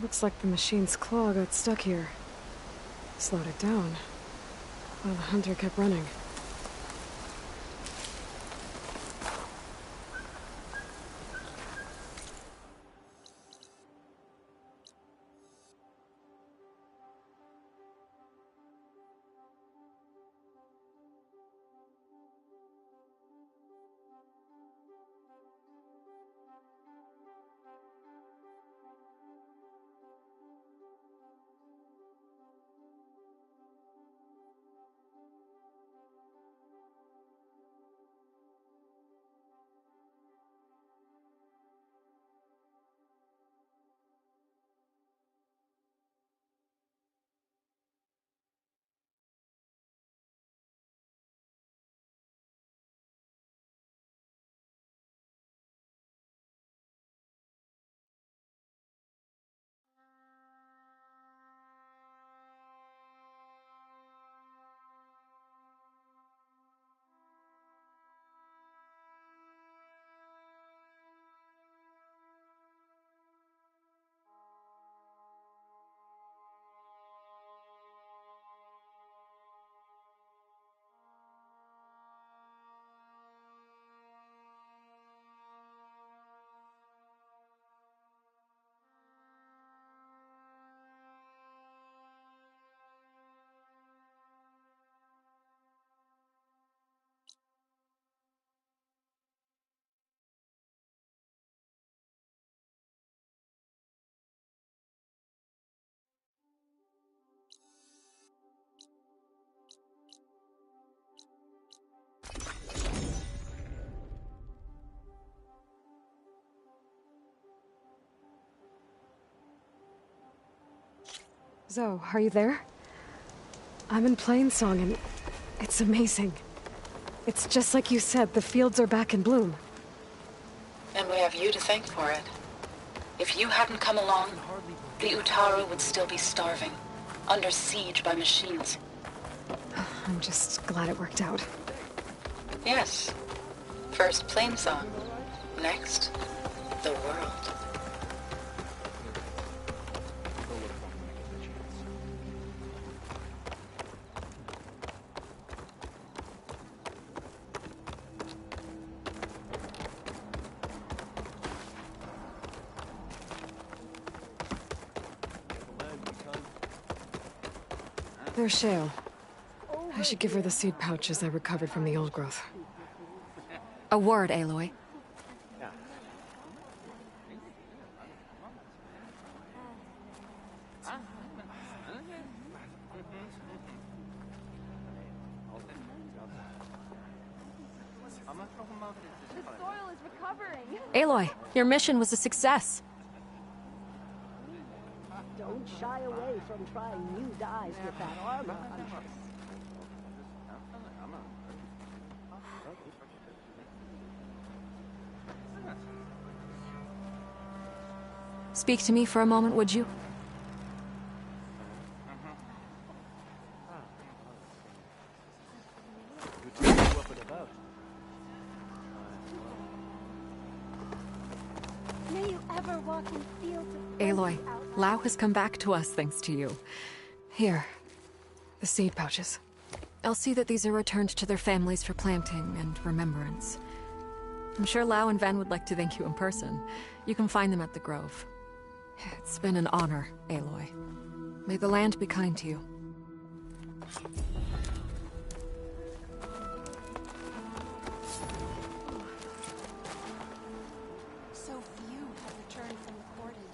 B: Looks like the machine's claw got stuck here. Slowed it down, while the hunter kept running. Zoe, are you there? I'm in Plainsong and it's amazing. It's just like you said, the fields are back in bloom.
S: And we have you to thank for it. If you hadn't come along, the Utaru would still be starving, under siege by machines.
B: I'm just glad it worked out.
S: Yes. First Plainsong. Next, the world.
B: There's Shale. I should give her the seed pouches I recovered from the old growth.
K: A word, Aloy.
E: The soil is recovering.
K: Aloy, your mission was a success.
N: Don't shy away from trying new dyes with that armor, Huntress.
K: Speak to me for a moment, would you?
E: May you ever walk in fields of
K: Aloy, Lao has come back to us thanks to you.
B: Here. The seed pouches.
K: I'll see that these are returned to their families for planting and remembrance. I'm sure Lao and Van would like to thank you in person. You can find them at the Grove. It's been an honor, Aloy. May the land be kind to you.
Q: So few have returned from the Cordon.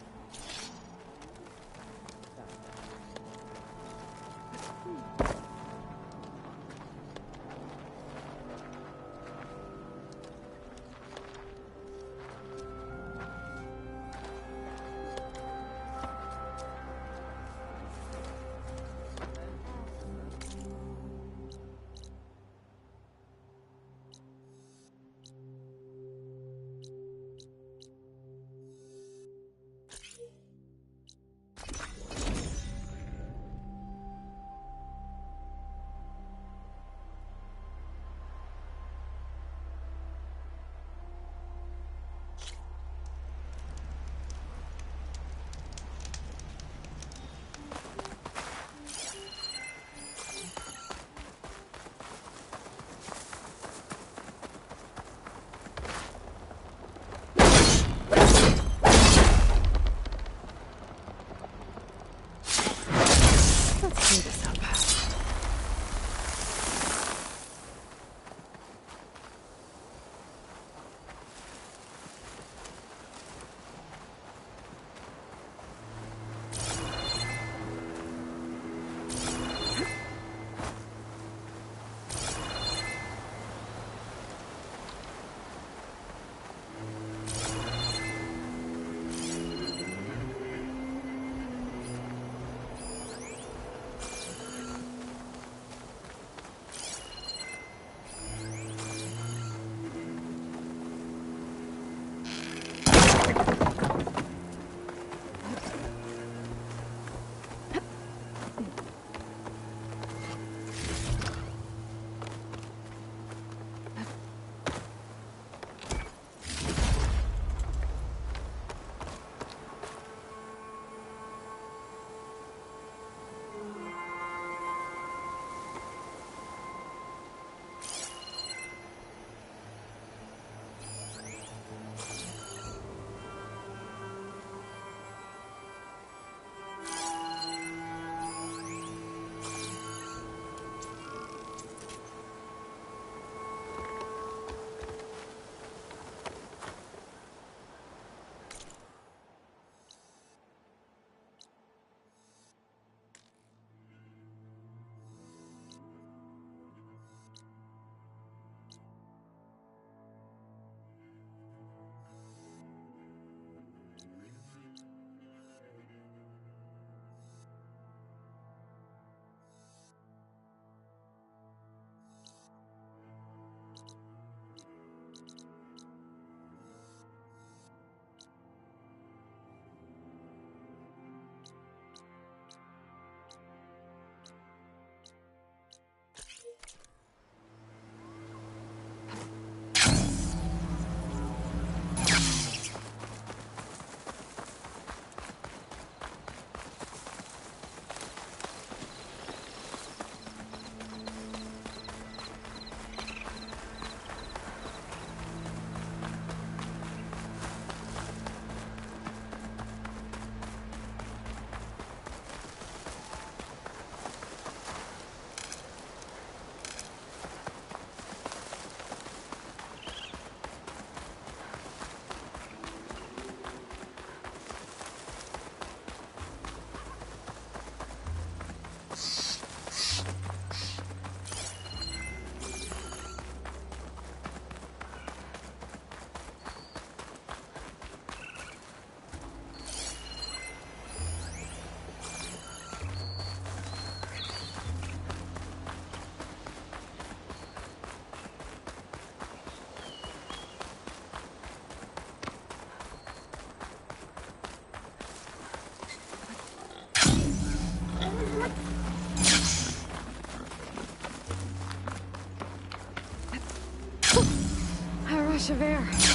B: Javert.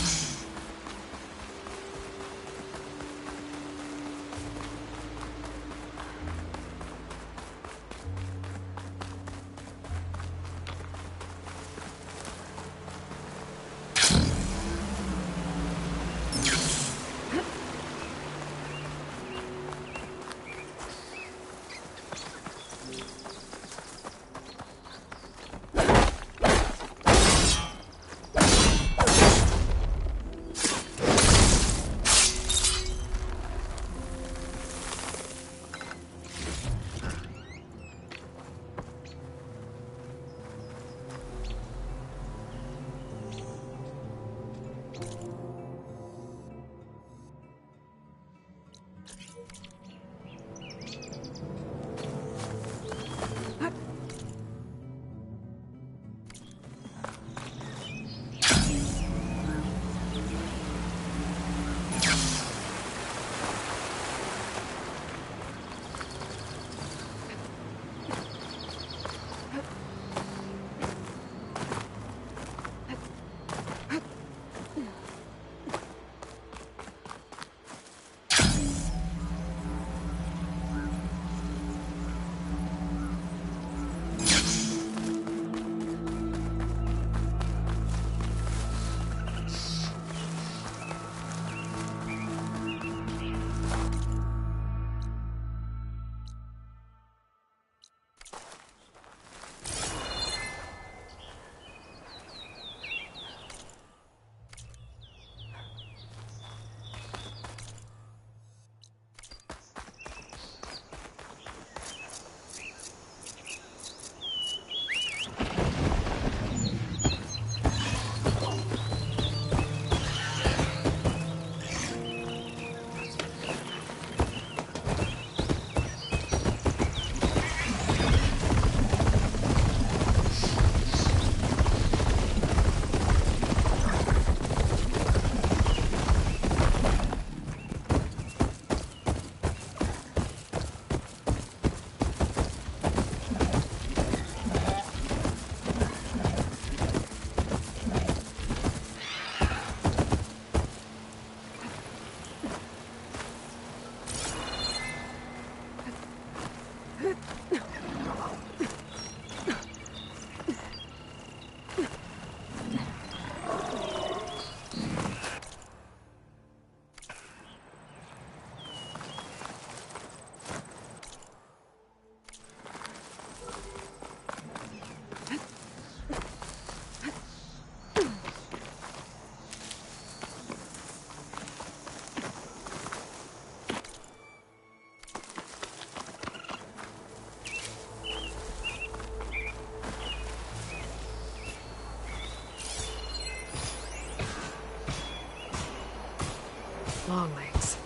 B: Longlegs.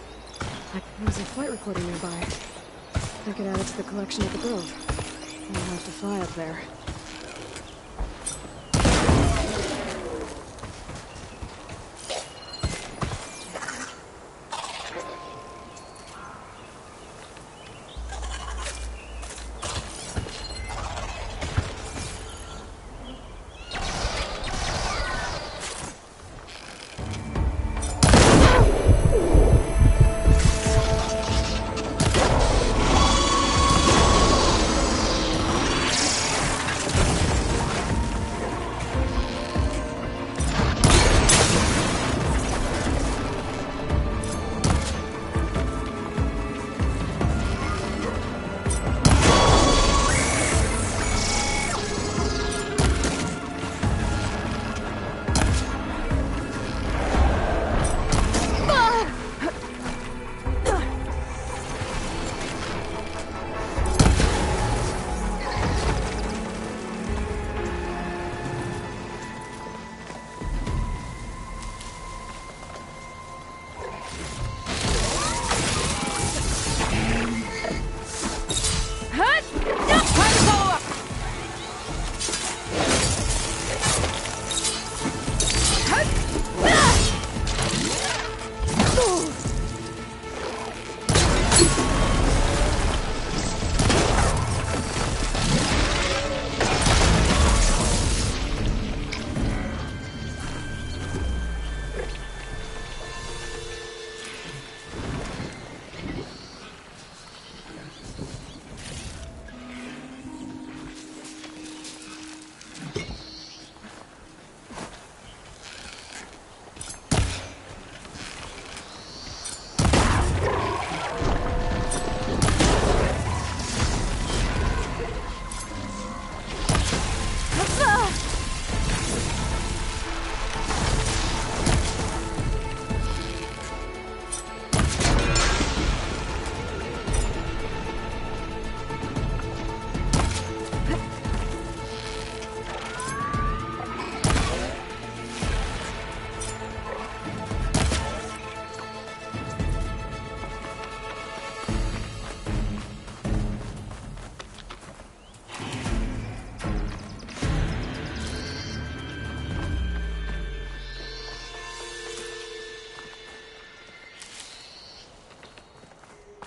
B: There's a flight recorder nearby. I could add it to the collection at the Grove. I'll have to fly up there.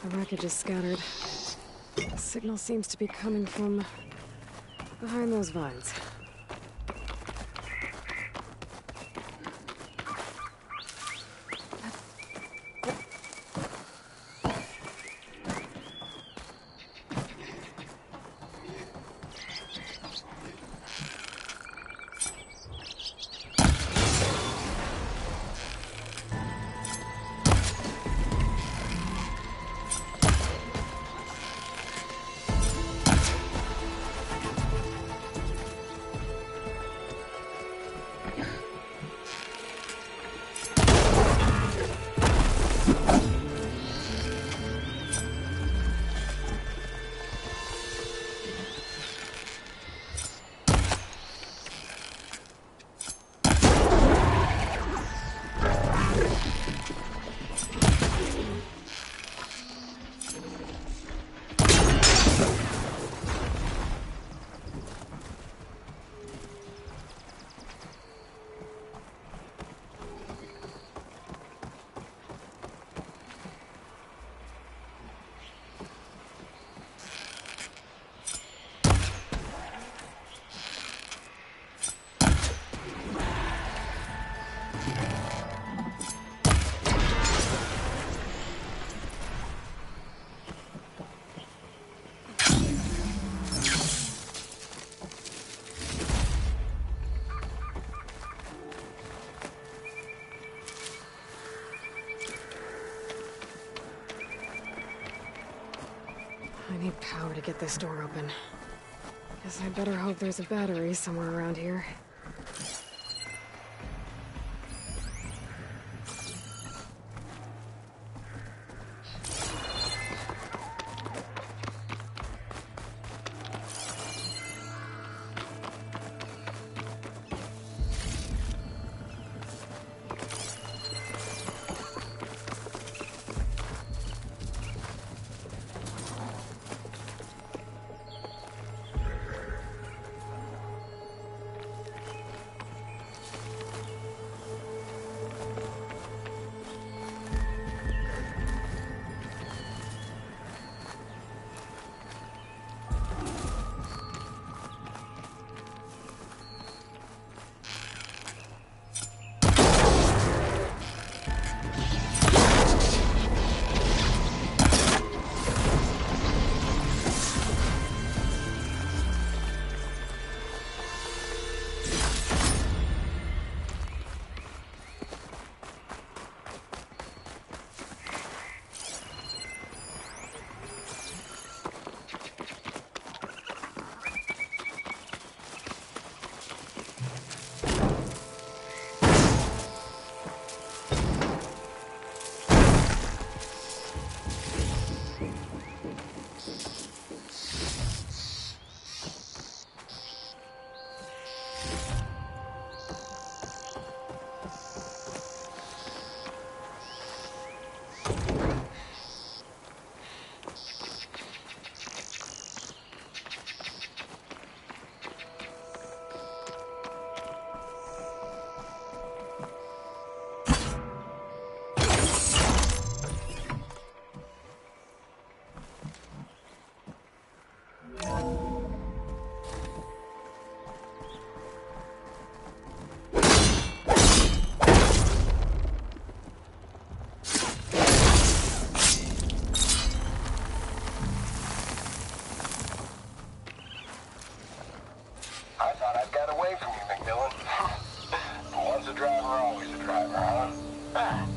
B: The wreckage is scattered. The signal seems to be coming from behind those vines. I need power to get this door open. Guess I better hope there's a battery somewhere around here.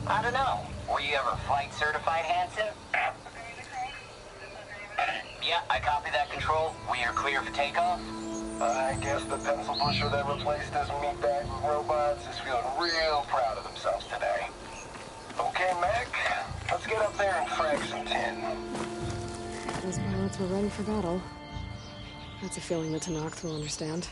J: I don't know. Were you ever flight certified, Hanson? Yeah, I copy that, Control. We are clear for takeoff.
V: I guess the pencil pusher that replaced us meatbag robots is feeling real proud of themselves today. Okay, Mac, let's get up there and frag some tin.
B: Those pilots were ready for battle. That's a feeling that Tenakth will understand.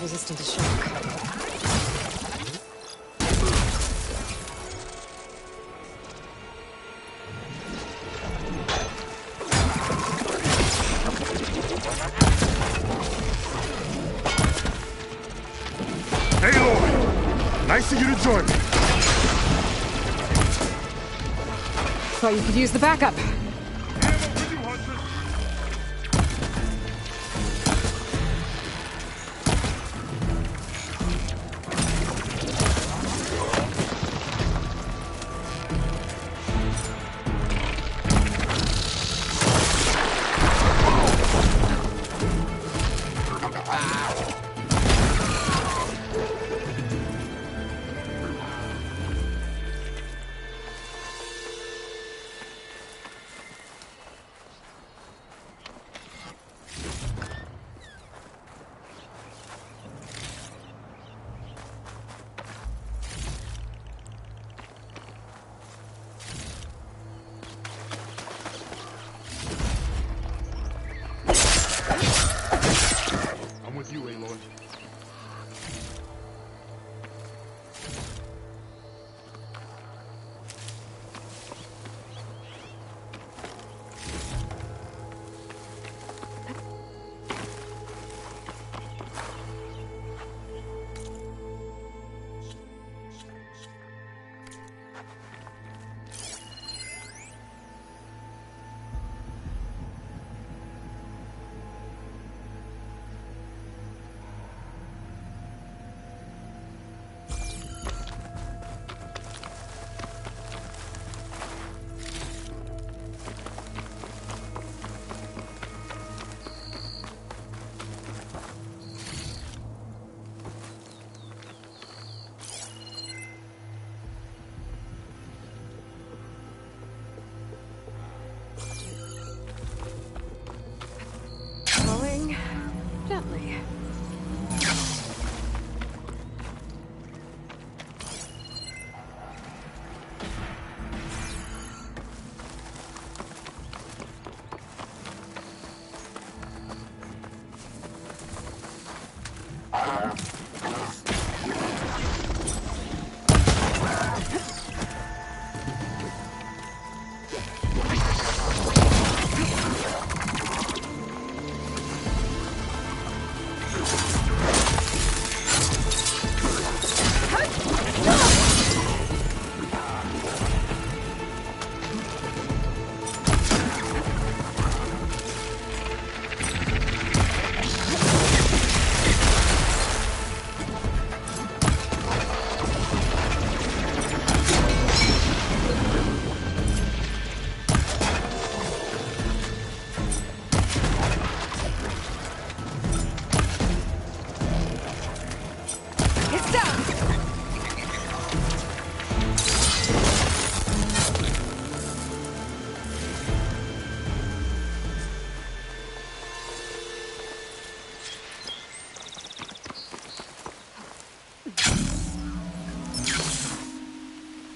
B: resistant to shock.
F: Aloy! Nice of you to join me.
B: Thought you could use the backup.
F: With you, Aloy.
B: Gently.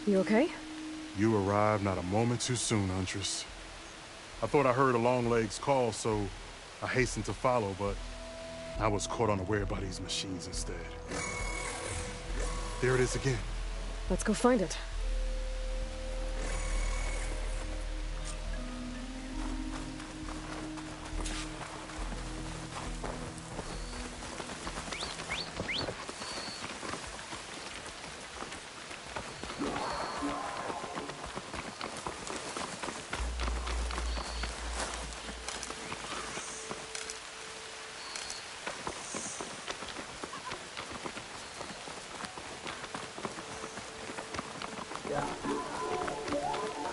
B: You okay?
F: You arrived not a moment too soon, Huntress. I thought I heard a Longlegs call, so I hastened to follow, but I was caught unaware by these machines instead. There it is again.
B: Let's go find it.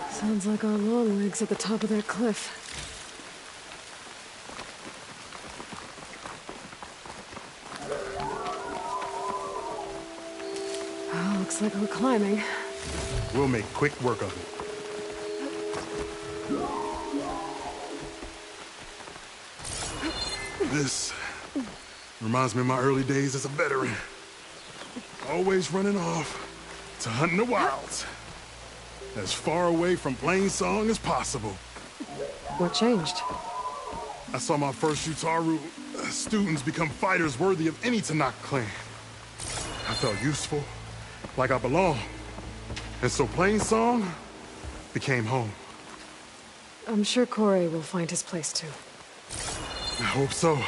B: Sounds like our Longlegs at the top of that cliff. Oh, looks like we're climbing.
F: We'll make quick work of it. This reminds me of my early days as a veteran. Always running off to hunt in the wilds. As far away from Plainsong as possible.
B: What changed?
F: I saw my first Utaru students become fighters worthy of any Tenakth clan. I felt useful, like I belonged. And so Plainsong became home.
B: I'm sure Corey will find his place too.
F: I hope so.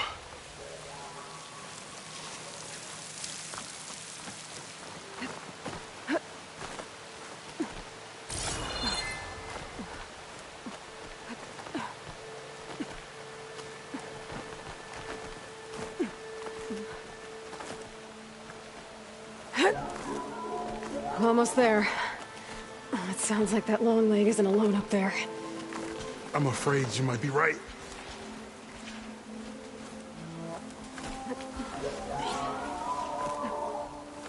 B: Almost there. It sounds like that long leg isn't alone up there.
F: I'm afraid you might be right.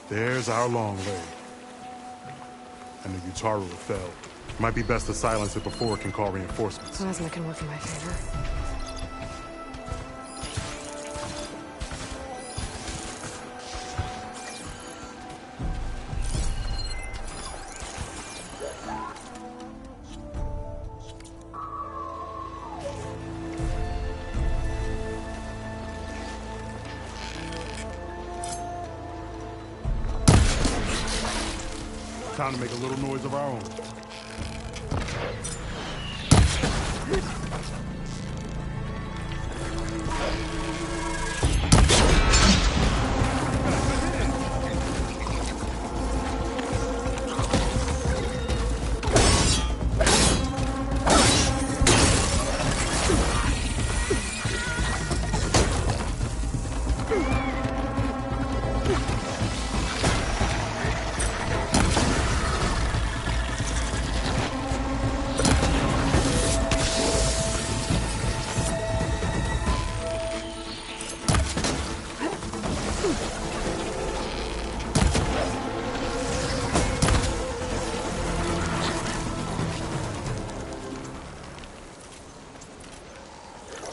F: There's our long leg. And the Utaru fell. Might be best to silence it before it can call reinforcements.
B: Plasma can work in my favor.
F: Time to make a little noise of our own.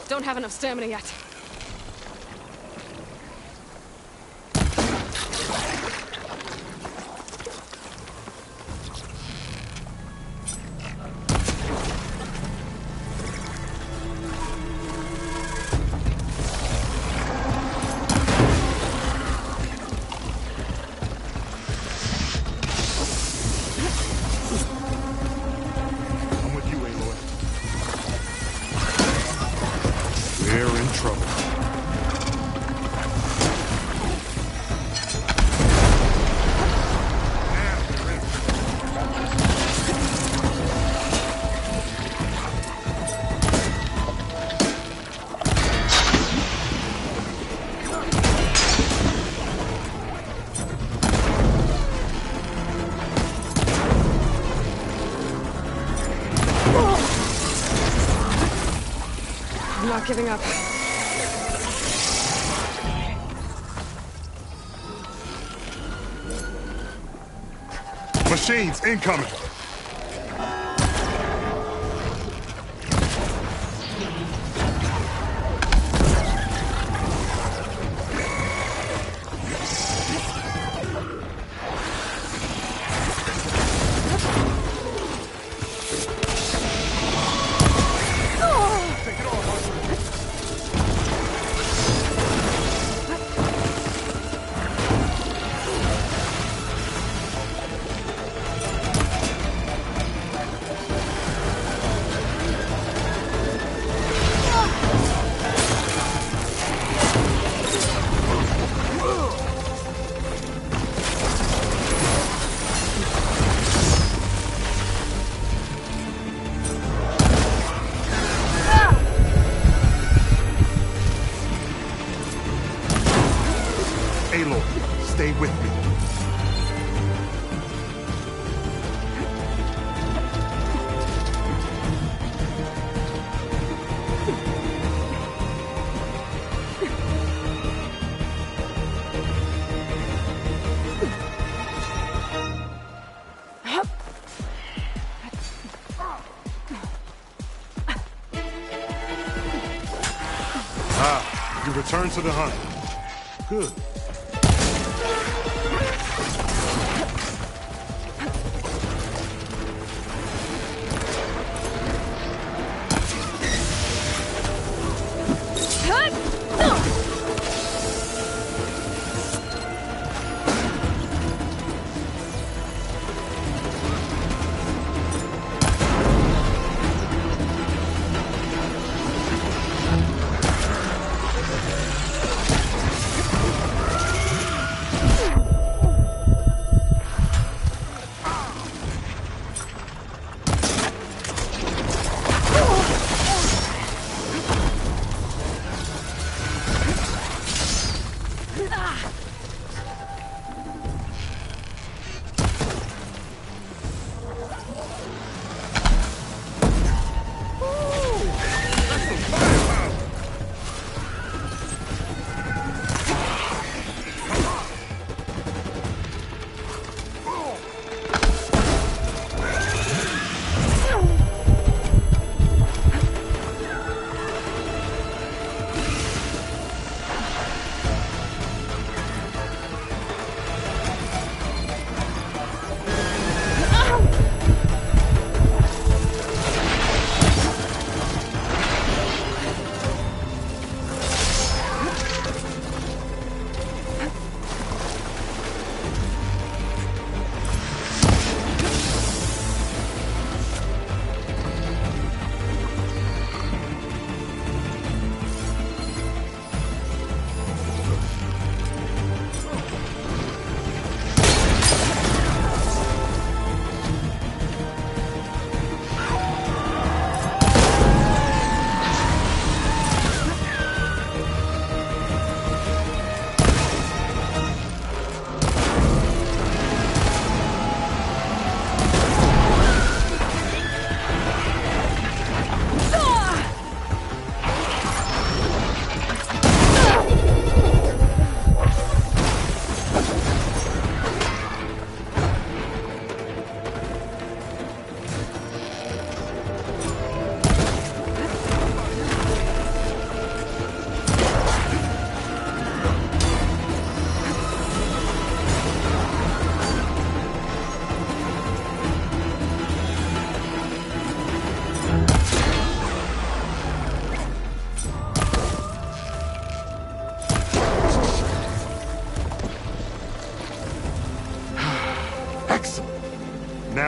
B: Don't have enough stamina yet.
F: I'm with you, Aloy. We're in trouble.
B: I'm not giving up.
F: Machines incoming. Aloy, stay with me. Ah, you return to the hunt. Good.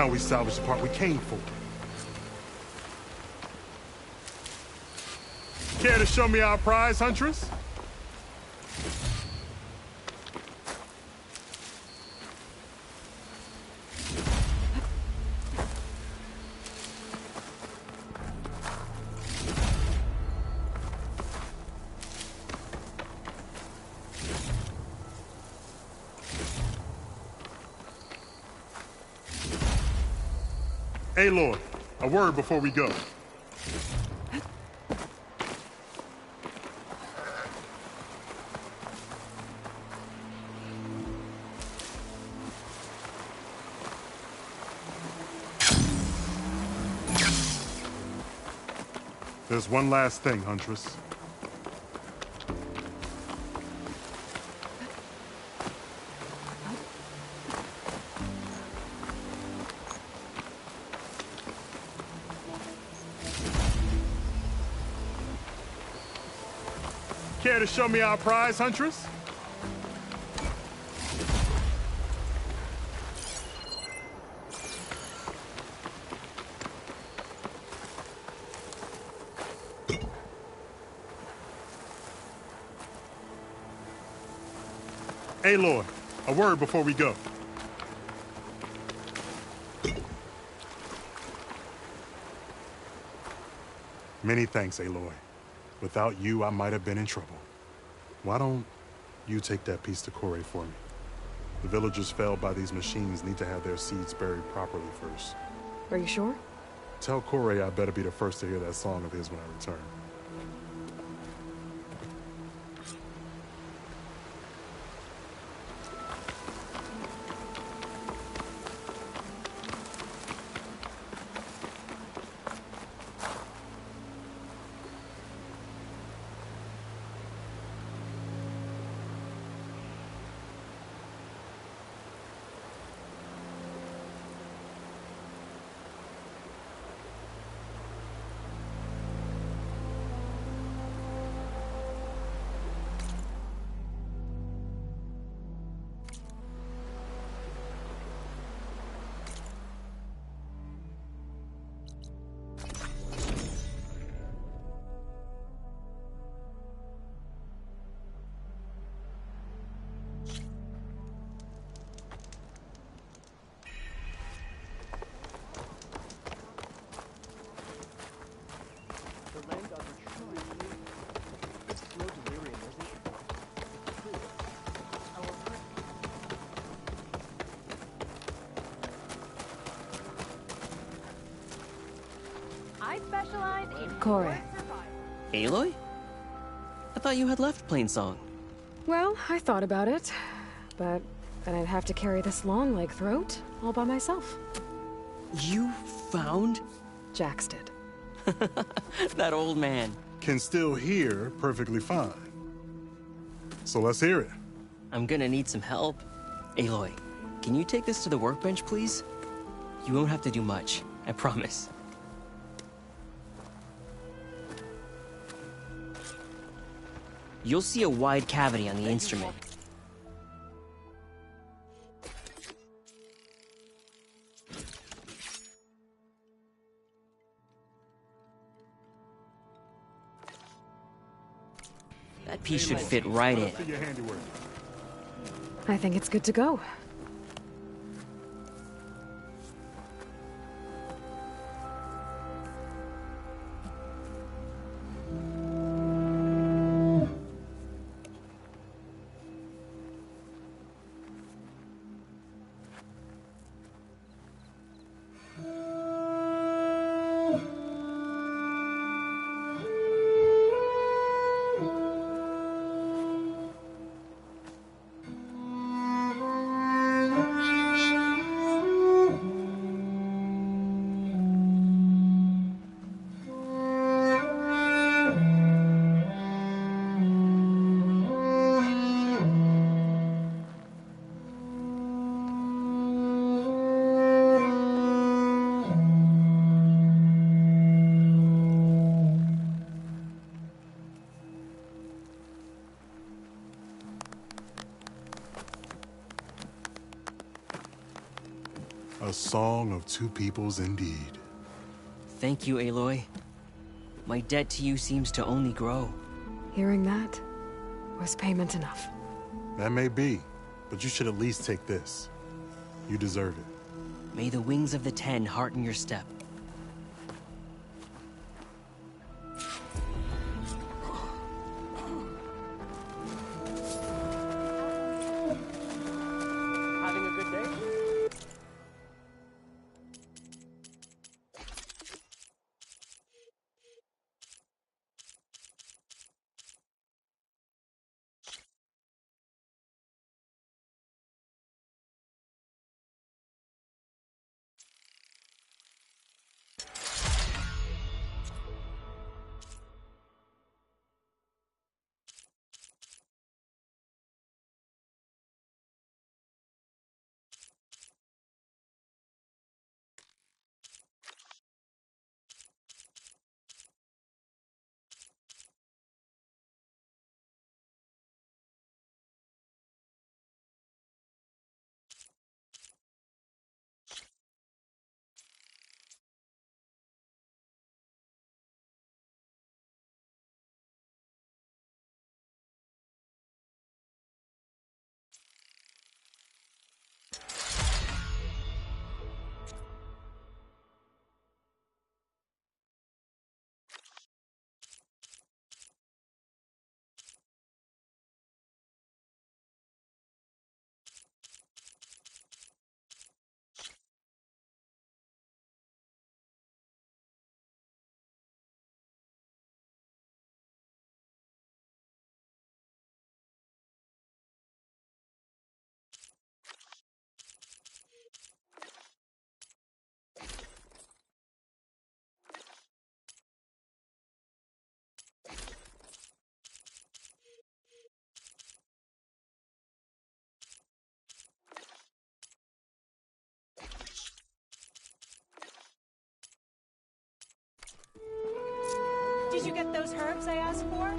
F: Now we salvage the part we came for. Care to show me our prize, Huntress? Aloy, a word before we go. There's one last thing, Huntress. Care to show me our prize, Huntress? Aloy, a word before we go. Many thanks, Aloy. Without you, I might have been in trouble. Why don't you take that piece to Corey for me? The villagers felled by these machines need to have their seeds buried properly first.
B: Are you sure?
F: Tell Corey I better be the first to hear that song of his when I return.
B: Corey.
U: Aloy? I thought you had left Plainsong.
B: Well, I thought about it, but then I'd have to carry this long leg throat all by myself.
U: You found?
B: Jax did.
U: That old man.
F: Can still hear perfectly fine. So let's hear it.
U: I'm gonna need some help. Aloy, can you take this to the workbench, please? You won't have to do much, I promise. You'll see a wide cavity on the instrument. That piece should fit right in.
B: I think it's good to go.
F: A song of two peoples indeed.
U: Thank you, Aloy. My debt to you seems to only grow.
B: Hearing that was payment enough.
F: That may be, but you should at least take this. You deserve it.
U: May the wings of the Ten hearten your step.
T: Having a good day?
A: Did you get those herbs I asked for?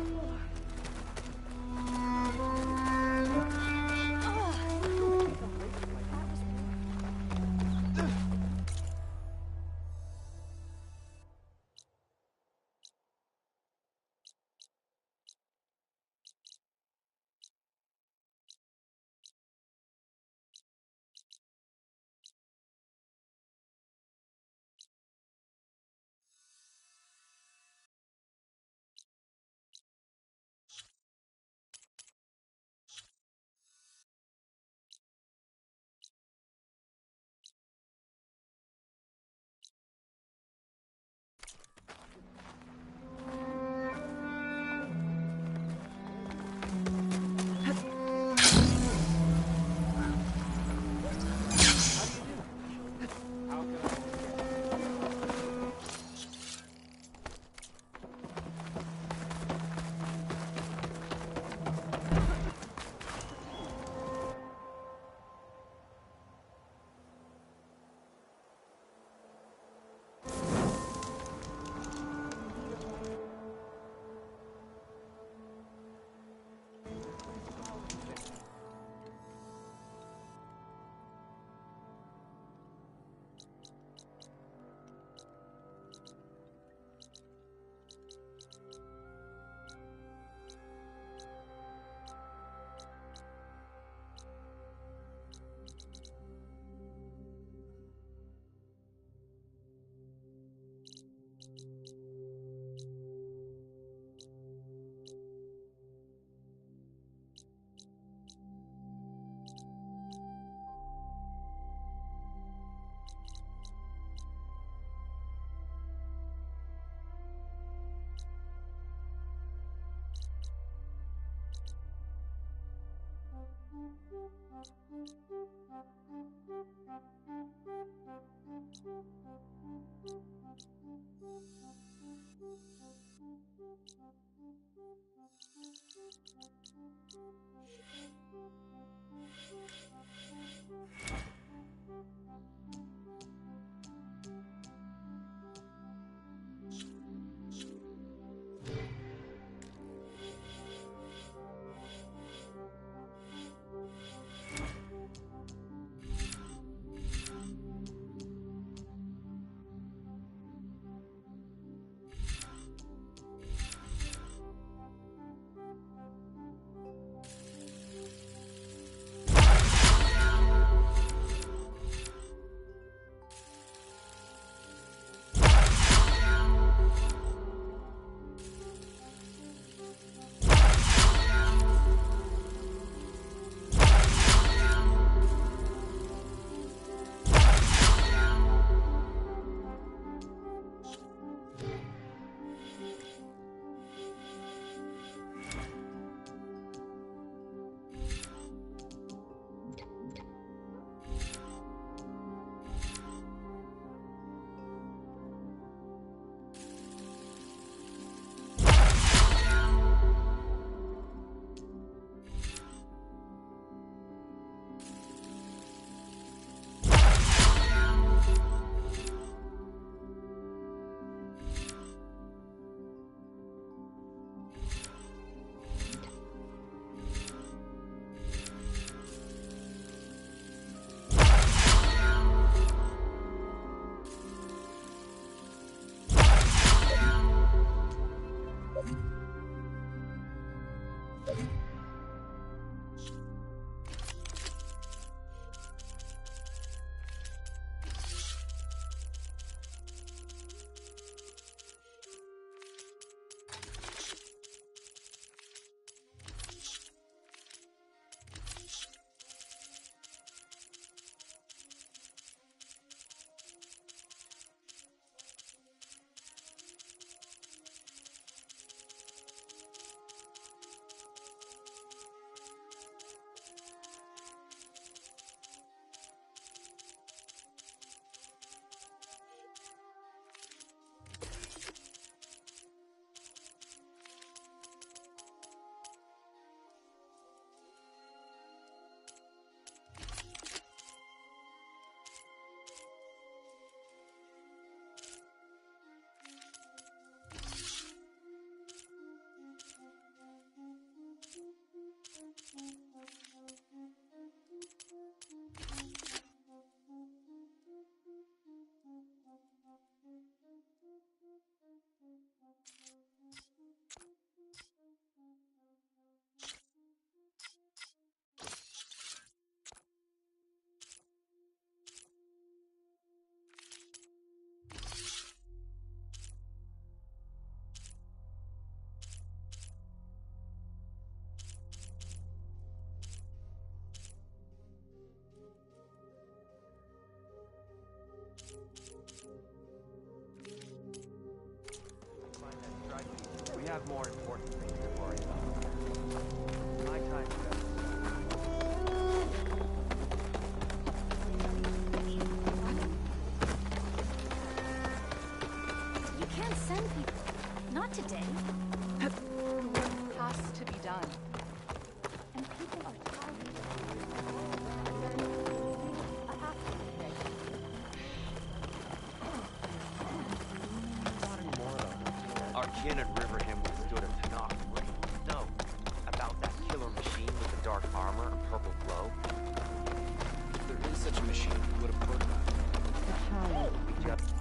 R: have more important things to worry about. My time
I: You can't send people. Not today.
P: Has to be done.
I: And people are tired.
R: Our kin at Riverham withstood a Tanakh raid. No, about that killer machine with the dark armor and purple glow.
W: If there is such a machine, we would have heard about it.
R: We just...